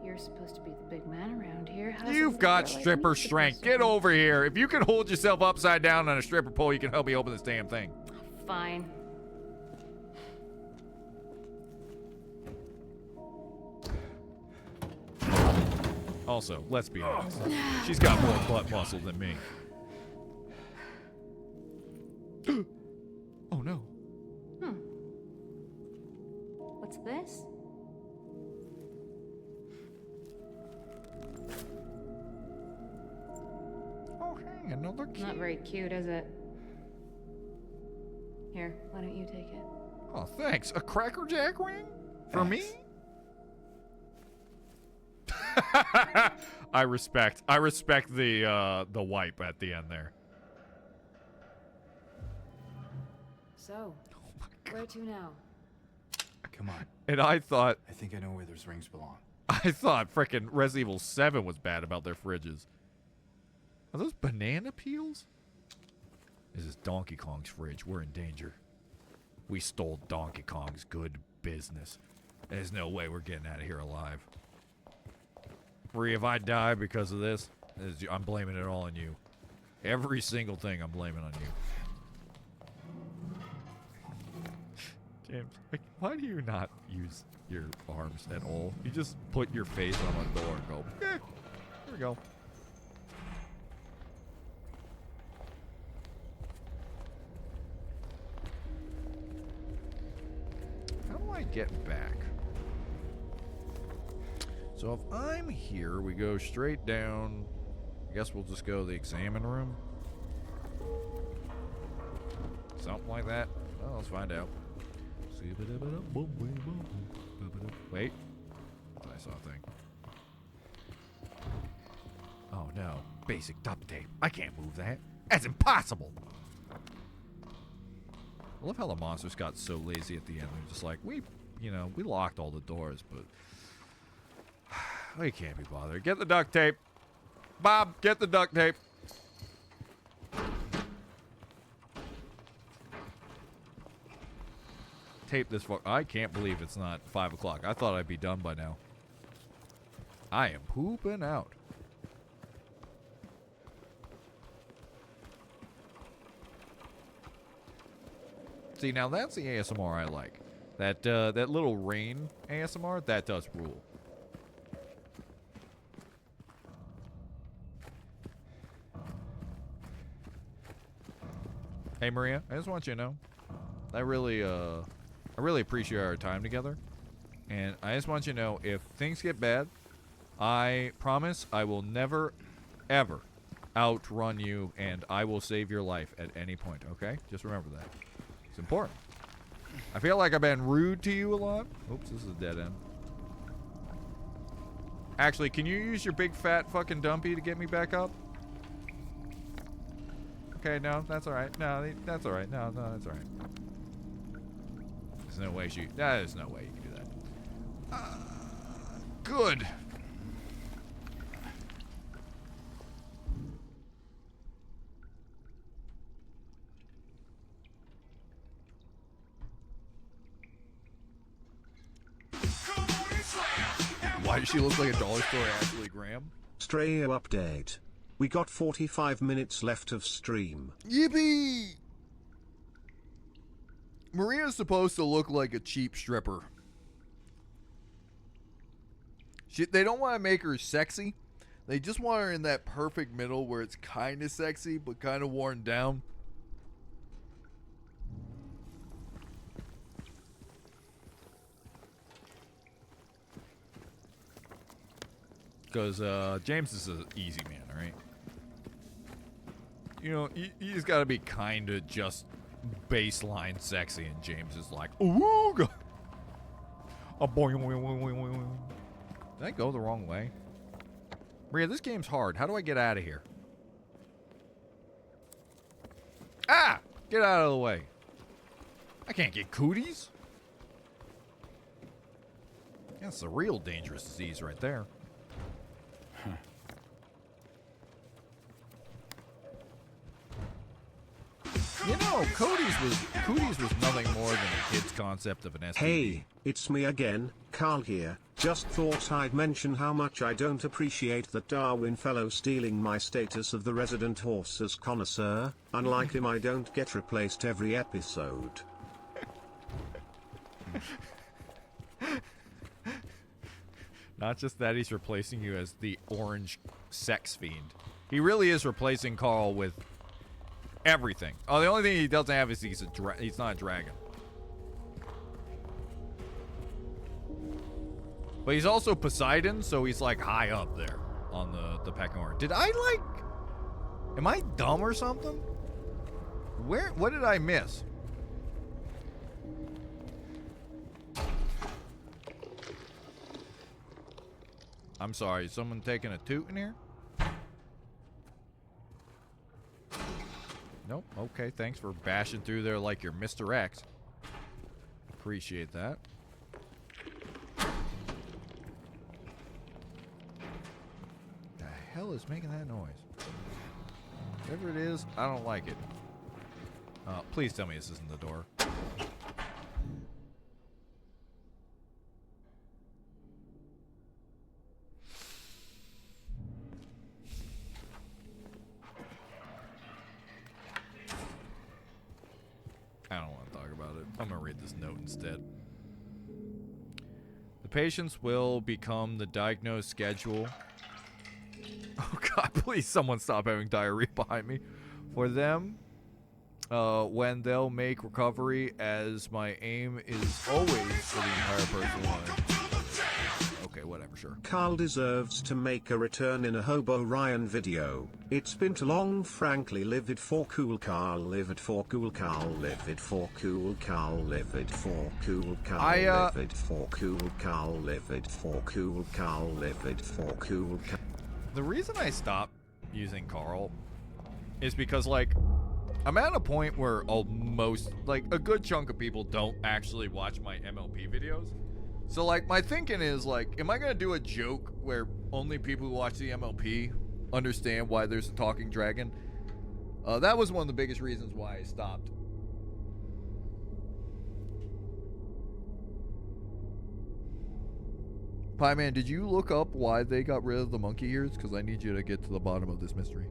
S4: You're supposed to be the big man around here. How's
S1: You've got stripper strength. Get over here. If you can hold yourself upside down on a stripper pole, you can help me open this damn thing.
S4: Fine.
S1: Also, let's be honest. She's got more butt muscle than me. Oh, no.
S4: What's this?
S1: Oh, hey, another key.
S4: Not very cute, is it? Here, why don't you take it?
S1: Oh, thanks. A Cracker Jack ring? For me? I respect the wipe at the end there.
S4: So, where to now?
S5: Come on.
S1: And I thought
S5: I think I know where those rings belong.
S1: frickin' Resident Evil 7 was bad about their fridges. Are those banana peels? This is Donkey Kong's fridge. We're in danger. We stole Donkey Kong's good business. There's no way we're getting out of here alive. Marie, if I die because of this, I'm blaming it all on you. Every single thing I'm blaming on you. James, like, why do you not use your arms at all? You just put your face on a door and go, here we go. How do I get back? So if I'm here, we go straight down. I guess we'll just go to the examine room. Something like that. Well, let's find out. Wait. I saw a thing. Oh no. Basic duct tape. I can't move that. That's impossible. I love how the monsters got so lazy at the end. They're just like, we locked all the doors, but we can't be bothered. Get the duct tape. Bob, get the duct tape. Tape this far. I can't believe it's not 5 o'clock. I thought I'd be done by now. I am pooping out. See, now that's the ASMR I like. That little rain ASMR, that does rule. Hey Maria, I just want you to know, I really appreciate our time together, and I just want you to know, if things get bad, I promise I will never, ever outrun you, and I will save your life at any point. Okay, just remember that. It's important. I feel like I've been rude to you a lot. Oops, this is a dead end. Actually, can you use your big fat fucking dumpy to get me back up? Okay, no, that's alright. No, that's alright. No, that's alright. There's no way there's no way you can do that. Good. Why does she look like a dollar store Ashley Graham?
S2: Strayo update. We got 45 minutes left of stream.
S1: Yippee! Maria's supposed to look like a cheap stripper. They don't want to make her sexy. They just want her in that perfect middle where it's kind of sexy but kind of worn down. Because James is an easy man, right? You know, you just gotta be kind of just baseline sexy, and James is like, ooh, go. A boing, boing, boing, boing, boing. Did I go the wrong way? Maria, this game's hard. How do I get out of here? Ah! Get out of the way. I can't get cooties. That's a real dangerous disease right there. You know, Cooties was nothing more than a kid's concept of an STD.
S2: Hey, it's me again, Carl here. Just thought I'd mention how much I don't appreciate that Darwin fellow stealing my status of the resident horses connoisseur. Unlike him, I don't get replaced every episode.
S1: Not just that, he's replacing you as the orange sex fiend. He really is replacing Carl with everything. Oh, the only thing he doesn't have is he's not a dragon. But he's also Poseidon, so he's like high up there on the pecking order. Am I dumb or something? What did I miss? I'm sorry, is someone taking a toot in here? Nope. Okay, thanks for bashing through there like you're Mr. X. Appreciate that. hell is making that noise? Whatever it is, I don't like it. Please tell me this isn't the door. I don't want to talk about it. I'm going to read this note instead. The patients will become the diagnosed schedule. Oh God, please someone stop having diarrhea behind me. For them, when they'll make recovery, as my aim is always for the entire person's life. Okay, whatever, sure.
S2: Carl deserves to make a return in a Hobo Ryan video. It's been too long, frankly. Live it for cool Carl, live it for cool Carl, live it for cool Carl, live it for cool Carl, live it for cool Carl, live it for cool Carl, live it for cool Carl.
S1: The reason I stopped using Carl is because, like, I'm at a point where almost, like, a good chunk of people don't actually watch my MLP videos. So, like, my thinking is, like, am I going to do a joke where only people who watch the MLP understand why there's a talking dragon? That was one of the biggest reasons why I stopped. Pie Man, did you look up why they got rid of the monkey ears? Because I need you to get to the bottom of this mystery.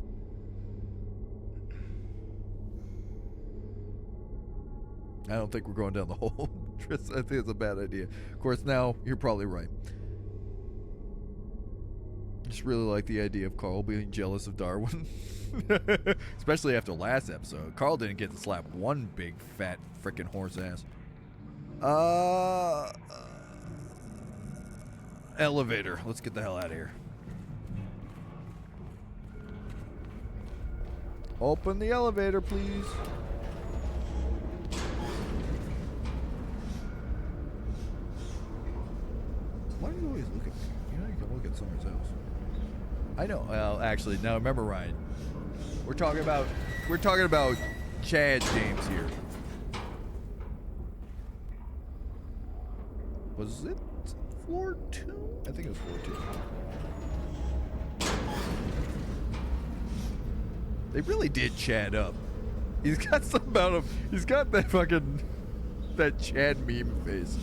S1: I don't think we're going down the hole. Tris, I think it's a bad idea. Of course, now you're probably right. Just really like the idea of Carl being jealous of Darwin. Especially after last episode. Carl didn't get to slap one big, fat, frickin' horse ass. Elevator. Let's get the hell out of here. Open the elevator, please. Why do you always look at me? You know you can look at someone's house. I know. Well, actually, no. Remember, Ryan. We're talking about Chad's games here. Was it floor 2? I think it was floor 2. They really did Chad up. He's got some amount of. He's got that fucking that Chad meme face.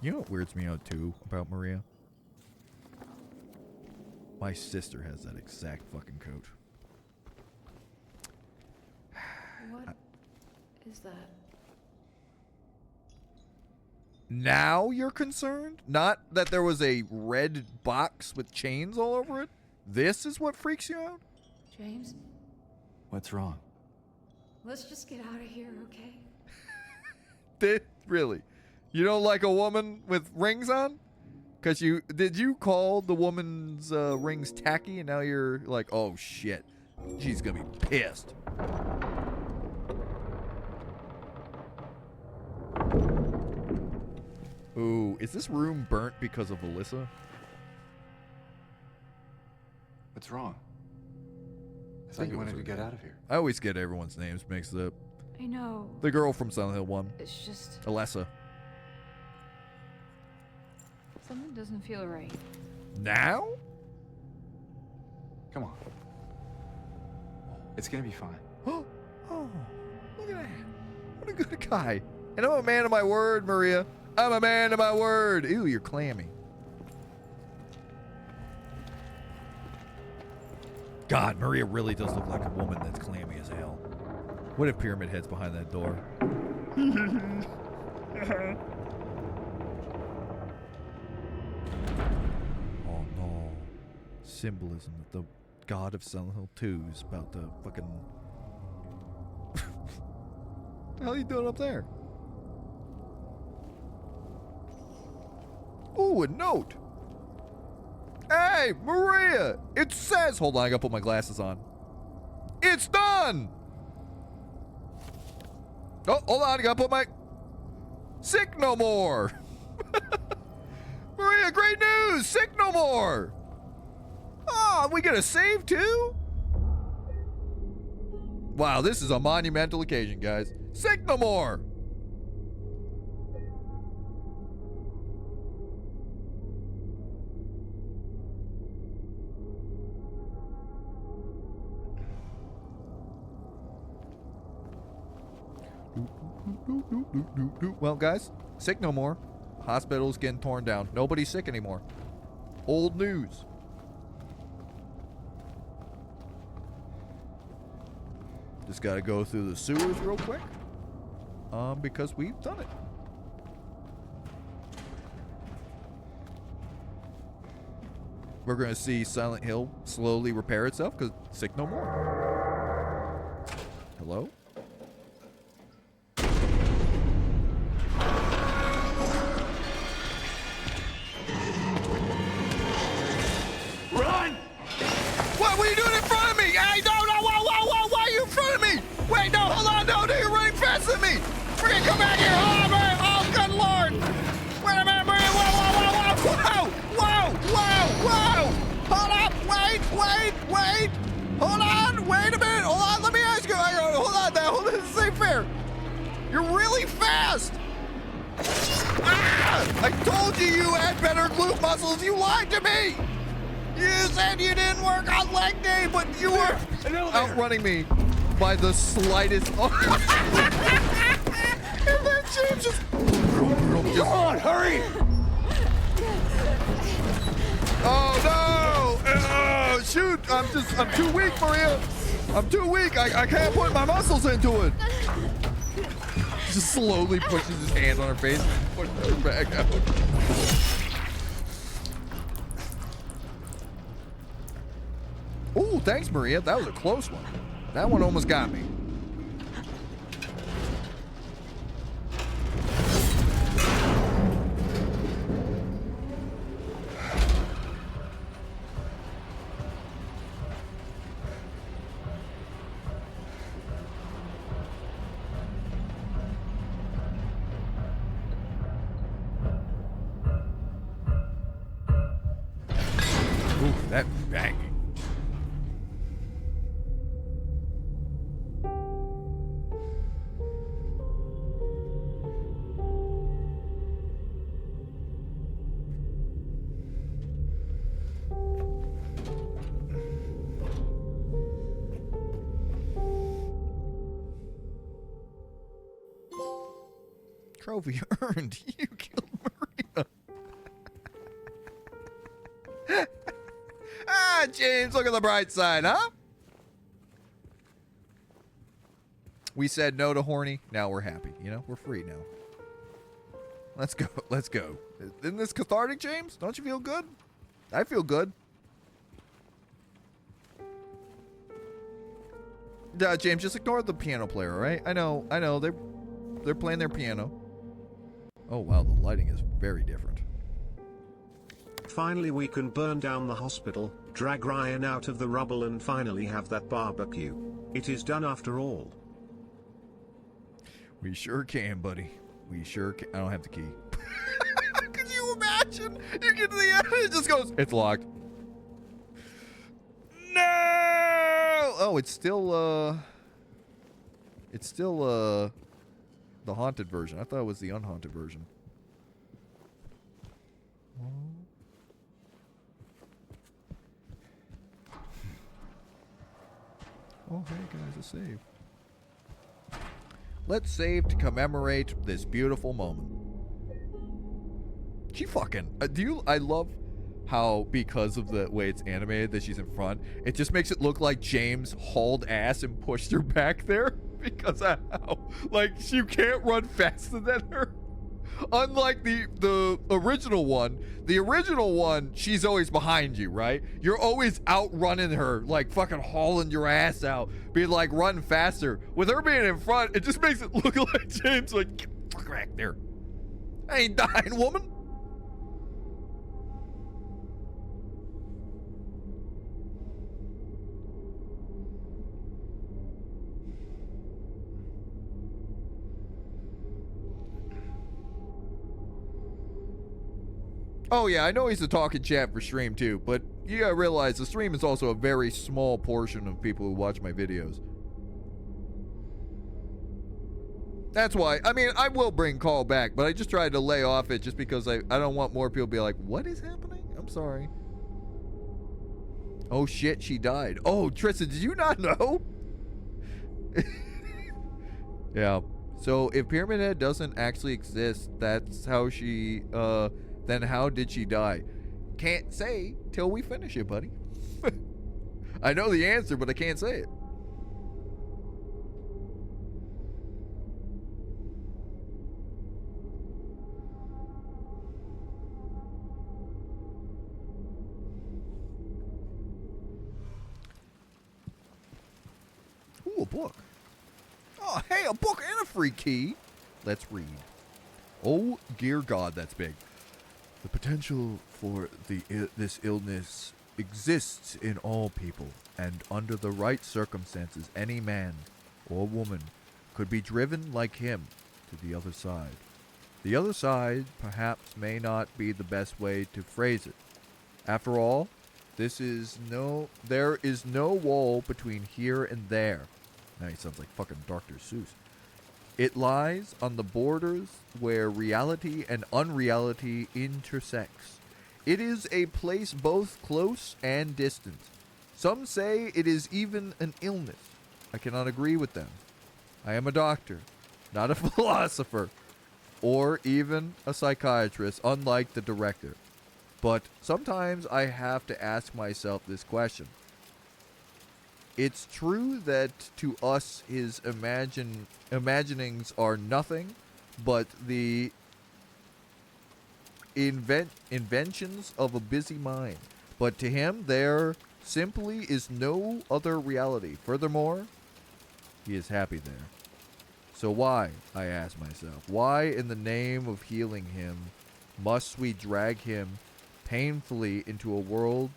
S1: You know what weirds me out too about Maria? My sister has that exact fucking coat.
S4: What is that?
S1: Now you're concerned? Not that there was a red box with chains all over it? This is what freaks you out?
S4: James,
S5: What's wrong?
S4: let's just get out of here, okay?
S1: Really? You don't like a woman with rings on? Because did you call the woman's rings tacky and now you're like, oh shit, she's gonna be pissed. Ooh, is this room burnt because of Alyssa?
S5: What's wrong? I thought you wanted to get out of here.
S1: I always get everyone's names mixed up.
S4: I know.
S1: The girl from Silent Hill 1.
S4: It's just
S1: Alyssa.
S4: something doesn't feel right.
S1: Now?
S5: Come on. It's gonna be fine.
S1: Oh, look at that. What a good guy. And I'm a man of my word, Maria. I'm a man of my word. Ew, you're clammy. God, Maria really does look like a woman that's clammy as hell. What if Pyramid Head's behind that door? Oh no. Symbolism that the god of Silent Hill 2 is about to fucking... What the hell are you doing up there? Ooh, a note. Hey, Maria! It says... Hold on, I gotta put my glasses on. It's done! Oh, hold on, I gotta put my... Sick no more! Maria, great news! Sick no more! Oh, we get a save too? Wow, this is a monumental occasion, guys. Sick no more! Well, guys, sick no more. Hospital's getting torn down. Nobody's sick anymore. Old news. Just gotta go through the sewers real quick. Because we've done it. We're gonna see Silent Hill slowly repair itself because sick no more. Hello?
S3: Run!
S1: What are you doing in front of me? Hey, no, whoa, why are you in front of me? Wait, no, hold on, no, you're running faster than me. Freaking come back here, oh, good lord. Wait a minute, whoa. Hold up, wait, hold on, wait a minute, hold on, let me ask you, hold on now, this is safe fair. You're really fast. I told you had better glute muscles, you lied to me. You said you didn't work on leg day, but you were outrunning me by the slightest. And then James just. Come on, hurry! Oh no! Oh, shoot! I'm too weak, Maria. I'm too weak. I can't put my muscles into it. Just slowly pushes his hand on her face and pushes her back out. Oh, thanks, Maria. That was a close one. That one almost got me. Ooh, that banging. Trophy earned. You killed Maria. Ah, James, look at the bright side, huh? We said no to horny. Now we're happy. You know, we're free now. Let's go. Let's go. Isn't this cathartic, James? Don't you feel good? I feel good. James, just ignore the piano player, all right? I know. They're playing their piano. Oh, wow, the lighting is very different.
S2: Finally we can burn down the hospital, drag Ryan out of the rubble and finally have that barbecue. It is done after all.
S1: We sure can, buddy. We sure can. I don't have the key. Could you imagine? You get to the end and it just goes, it's locked. No! Oh, it's still the haunted version. I thought it was the unhaunted version. Oh, hey guys, a save. Let's save to commemorate this beautiful moment. She fucking I love how, because of the way it's animated that she's in front, it just makes it look like James hauled ass and pushed her back there because of how, like, she can't run faster than her. Unlike the original one. The original one, she's always behind you, right? You're always outrunning her, like fucking hauling your ass out, being like, run faster. With her being in front, it just makes it look like James, like, get the fuck back there. I ain't dying, woman. Oh yeah, I know he's a talking chat for stream too, but you gotta realize the stream is also a very small portion of people who watch my videos. That's why, I mean, I will bring Call back, but I just tried to lay off it just because I don't want more people to be like, what is happening? I'm sorry. Oh shit, she died. Oh, Tristan, did you not know? Yeah, So if Pyramid Head doesn't actually exist, that's how she, then how did she die? Can't say till we finish it, buddy. I know the answer, but I can't say it. Ooh, a book. Oh, hey, a book and a free key. Let's read. Oh, dear God, that's big. The potential for this illness exists in all people, and under the right circumstances, any man or woman could be driven like him to the other side. The other side, perhaps, may not be the best way to phrase it. After all, there is no wall between here and there. Now he sounds like fucking Dr. Seuss. It lies on the borders where reality and unreality intersects. It is a place both close and distant. Some say it is even an illness. I cannot agree with them. I am a doctor, not a philosopher, or even a psychiatrist, unlike the director. But sometimes I have to ask myself this question. It's true that to us his imaginings are nothing but the inventions of a busy mind. But to him there simply is no other reality. Furthermore, he is happy there. So why, I ask myself, why in the name of healing him must we drag him painfully into a world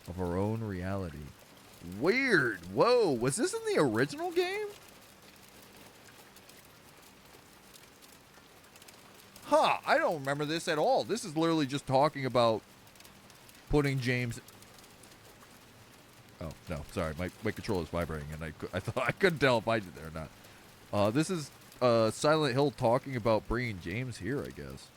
S1: of our own reality? Weird. Whoa, was this in the original game? Huh, I don't remember this at all. This is literally just talking about putting James... Oh, no, sorry. My controller's vibrating, and I thought I couldn't tell if I did that or not. This is Silent Hill talking about bringing James here, I guess.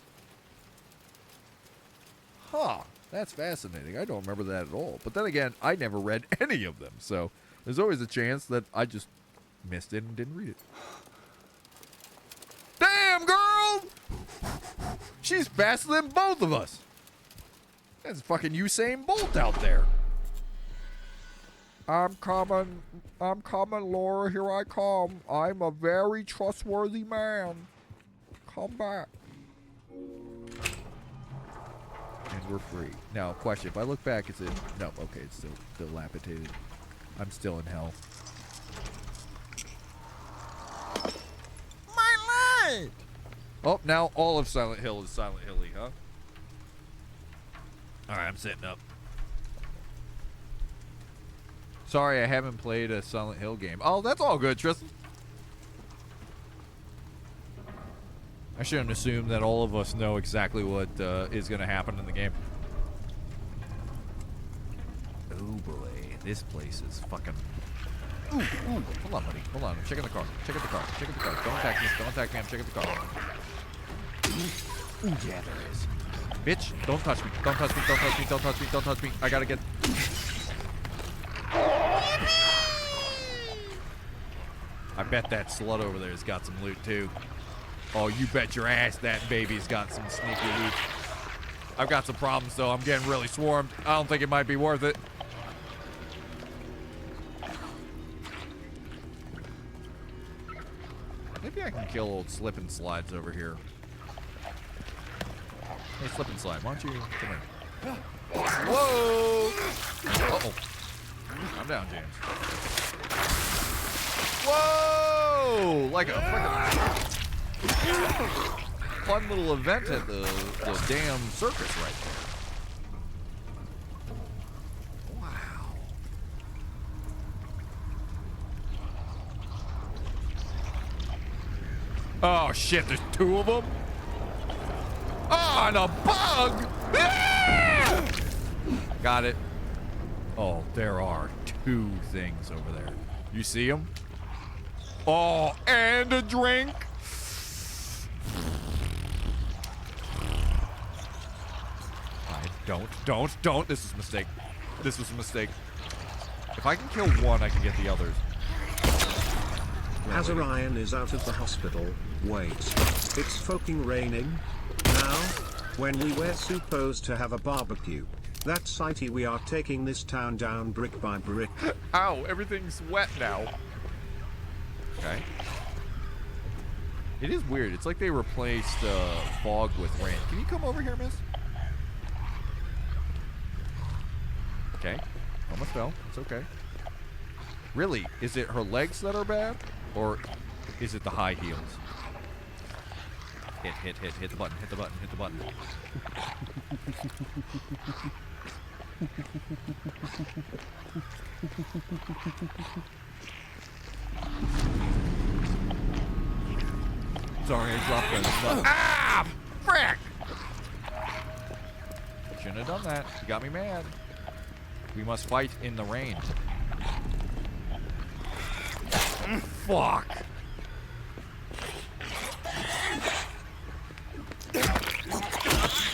S1: Huh. That's fascinating. I don't remember that at all. But then again, I never read any of them, so there's always a chance that I just missed it and didn't read it. Damn, girl! She's faster than both of us. That's fucking Usain Bolt out there. I'm coming, Laura. Here I come. I'm a very trustworthy man. Come back. And we're free. Now, question. If I look back, is it... No, okay, it's still dilapidated. I'm still in hell. My light! Oh, now all of Silent Hill is Silent Hill-y, huh? Alright, I'm sitting up. Sorry, I haven't played a Silent Hill game. Oh, that's all good, Tristan. I shouldn't assume that all of us know exactly what is going to happen in the game. Oh boy, this place is fucking... Ooh, hold on, buddy. Hold on, I'm checking the car. Check out the car. Check out the car. Don't attack me. Don't attack me. I'm checking the car. Ooh, yeah, there is. Bitch, don't touch me. Don't touch me. Don't touch me. Don't touch me. Don't touch me. I gotta get... I bet that slut over there has got some loot, too. Oh, you bet your ass that baby's got some sneaky loot. I've got some problems, though. I'm getting really swarmed. I don't think it might be worth it. Maybe I can kill old Slip and Slides over here. Hey, Slip and Slide, why don't you come here? Whoa! Uh-oh. I'm down, James. Whoa! Like a freaking... fun little event at the damn circus right there. Wow. Oh shit, there's two of them? Oh, and a bug! Ah! Got it. Oh, there are two things over there. You see them? Oh, and a drink. Don't. This is a mistake. This was a mistake. If I can kill one, I can get the others.
S2: As Orion is out of the hospital, wait. It's fucking raining? Now? When we were supposed to have a barbecue. That's itty, we are taking this town down brick by brick.
S1: Ow, everything's wet now. Okay. It is weird. It's like they replaced fog with rain. Can you come over here, miss? Okay. Almost fell. It's okay. Really, is it her legs that are bad? Or is it the high heels? Hit the button, hit the button, hit the button. Sorry, I dropped the button. Ah! Frick! Shouldn't have done that. You got me mad. We must fight in the rain. Fuck!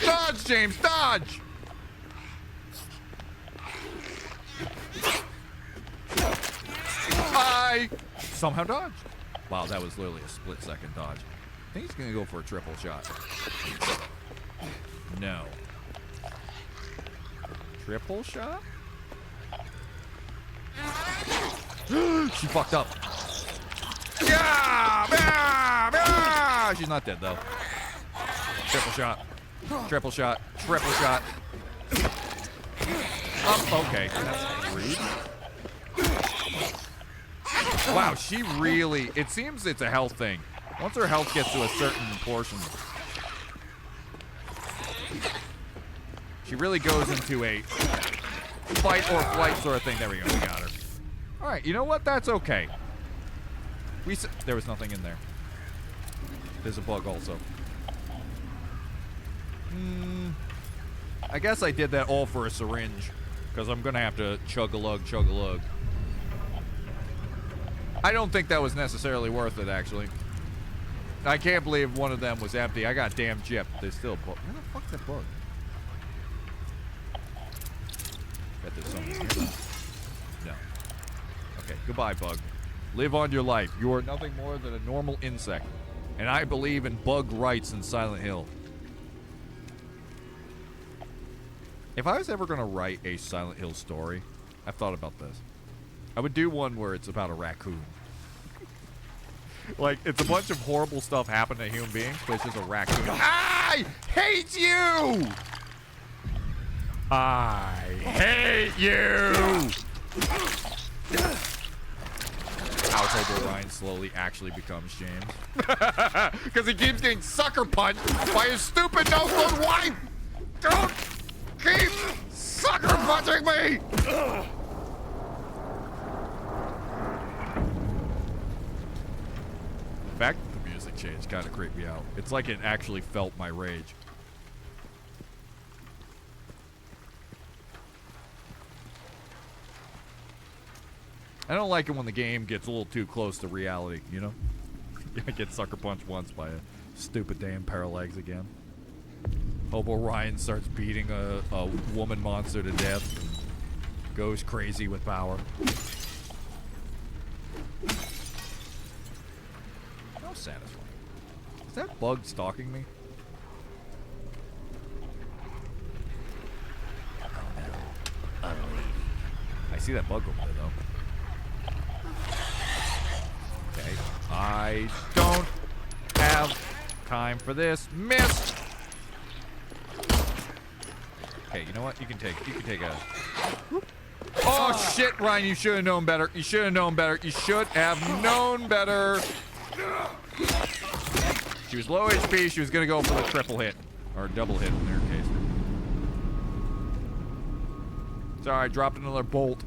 S1: Dodge, James, dodge! I somehow dodged. Wow, that was literally a split-second dodge. I think he's gonna go for a triple shot. No. Triple shot? She fucked up. Yeah! She's not dead, though. Triple shot. Triple shot. Triple shot. Okay. That's rude. Wow, she really... It seems it's a health thing. Once her health gets to a certain portion, she really goes into a fight or flight sort of thing. There we go. We got her. All right, you know what? That's okay. There was nothing in there. There's a bug also. I guess I did that all for a syringe, because I'm going to have to chug-a-lug, chug-a-lug. I don't think that was necessarily worth it, actually. I can't believe one of them was empty. I got damn gypped. There's still a bug. Where the fuck's that bug? Bet there's something here. No. Okay, goodbye, bug. Live on your life. You are nothing more than a normal insect. And I believe in bug rights in Silent Hill. If I was ever going to write a Silent Hill story, I've thought about this. I would do one where it's about a raccoon. Like, it's a bunch of horrible stuff happening to human beings, but it's just a raccoon. I hate you! I hate you! How Hobo Ryan slowly actually becomes James. Because he keeps getting sucker punched by his stupid no-good wife! Don't keep sucker punching me! The fact that the music changed kind of creeped me out. It's like it actually felt my rage. I don't like it when the game gets a little too close to reality, you know? I get sucker punched once by a stupid damn paralegs again. Hobo Ryan starts beating a woman monster to death and goes crazy with power. How satisfying. Is that bug stalking me? Oh no. I see that bug over there though. Okay. I don't have time for this. Missed! Okay, you know what? You can take a... Oh, shit, Ryan, you should have known better. You should have known better. You should have known better. She was low HP. She was going to go for the triple hit. Or double hit in their case. Sorry, I dropped another bolt.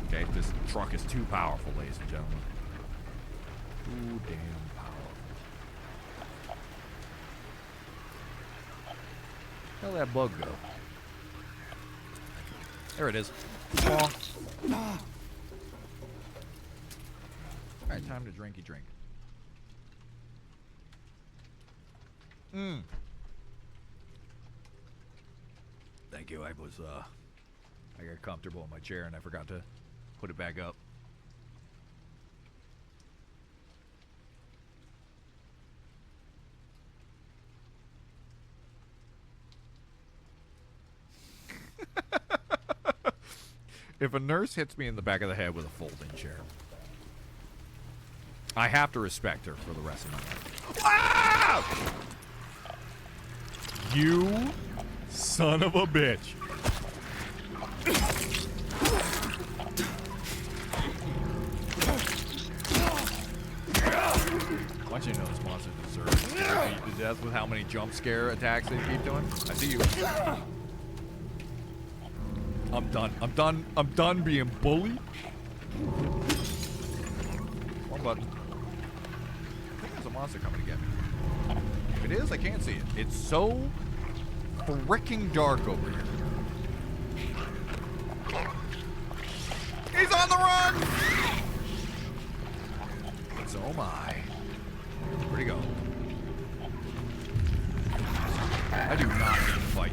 S1: Okay, this truck is too powerful, ladies and gentlemen. Too damn powerful. Where'd that bug go? There it is. Alright, time to drinky drink. Thank you. I was I got comfortable in my chair and I forgot to put it back up. If a nurse hits me in the back of the head with a folding chair, I have to respect her for the rest of my life. Ah! You son of a bitch. I want you to know this monster deserves to be beat to death with how many jump scare attacks they keep doing. I see you. I'm done. I'm done. I'm done being bullied. One button. I think there's a monster coming to get me. If it is, I can't see it. It's so freaking dark over here. He's on the run! So am I. Where'd he go? I do not need to fight.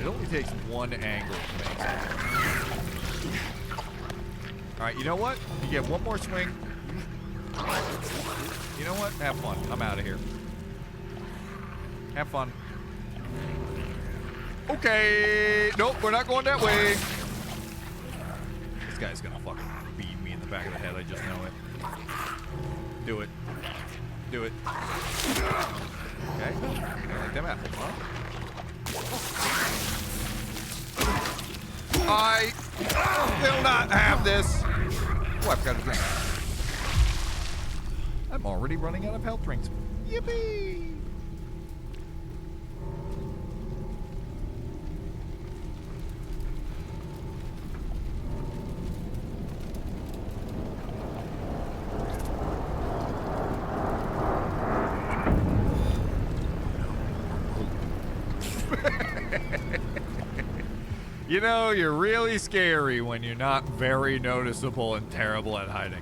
S1: It only takes one angle to make sense. Alright, you know what? You get one more swing. You know what? Have fun. I'm out of here. Have fun. Okay. Nope, we're not going that way. This guy's gonna fucking beat me in the back of the head. I just know it. Do it. Do it. Okay. I like them apples, huh? I will not have this. Oh, I forgot to drink. I'm already running out of health drinks. Yippee! You know, you're really scary when you're not very noticeable and terrible at hiding.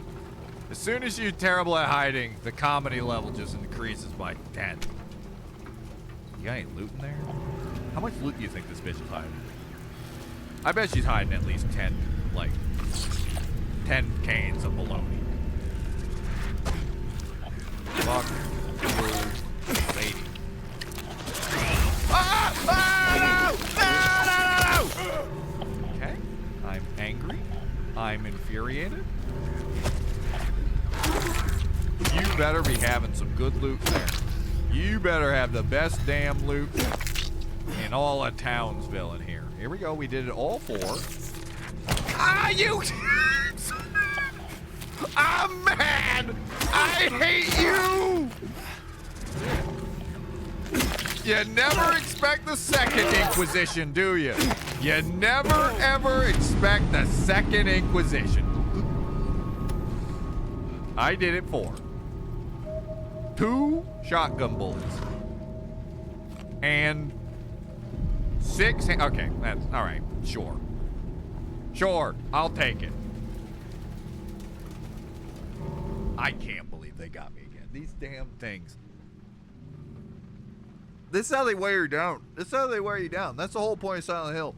S1: As soon as you're terrible at hiding, the comedy level just increases by 10. You got any loot in there? How much loot do you think this bitch is hiding? I bet she's hiding at least 10, like, 10 cans of bologna. Fuck you, lady. Ah! Ah! No! No! No! No! Okay. I'm angry. I'm infuriated. You better be having some good loot there. You better have the best damn loot in all of Townsville in here. Here we go. We did it all for. Ah, you! I'm mad! I hate you! You never expect the second Inquisition, do you? You never, ever expect the second Inquisition. I did it for 2 shotgun bullets. And 6... Okay, that's... Alright, sure. Sure, I'll take it. I can't believe they got me again. These damn things. This is how they wear you down. This is how they wear you down. That's the whole point of Silent Hill.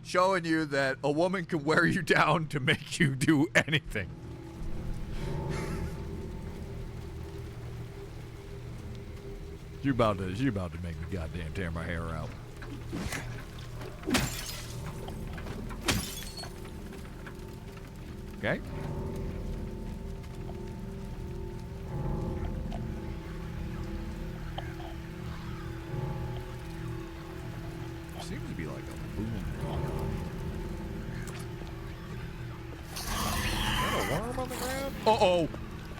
S1: Showing you that a woman can wear you down to make you do anything. You about to make me goddamn tear my hair out. Okay. Seems to be like a boom. Is that a worm on the ground? Uh-oh!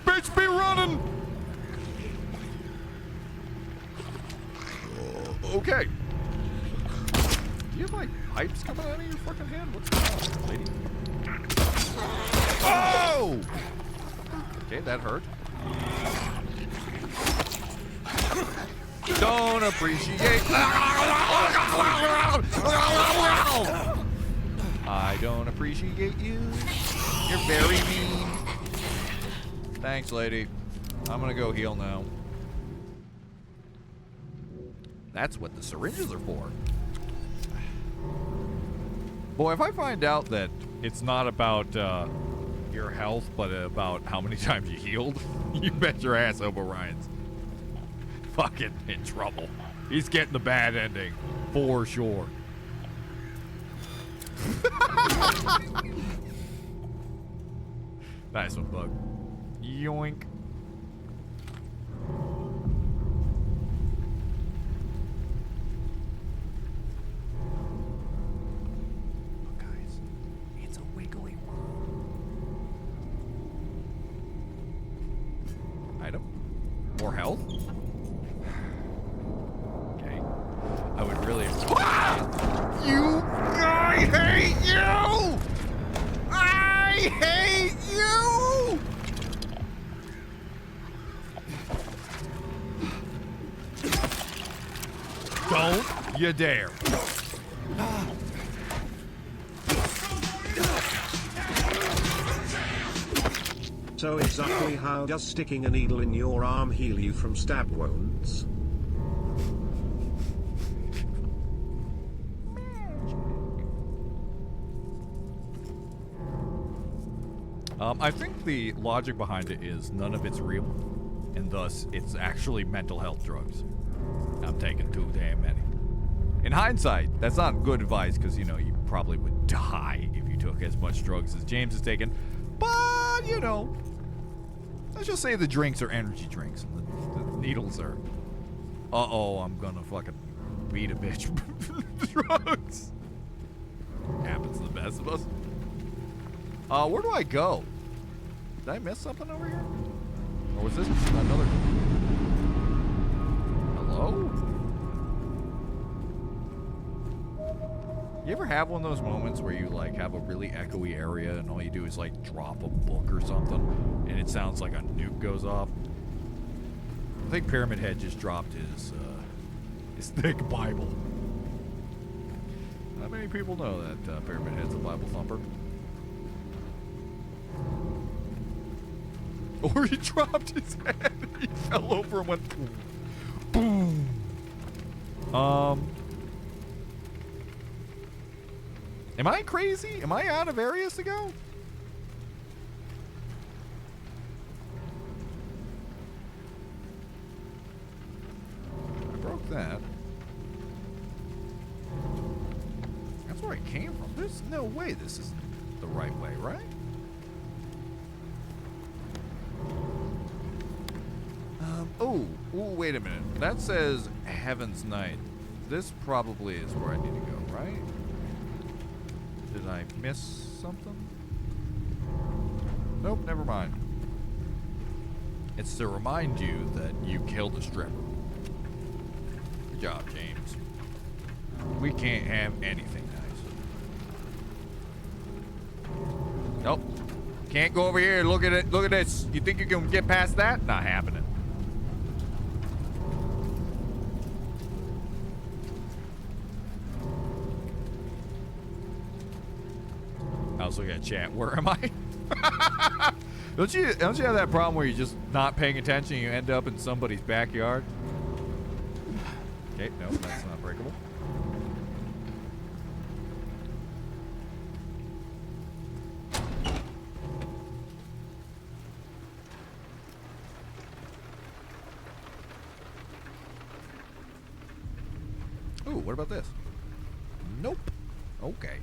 S1: Bitch be running! Okay. Do you have like pipes coming out of your fucking head? What's going on, lady? Oh! Okay, that hurt. Don't appreciate. I don't appreciate you. You're very mean. Thanks, lady. I'm gonna go heal now. That's what the syringes are for. Boy, if I find out that it's not about your health, but about how many times you healed, you bet your ass Hobo Ryan's fucking in trouble. He's getting the bad ending, for sure. Nice one, Bug. Yoink. Item. More health? Okay. I would really... Ah! You... I hate you! I hate you! Don't you dare.
S2: So exactly how does sticking a needle in your arm heal you from stab wounds?
S1: I think the logic behind it is none of it's real, and thus it's actually mental health drugs. I'm taking too damn many. In hindsight, that's not good advice because, you know, you probably would die if you took as much drugs as James is taking. But, you know, let's just say the drinks are energy drinks. The needles are, uh-oh, I'm gonna fucking beat a bitch with drugs. Happens to the best of us. Where do I go? Did I miss something over here? Or was this another... Hello? You ever have one of those moments where you, like, have a really echoey area and all you do is, like, drop a book or something and it sounds like a nuke goes off? I think Pyramid Head just dropped his thick Bible. Not many people know that Pyramid Head's a Bible thumper. Or he dropped his head. He fell over and went boom. Am I crazy? Am I out of areas to go? I broke that. That's where I came from. There's no way this is the right way, right? Oh, wait a minute. That says Heaven's Night. This probably is where I need to go, right? Did I miss something? Nope, never mind. It's to remind you that you killed a stripper. Good job, James. We can't have anything nice. Nope. Can't go over here. Look at it. Look at this. You think you can get past that? Not happening. I was looking at chat. Where am I? Don't you have that problem where you're just not paying attention and you end up in somebody's backyard? Okay, no, that's not breakable. Ooh, what about this? Nope. Okay.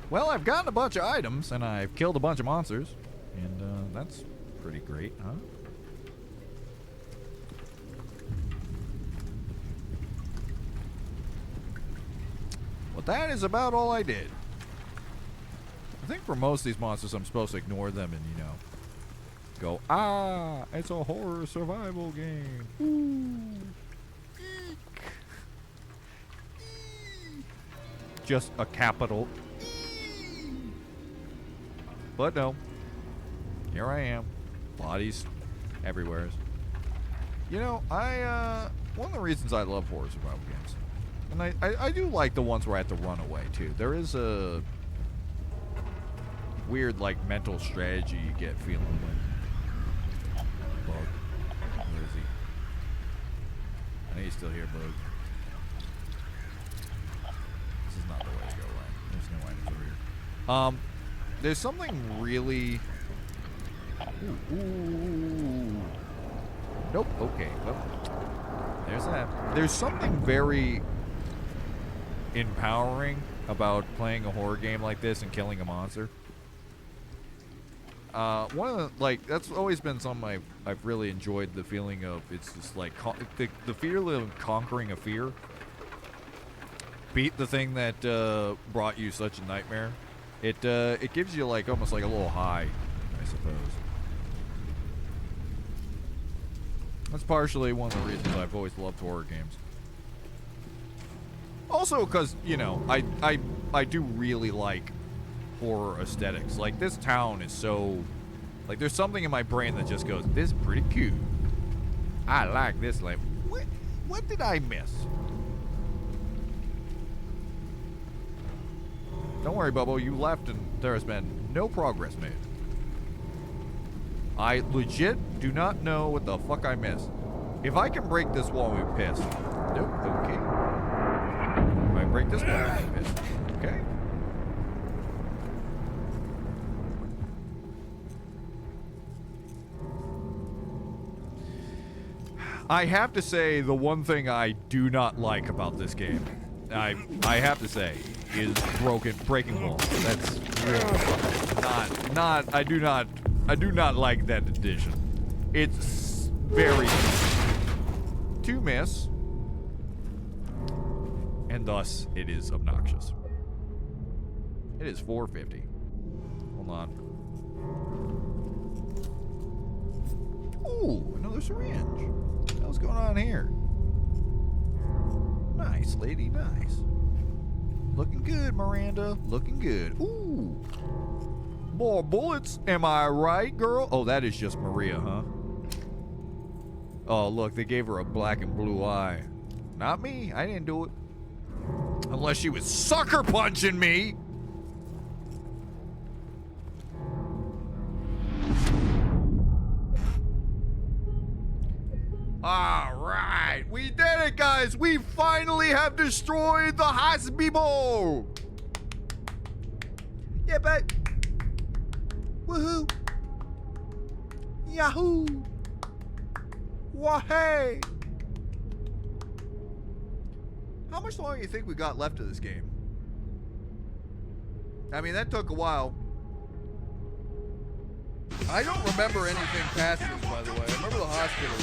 S1: Well, I've gotten a bunch of items, and I've killed a bunch of monsters, and that's pretty great, huh? Well, that is about all I did. I think for most of these monsters, I'm supposed to ignore them and, you know, go, ah, it's a horror survival game. Ooh. Eek. Just a capital But no. Here I am. Bodies everywhere. You know, one of the reasons I love horror survival games, and I do like the ones where I have to run away too. There is a weird, like, mental strategy you get feeling like. Bug. Where is I know you're still here, bud. This is not the way to go, right? There's no items over here. There's something really... Ooh. Nope. Okay. Well, there's that. There's something very empowering about playing a horror game like this and killing a monster. One of the, like, that's always been something I've really enjoyed, the feeling of, it's just like the feeling of conquering a fear. Beat the thing that brought you such a nightmare. It gives you like almost like a little high, I suppose. That's partially one of the reasons I've always loved horror games. Also, because, you know, I do really like horror aesthetics. Like, this town is so... Like, there's something in my brain that just goes, this is pretty cute. I like this. Like, what did I miss? Don't worry, Bubbo. You left and there has been no progress made. I legit do not know what the fuck I missed. If I can break this wall, I'm pissed. Nope. Okay. If I break this wall, I'm pissed. Okay. I have to say, the one thing I do not like about this game, I have to say, is breaking walls. That's really not. I do not like that addition. It's very to miss, and thus it is obnoxious. It is 450. Hold on. Ooh, another syringe. What's going on here? Nice, lady, nice. Looking good, Miranda. Looking good. Ooh. More bullets. Am I right, girl? Oh, that is just Maria, huh? Oh, look, they gave her a black and blue eye. Not me. I didn't do it. Unless she was sucker punching me. All right, we did it, guys. We finally have destroyed the Hobo. Yeah, babe. Woohoo. Yahoo. Wah-hey. How much longer do you think we got left of this game? I mean, that took a while. I don't remember anything past this, by the way. I remember the hospital.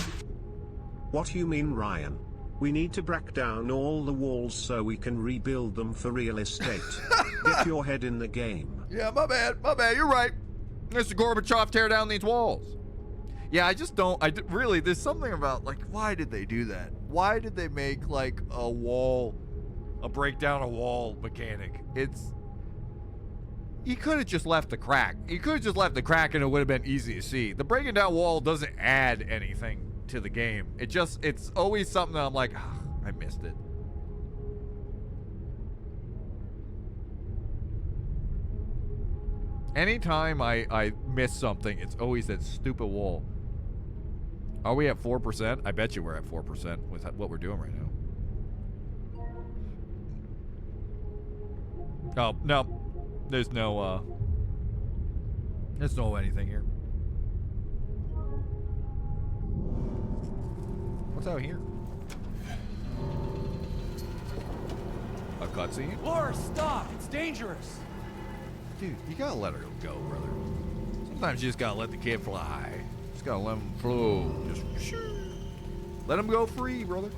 S2: What you mean, Ryan? We need to break down all the walls so we can rebuild them for real estate. Get your head in the game.
S1: Yeah, my bad, you're right. Mr. Gorbachev, tear down these walls. Yeah, I just don't, really, there's something about, like, why did they do that? Why did they make, like, a break down a wall mechanic? You could have just left the crack. You could have just left the crack and it would have been easy to see. The breaking down wall doesn't add anything to the game. It's always something that I'm like, I missed it. Anytime I miss something, it's always that stupid wall. Are we at 4%? I bet you we're at 4% with what we're doing right now. Oh, no. There's no anything here. What's out here? A cutscene?
S6: Laura, stop! It's dangerous!
S1: Dude, you gotta let her go, brother. Sometimes you just gotta let the kid fly. Just gotta let him flow. Just let him go free, brother.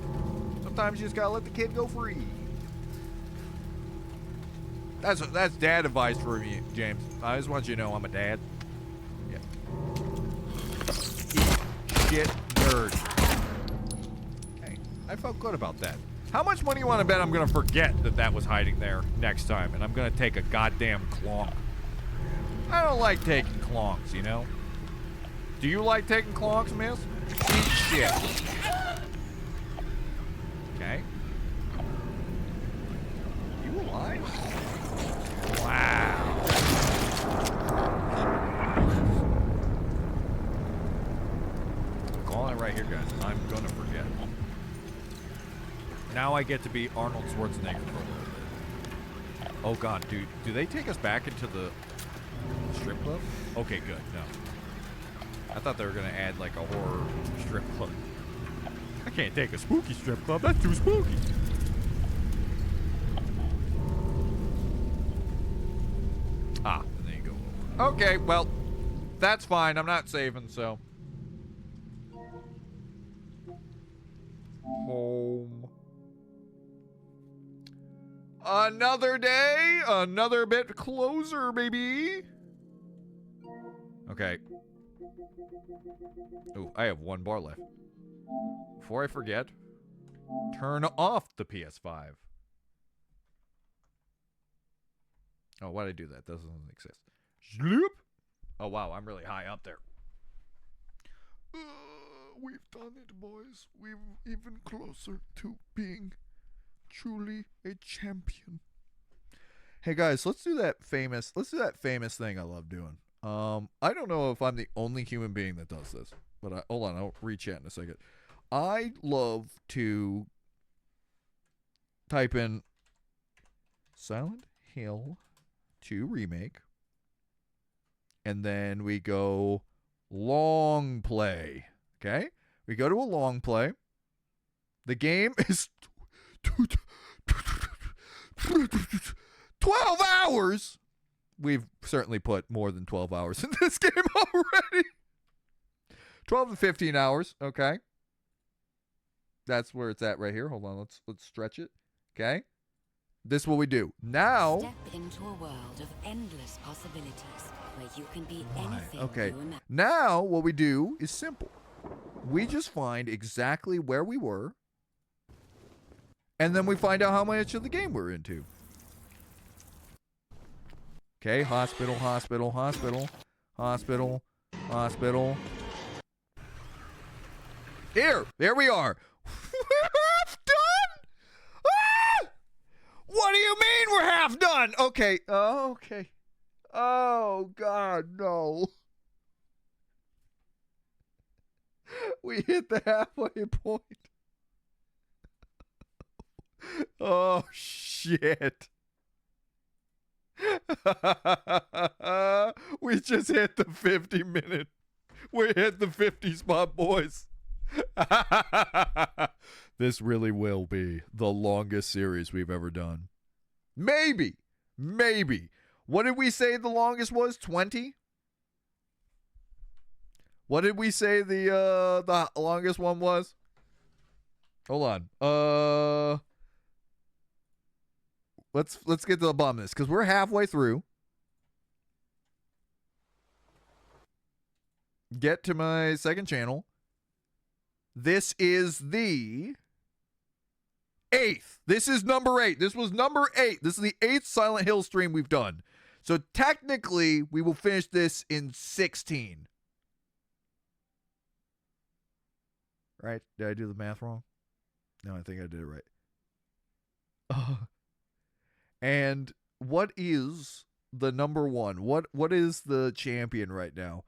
S1: Sometimes you just gotta let the kid go free. That's dad advice for me, James. I just want you to know I'm a dad. Yeah. Shit nerd. Hey, I felt good about that. How much money you want to bet I'm going to forget that was hiding there next time, and I'm going to take a goddamn clonk? I don't like taking clonks, you know? Do you like taking clonks, miss? Eat shit. Okay. You alive? Wow. I'm calling it right here, guys. I'm going to forget. Now I get to be Arnold Schwarzenegger for a little bit. Oh god, dude. Do they take us back into the strip club? Okay, good. No. I thought they were going to add like a horror strip club. I can't take a spooky strip club. That's too spooky. Ah, and there you go. Okay, well, that's fine. I'm not saving, so. Home. Another day, another bit closer, baby. Okay. Ooh, I have one bar left. Before I forget, turn off the PS5. Oh, why'd I do that? That doesn't exist. Sloop. Oh, wow, I'm really high up there. We've done it, boys. We're even closer to being truly a champion. Hey guys, let's do that famous thing I love doing. I don't know if I'm the only human being that does this, but hold on, I'll re-chat in a second. I love to type in Silent Hill 2 Remake, and then we go long play. Okay? We go to a long play. The game is 12 hours. We've certainly put more than 12 hours in this game already. 12 to 15 hours, okay? That's where it's at right here. Hold on, let's stretch it. Okay? This is what we do. Now,
S7: step into a world of endless possibilities where you can be anything
S1: okay.
S7: you imagine.
S1: Now, what we do is simple. We just find exactly where we were, and then we find out how much of the game we're into. Okay, hospital, hospital, hospital, hospital, hospital. Here we are. We're half done? Ah! What do you mean we're half done? Okay, okay. Oh, God, no. We hit the halfway point. Oh, shit. We just hit the 50-minute. We hit the 50 spot, boys. This really will be the longest series we've ever done. Maybe. What did we say the longest was? 20? What did we say the longest one was? Hold on. Let's get to the bottom of this because we're halfway through. Get to my second channel. This is the 8th. This is number 8. This was number 8. This is the 8th Silent Hill stream we've done. So technically, we will finish this in 16. Right? Did I do the math wrong? No, I think I did it right. And what is the number one? What is the champion right now?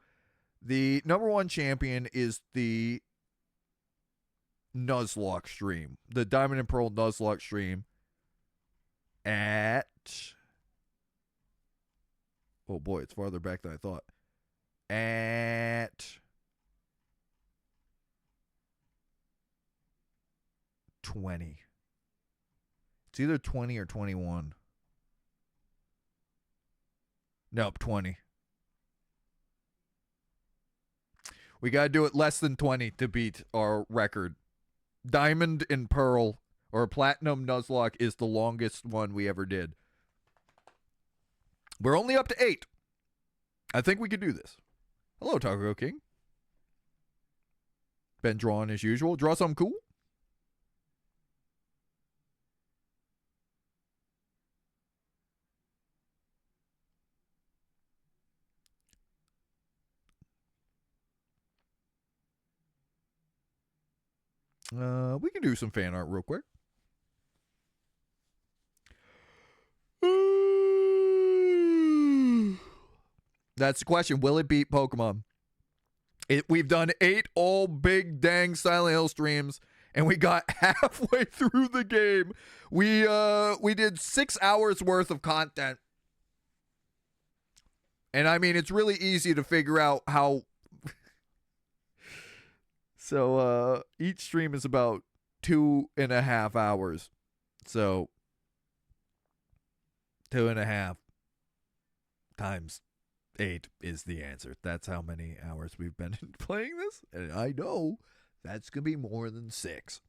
S1: The number one champion is the Nuzlocke stream. The Diamond and Pearl Nuzlocke stream at... Oh boy, it's farther back than I thought. At 20. It's either 20 or 21. Nope, 20. We got to do it less than 20 to beat our record. Diamond and Pearl, or Platinum Nuzlocke, is the longest one we ever did. We're only up to 8. I think we could do this. Hello, Taco King. Been drawing as usual. Draw something cool. We can do some fan art real quick. That's the question. Will it beat Pokemon? We've done 8 all big dang Silent Hill streams, and we got halfway through the game. We did 6 hours worth of content. And I mean, it's really easy to figure out how. So each stream is about 2.5 hours. So 2.5 times 8 is the answer. That's how many hours we've been playing this. And I know that's going to be more than 6.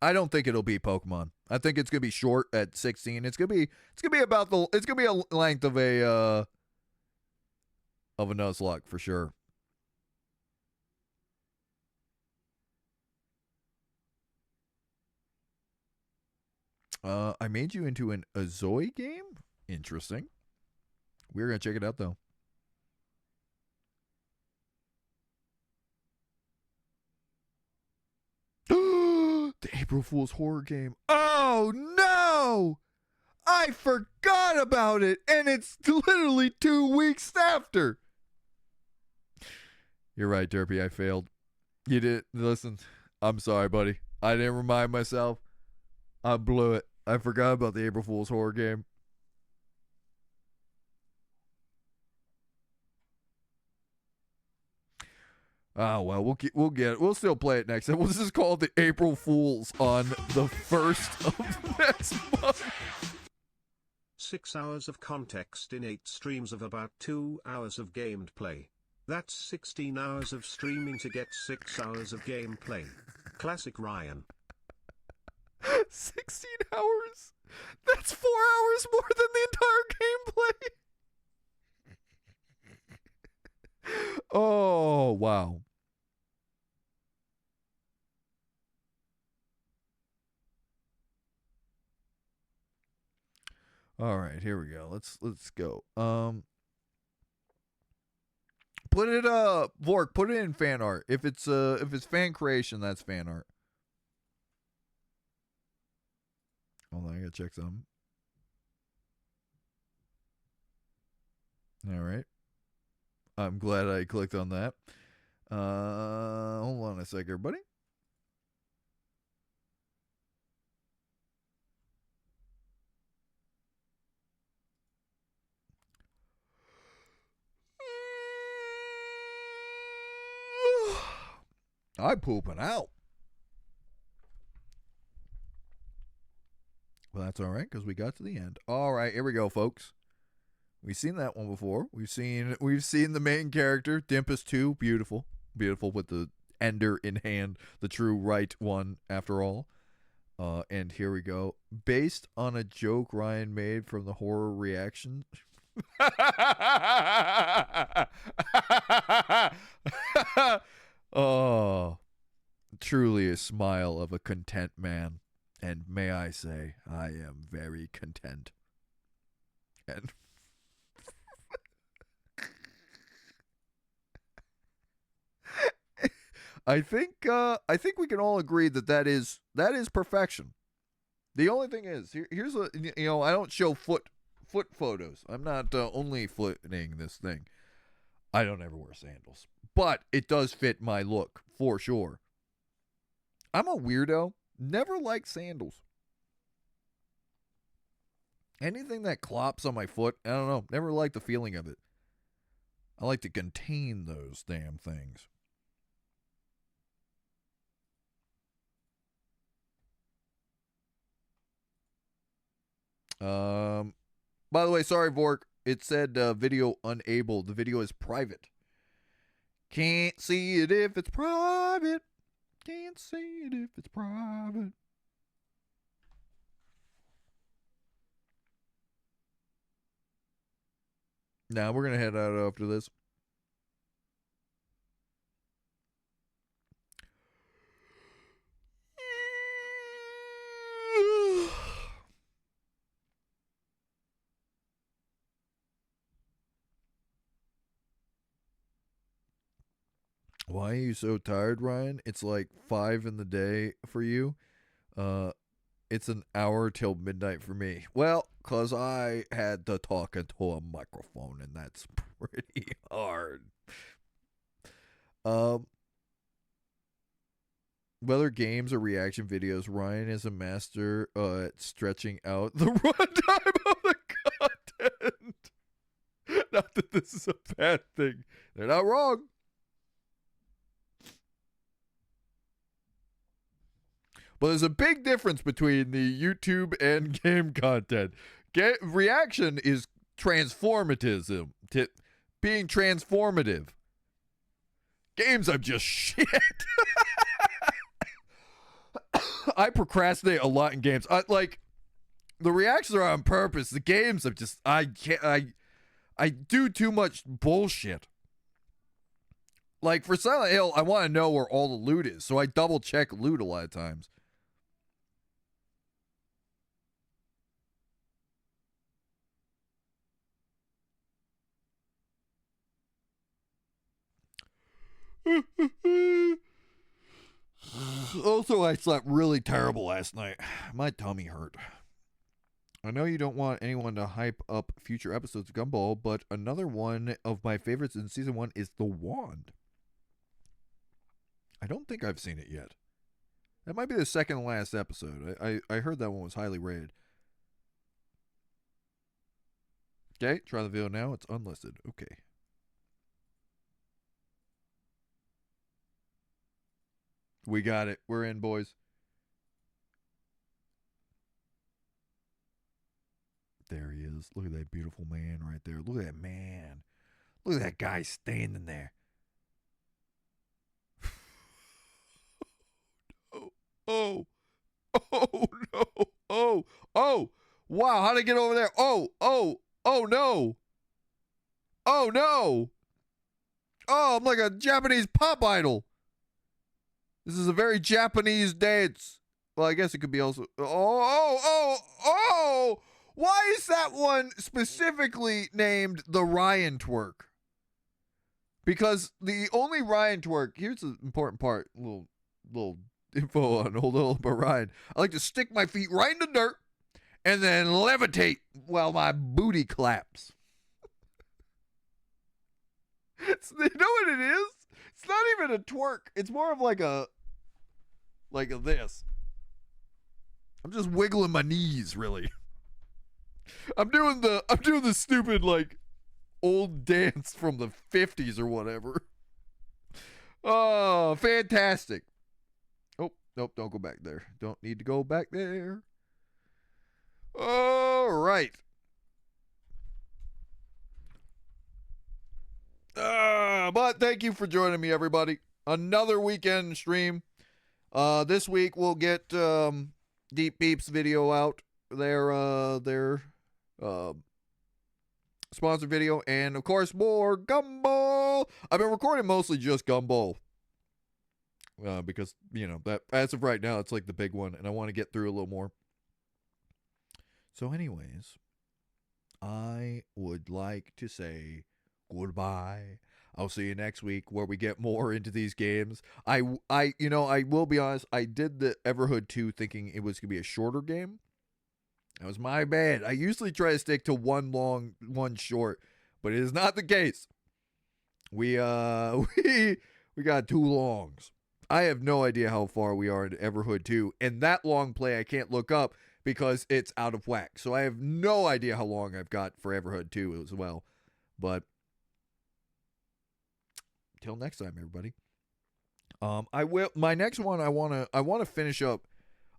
S1: I don't think it'll be Pokemon. I think it's gonna be short at 16. It's gonna be about the. It's gonna be a length of a Nuzlocke for sure. I made you into an Azoi game. Interesting. We're gonna check it out though. The April Fool's horror game. Oh no! I forgot about it, and it's literally 2 weeks after. You're right, Derpy. I failed. You did. Listen, I'm sorry, buddy. I didn't remind myself. I blew it. I forgot about the April Fool's horror game. Oh well, we'll still play it next time. We'll just call it the April Fools on the 1st of next month.
S2: 6 hours of context in 8 streams of about 2 hours of gameplay. That's 16 hours of streaming to get 6 hours of gameplay. Classic Ryan.
S1: 16 hours? That's 4 hours more than the entire gameplay. Oh, wow. All right, here we go. Let's go. Put it Vork, put it in fan art. If it's fan creation, that's fan art. Hold on, I gotta check some. All right. I'm glad I clicked on that. Hold on a sec, everybody. I'm pooping out. Well, that's all right because we got to the end. All right, here we go, folks. We've seen that one before. We've seen the main character, Dimpus 2, beautiful with the ender in hand, the true right one after all. And here we go. Based on a joke Ryan made from the horror reaction. Oh, truly a smile of a content man. And may I say, I am very content. And I think we can all agree that is perfection. The only thing is, here's a, I don't show foot photos. I'm not only footing this thing. I don't ever wear sandals, but it does fit my look for sure. I'm a weirdo. Never liked sandals. Anything that clops on my foot, I don't know. Never liked the feeling of it. I like to contain those damn things. By the way, sorry, Vork. It said video unable. The video is private. Can't see it if it's private. Can't see it if it's private. Now we're going to head out after this. Why are you so tired, Ryan? It's like 5 in the day for you. It's an hour till midnight for me. Well, because I had to talk into a microphone, and that's pretty hard. Whether games or reaction videos, Ryan is a master at stretching out the runtime of the content. Not that this is a bad thing. They're not wrong. But there's a big difference between the YouTube and game content. Reaction is transformative. Being transformative. Games are just shit. I procrastinate a lot in games. The reactions are on purpose. The games are just I do too much bullshit. Like for Silent Hill, I want to know where all the loot is, so I double check loot a lot of times. Also, I slept really terrible last night. My tummy hurt. I know you don't want anyone to hype up future episodes of Gumball, but another one of my favorites in season 1 is The Wand. I don't think I've seen it yet. That might be the second to last episode. I heard that one was highly rated. Okay, try the video now. It's unlisted. Okay. We got it. We're in, boys. There he is. Look at that beautiful man right there. Look at that man. Look at that guy standing there. Oh. Oh, no. Oh. Wow, how'd I get over there? Oh, no. Oh, no. Oh, I'm like a Japanese pop idol. This is a very Japanese dance. Well, I guess it could be also. Oh. Why is that one specifically named the Ryan twerk? Because the only Ryan twerk, here's the important part, little info on old Ryan. I like to stick my feet right in the dirt and then levitate while my booty claps. You know what it is? It's not even a twerk. It's more of like a this. I'm just wiggling my knees, really. I'm doing the stupid like old dance from the 50s or whatever. Oh, fantastic. Oh, nope, don't go back there. Don't need to go back there. All right. But thank you for joining me, everybody. Another weekend stream. This week we'll get Deep Beep's video out. Their sponsor video, and of course more Gumball. I've been recording mostly just Gumball. Because, that as of right now, it's like the big one, and I want to get through a little more. So anyways, I would like to say goodbye. I'll see you next week where we get more into these games. I will be honest, I did the Everhood 2 thinking it was going to be a shorter game. That was my bad. I usually try to stick to one long, one short, but it is not the case. We got 2 longs. I have no idea how far we are in Everhood 2, and that long play I can't look up because it's out of whack. So I have no idea how long I've got for Everhood 2 as well. But till next time, everybody. My next one I want to finish up.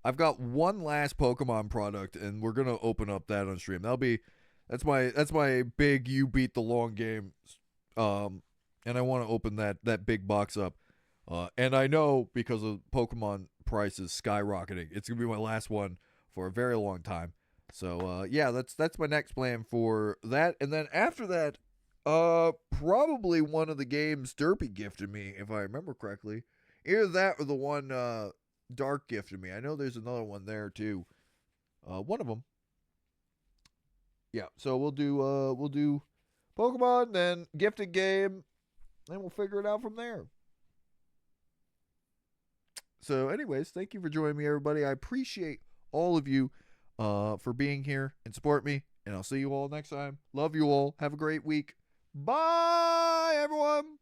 S1: I've got one last Pokemon product, and we're gonna open up that on stream. That's my big you beat the long game. And I want to open that big box up. And I know because of Pokemon prices skyrocketing, it's gonna be my last one for a very long time. So that's my next plan for that. And then after that, probably one of the games Derpy gifted me, if I remember correctly. Either that or the one Dark gifted me. I know there's another one there too. One of them. Yeah, so we'll do Pokemon, then gifted game, and we'll figure it out from there. So anyways, thank you for joining me, everybody. I appreciate all of you for being here and support me. And I'll see you all next time. Love you all. Have a great week. Bye, everyone.